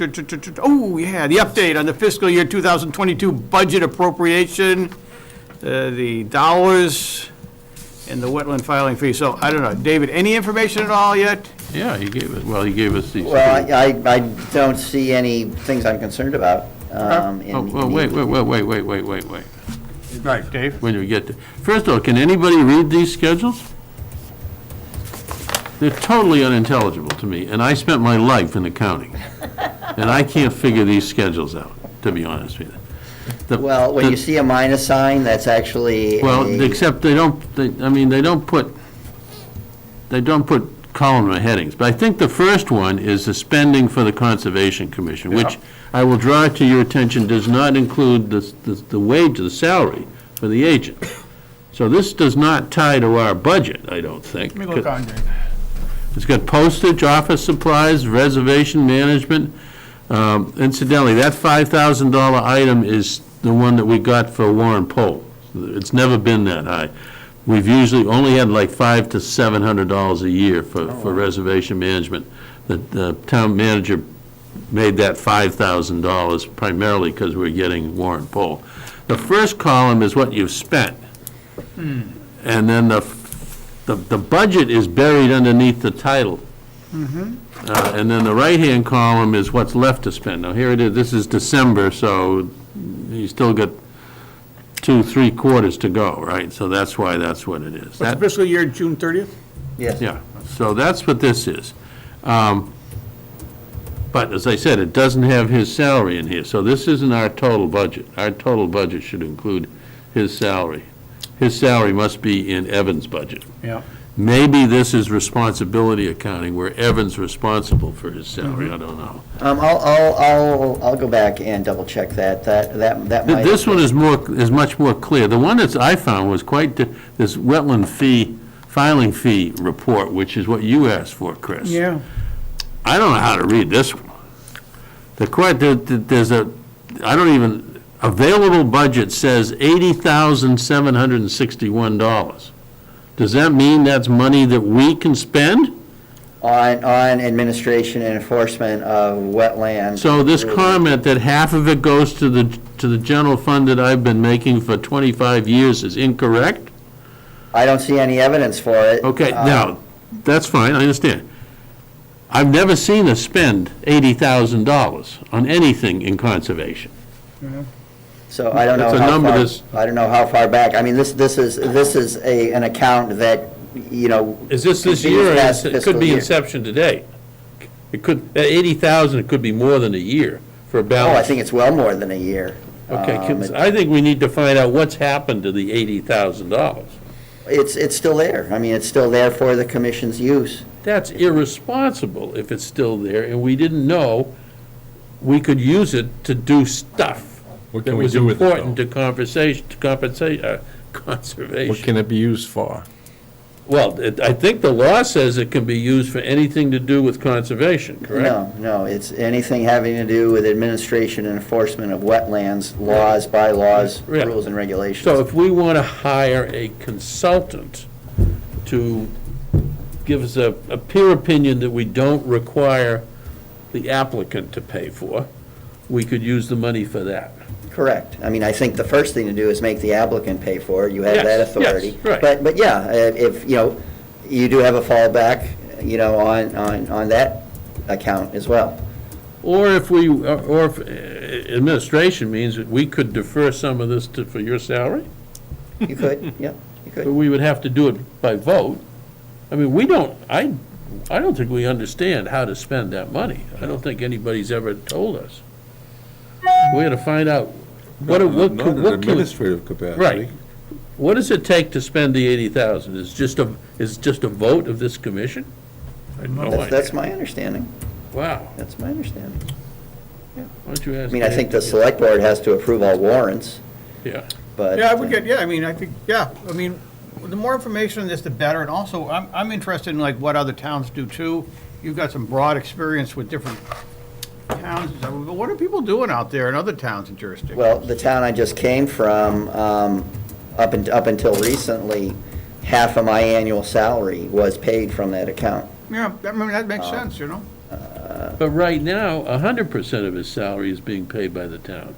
oh, yeah, the update on the fiscal year 2022 budget appropriation, the dollars, and the wetland filing fee. So, I don't know, David, any information at all yet? Yeah, he gave us these. Well, I don't see any things I'm concerned about. Oh, well, wait. Right, Dave? When we get to, first of all, can anybody read these schedules? They're totally unintelligible to me, and I spent my life in accounting, and I can't figure these schedules out, to be honest with you. Well, when you see a minus sign, that's actually Well, a- except they don't put column or headings, but I think the first one is the spending for the Conservation Commission, which I will draw to your attention does not include the wage, the salary for the agent. So this does not tie to our budget, I don't think. Let me look on, Dave. It's got postage, office supplies, reservation management. Incidentally, that $5,000 item is the one that we got for Warren Poll. It's never been that high. We've usually only had like $500 to $700 a year for reservation management. The town manager made that $5,000 primarily because we're getting Warren Poll. The first column is what you've spent. And then the budget is buried underneath the title. And then the right-hand column is what's left to spend. Now, here it is, this is December, so you still got 2-3 quarters to go, right? So that's why that's what it is. What's the fiscal year, June 30th? Yes. Yeah, so that's what this is. But as I said, it doesn't have his salary in here, so this isn't our total budget. Our total budget should include his salary. His salary must be in Evan's budget. Yeah. Maybe this is responsibility accounting, where Evan's responsible for his salary, I don't know. I'll go back and double check that. That might. This one is much more clear. The one that I found was this wetland filing fee report, which is what you asked for, Chris. Yeah. I don't know how to read this one. Available budget says $80,761. Does that mean that's money that we can spend? On administration and enforcement of wetlands. So this comment that half of it goes to the general fund that I've been making for 25 years is incorrect? I don't see any evidence for it. Okay, now, that's fine, I understand. I've never seen us spend $80,000 on anything in conservation. So I don't know It's a how number far, that's- I don't know how far back. I mean, this is an account that, you know. Is this continues year, or past it fiscal could be year. inception today? It could, at 80,000, it could be more than a year for a Oh, I balance. think it's well more than a year. Okay, it- I think we need to find out what's happened to the $80,000. It's still there. I mean, it's still there for the commission's use. That's irresponsible if it's still there, and we didn't know we could use it to do stuff What that can we was do with it, important though? to conservation. What can it be used for? Well, I think the law says it can be used for anything to do with conservation, correct? No, it's anything having to do with administration and enforcement of wetlands, laws, bylaws, Yeah. rules and regulations. So if we want to hire a consultant to give us a peer opinion that we don't require the applicant to pay for, we could use the money for that. Correct. I mean, I think the first thing to do is make the applicant pay for it. You have that Yes, authority. yes, right. But yeah, if, you know, you do have a fallback, you know, on that account as well. Or if administration means that we could defer some of this for your salary, You could, yeah, you but could. we would have to do it by vote. I mean, I don't think we understand how to spend that money. I don't think anybody's ever told us. We had to find out what Not in could. an administrative capacity. Right. what does it take to spend the 80,000? Is just a vote of this commission? I had no That's idea. my understanding. Wow. That's my understanding. Why don't you ask? I mean, I Dave? think the select board has to approve all warrants, Yeah. but. Yeah, I would get, yeah, I mean, I think, yeah, I mean, the more information on this, the better, and also, I'm interested in like what other towns do too. You've got some broad experience with different towns, and stuff, but what are people doing out there in other towns and jurisdictions? Well, the town I just came from, up until recently, half of my annual salary was paid from that account. Yeah, I mean, that makes sense, you know? But right now, 100% of his salary is being paid by the town.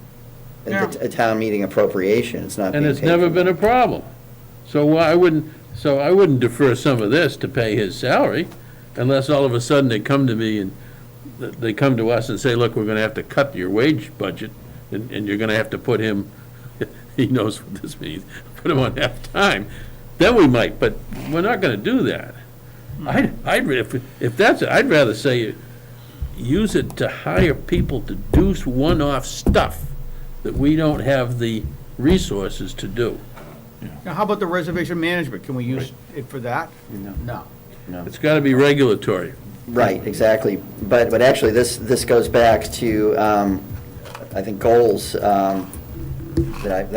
It's a town meeting appropriation, it's not being And paid. it's never from- been a problem. So I wouldn't defer some of this to pay his salary, unless all of a sudden they come to me and they come to us and say, look, we're gonna have to cut your wage budget, and you're gonna have to put him, he knows what this means, put him on half-time. Then we might, but we're not gonna do that. If that's it, I'd rather say, use it to hire people to do one-off stuff that we don't have the resources to do. Now, how about the reservation management? Can we use it for that? No. No. It's gotta be regulatory. Right, exactly. But actually, this goes back to, I think, goals that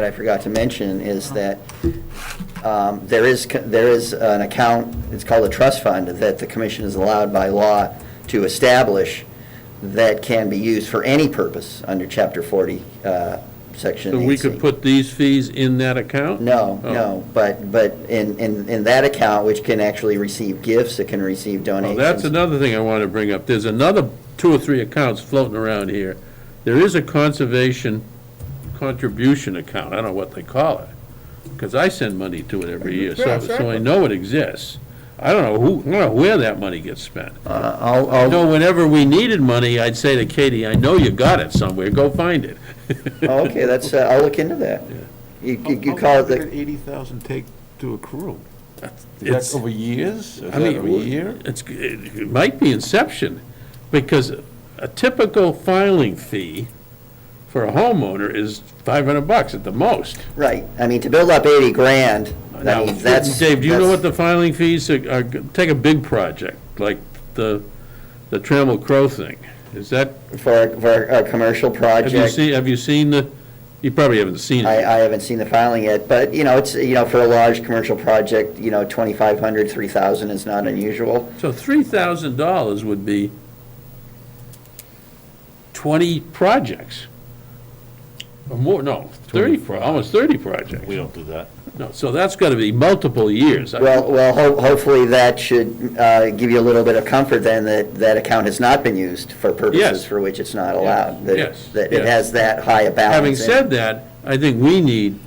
I forgot to mention, is that there is an account, it's called a trust fund, that the commission is allowed by law to establish that can be used for any purpose under Chapter 40, Section 8C. So we could put these fees in that account? No, Oh. no, but in that account, which can actually receive gifts, it can receive Well, donations. that's another thing I want to bring up. There's another 2 or 3 accounts floating around here. There is a conservation contribution account, I don't know what they call it, because I send money to it every year, Yeah, so exactly. I know it exists. I don't know where that money gets spent. I I'll, know whenever we needed money, I'd say to Katie, I know you got it somewhere, go find it. oh, okay, that's, I'll look into that. You How call long it did the, that 80,000 take to accrue? Is It's- that over years? Is I that mean, over a year? it might be inception, because a typical filing fee for a homeowner is $500 at the most. right, I mean, to build up 80 grand, I Now, mean, that's. Dave, do you know that's- what the filing fees are? Take a big project, like the Trammell Crow thing. Is that, For a commercial project. have you seen you probably haven't seen it. I haven't seen the filing yet, but, it's, for a large commercial project, 2,500, 3,000 is not unusual. So $3,000 would be 20 projects. Or more, no, 30, almost 30 projects. We don't do that. No, so that's got to be multiple years. Well, hopefully that should give you a little bit of comfort then that that account has not been used for purposes Yes. for which it's not allowed. That Yes, That it yes. has that high a balance. Having in it. said that, I think we need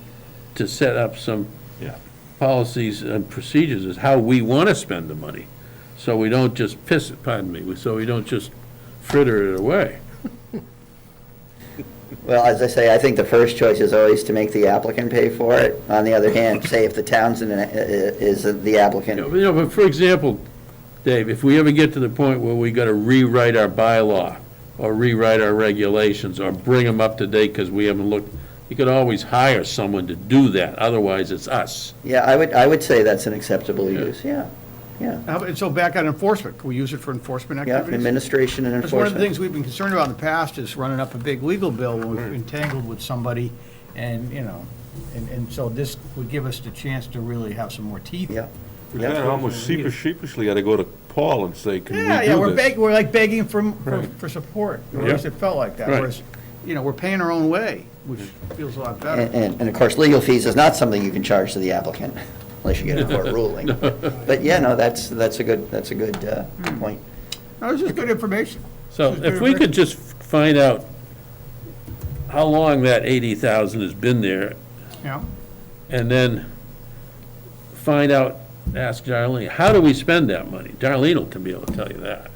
to set up some Yeah. policies and procedures as how we want to spend the money, so we don't just so we don't just fritter it away. Well, as I say, I think the first choice is always to make the applicant pay for it. On the other hand, say if the town's is the applicant. But for example, Dave, if we ever get to the point where we got to rewrite our bylaw, or rewrite our regulations, or bring them up to date because we haven't looked, you could always hire someone to do that, otherwise it's us. Yeah, I would say that's an acceptable use, yeah. So back on enforcement, can we use it for enforcement Yeah, activities? administration and Because one of the enforcement. things we've been concerned about in the past is running up a big legal bill when we've entangled with somebody, and, and so this would give us the chance to really have some more teeth. Yeah. We kind of almost sheepishly had to go to Paul and say, can we do this? Yeah, we're like begging for support, or at Yeah. least it felt like that, Right. whereas, we're paying our own way, which feels a lot better. And of course, legal fees is not something you can charge to the applicant, unless you get a court ruling. But yeah, no, that's a good point. No, it's just good information. So This is if good we could information. just find out how long that 80,000 has been there, Yeah. and then find out, ask Darlene, how do we spend that money? Darlene will be able to tell you that.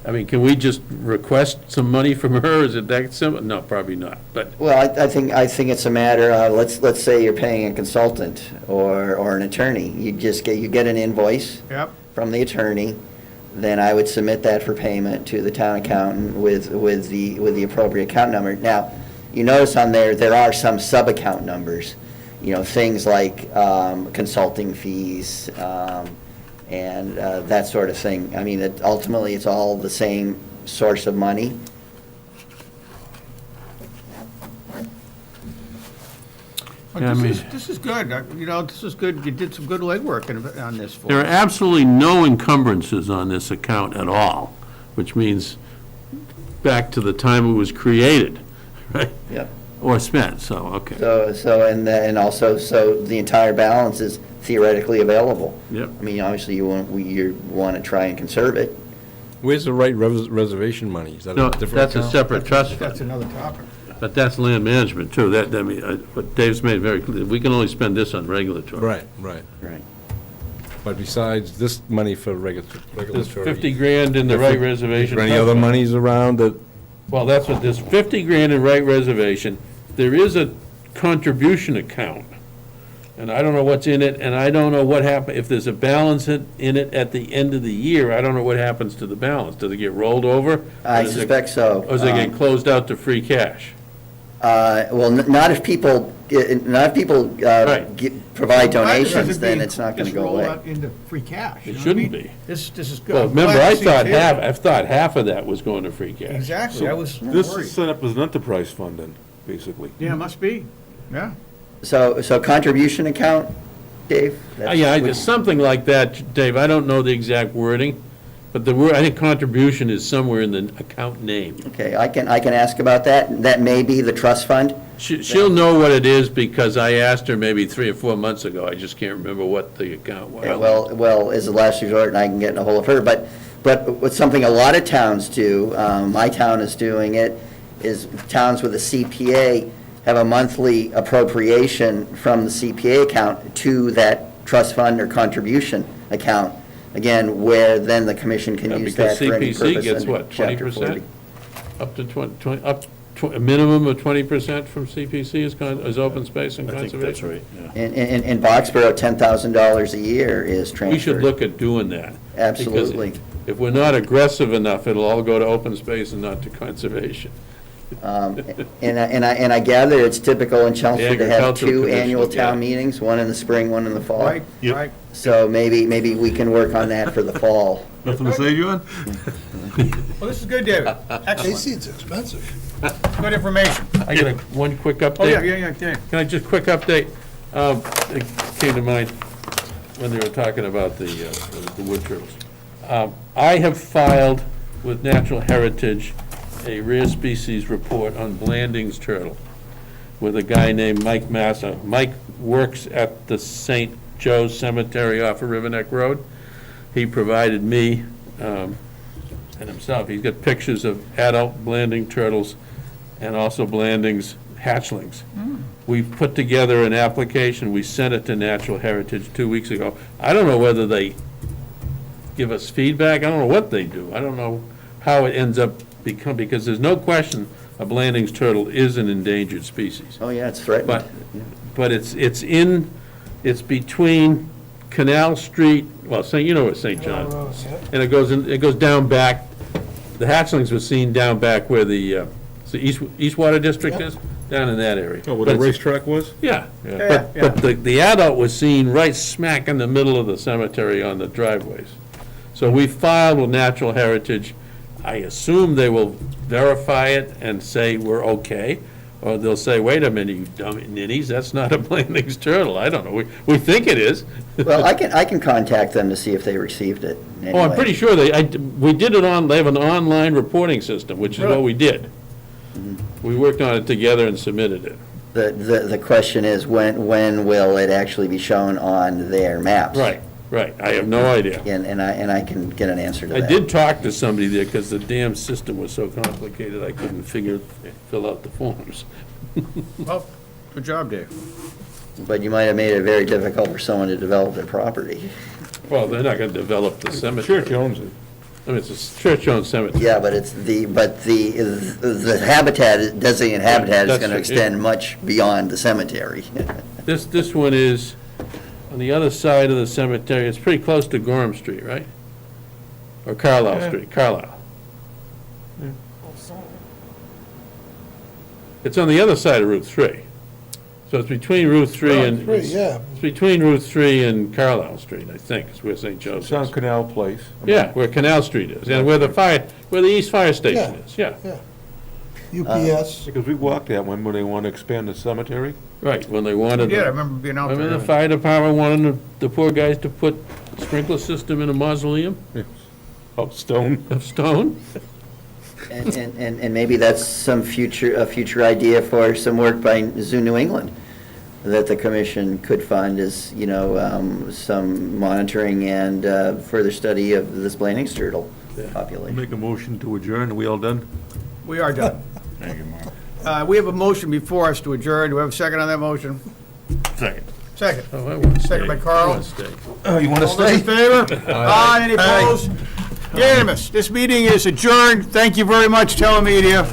I mean, can we just request some money from her? Is it that simple? No, probably not, but, Well, I think it's a matter of, let's say you're paying a consultant or an attorney. You get an invoice Yep. from the attorney, then I would submit that for payment to the town accountant with the appropriate account number. Now, you notice on there are some sub-account numbers. things like consulting fees and that sort of thing. I mean, ultimately, it's all the same source of money. But this is good, this is good, you did some good legwork on this for There are us. absolutely no encumbrances on this account at all, which means back to the time it was created, right? Yep. Or spent, so, okay. And also, so the entire balance is theoretically available. Yep. I mean, obviously, you want to try and conserve it. Where's the right reservation money? Is that No, a different that's a account? separate trust That's fund, another topic. but that's land management too. That, I mean, what Dave's made very clear, we can only spend this on regulatory. Right. Right. But besides this money for There's regulatory. 50 grand in the right reservation. Is there any trust other fund. monies around that, Well, that's what, there's 50 grand in right reservation. There is a contribution account, and I don't know what's in it, and I don't know what happen, if there's a balance in it at the end of the year, I don't know what happens to the balance. Does it get rolled over? I Or does it- suspect so. Or does it get closed out to free cash? Well, not if people Right. provide donations, then it's not going to go away. Just roll out into free cash. It you know what I shouldn't mean? be. This is good. Well, I'm remember, glad I to see it here. thought half of that was going to free cash. Exactly, I was This worried. is set up as an enterprise fund then, basically. Yeah, it must be, yeah. So contribution account, Dave? That's Yeah, what- just something like that, Dave. I don't know the exact wording, but the word, I think contribution is somewhere in the account name. Okay, I can ask about that. That may be the trust fund. She'll know what it is because I asked her maybe 3 or 4 months ago. I just can't remember what the account was. Okay, well, as a last resort, and I can get in a hold of her, but what's something a lot of towns do, my town is doing it, is towns with a CPA have a monthly appropriation from the CPA account to that trust fund or contribution account, again, where then the commission can use that Because for any CPC purpose gets under what, Chapter 20%? 40. Up to 20, a minimum of 20% from CPC is open space and I think conservation? that's right, yeah. In Boxborough, $10,000 a year is transferred. We should look at doing that. Absolutely. Because if we're not aggressive enough, it'll all go to open space and not to conservation. And I gather it's typical in Chelmsford to have Agricultural 2 Commission, annual yeah. town meetings, one in the spring, one in the fall. Right, Yep. right. So maybe we can work on that for the fall. Nothing to say, John? Well, this is good, David. Excellent. JC's expensive. Good information. I got one quick update. Oh, yeah. Can I just quick update? It came to mind when they were talking about the wood turtles. I have filed with Natural Heritage a rare species report on Blanding's turtle with a guy named Mike Massa. Mike works at the St. Joe's Cemetery off of Riverneck Road. He provided me, and himself, he's got pictures of adult Blanding turtles and also Blanding's hatchlings. We've put together an application, we sent it to Natural Heritage 2 weeks ago. I don't know whether they give us feedback, I don't know what they do, I don't know how it ends up because there's no question a Blanding's turtle is an endangered species. Oh, yeah, it's threatened. But it's between Canal Street, well, you know where St. John, and it goes down back, the hatchlings were seen down back where the Eastwater District is, down in that area. Oh, where But the it's- racetrack was? Yeah, Yeah, but the adult was seen right smack in the middle of the cemetery on the driveways. So we filed with Natural Heritage. I assume they will verify it and say we're okay, or they'll say, wait a minute, you dumb ninnies, that's not a Blanding's turtle. I don't know, we think it is. Well, I can contact them to see if they received it. Oh, I'm anyway. pretty sure we did it they have an online reporting system, which is what we did. We worked on it together and submitted it. The question is, when will it actually be shown on their maps? Right, I have no idea. And I can get an answer to I that. did talk to somebody there because the damn system was so complicated, I couldn't fill out the forms. Well, good job, Dave. But you might have made it very difficult for someone to develop their property. Well, they're not gonna develop the cemetery. Church owns it. I mean, it's a church-owned cemetery. Yeah, but the habitat, designated habitat is That's going to true, extend much beyond the cemetery. This one is on the other side of the cemetery, it's pretty close to Gorham Street, right? Or Carlisle Street, Carlisle. It's on the other side of Route 3. So it's between Route 3 and... Three, yeah. It's between Route 3 and Carlisle Street, I think, is where St. Joe's It's on is. Canal Place. Yeah, where Canal Street is, and where the East Fire Station is, yeah. UPS. Because we walked that one when they want to expand the cemetery. Right, when they wanted... Yeah, I remember being out I mean, there. the fire department wanted the poor guys to put a sprinkler system in a mausoleum Of stone. of stone. And maybe that's a future idea for some work by Zoo New England that the commission could fund is, some monitoring and further study of this Blandings turtle population. Make a motion to adjourn. Are we all done? We are done. We have a motion before us to adjourn. Do we have a second on that motion? Second. Second. Oh, I want to stay. Second by Carl. I want to stay. You want to All those in favor? Aye, any opposed? Unanimous. This meeting is adjourned. Thank you very much, telemedia.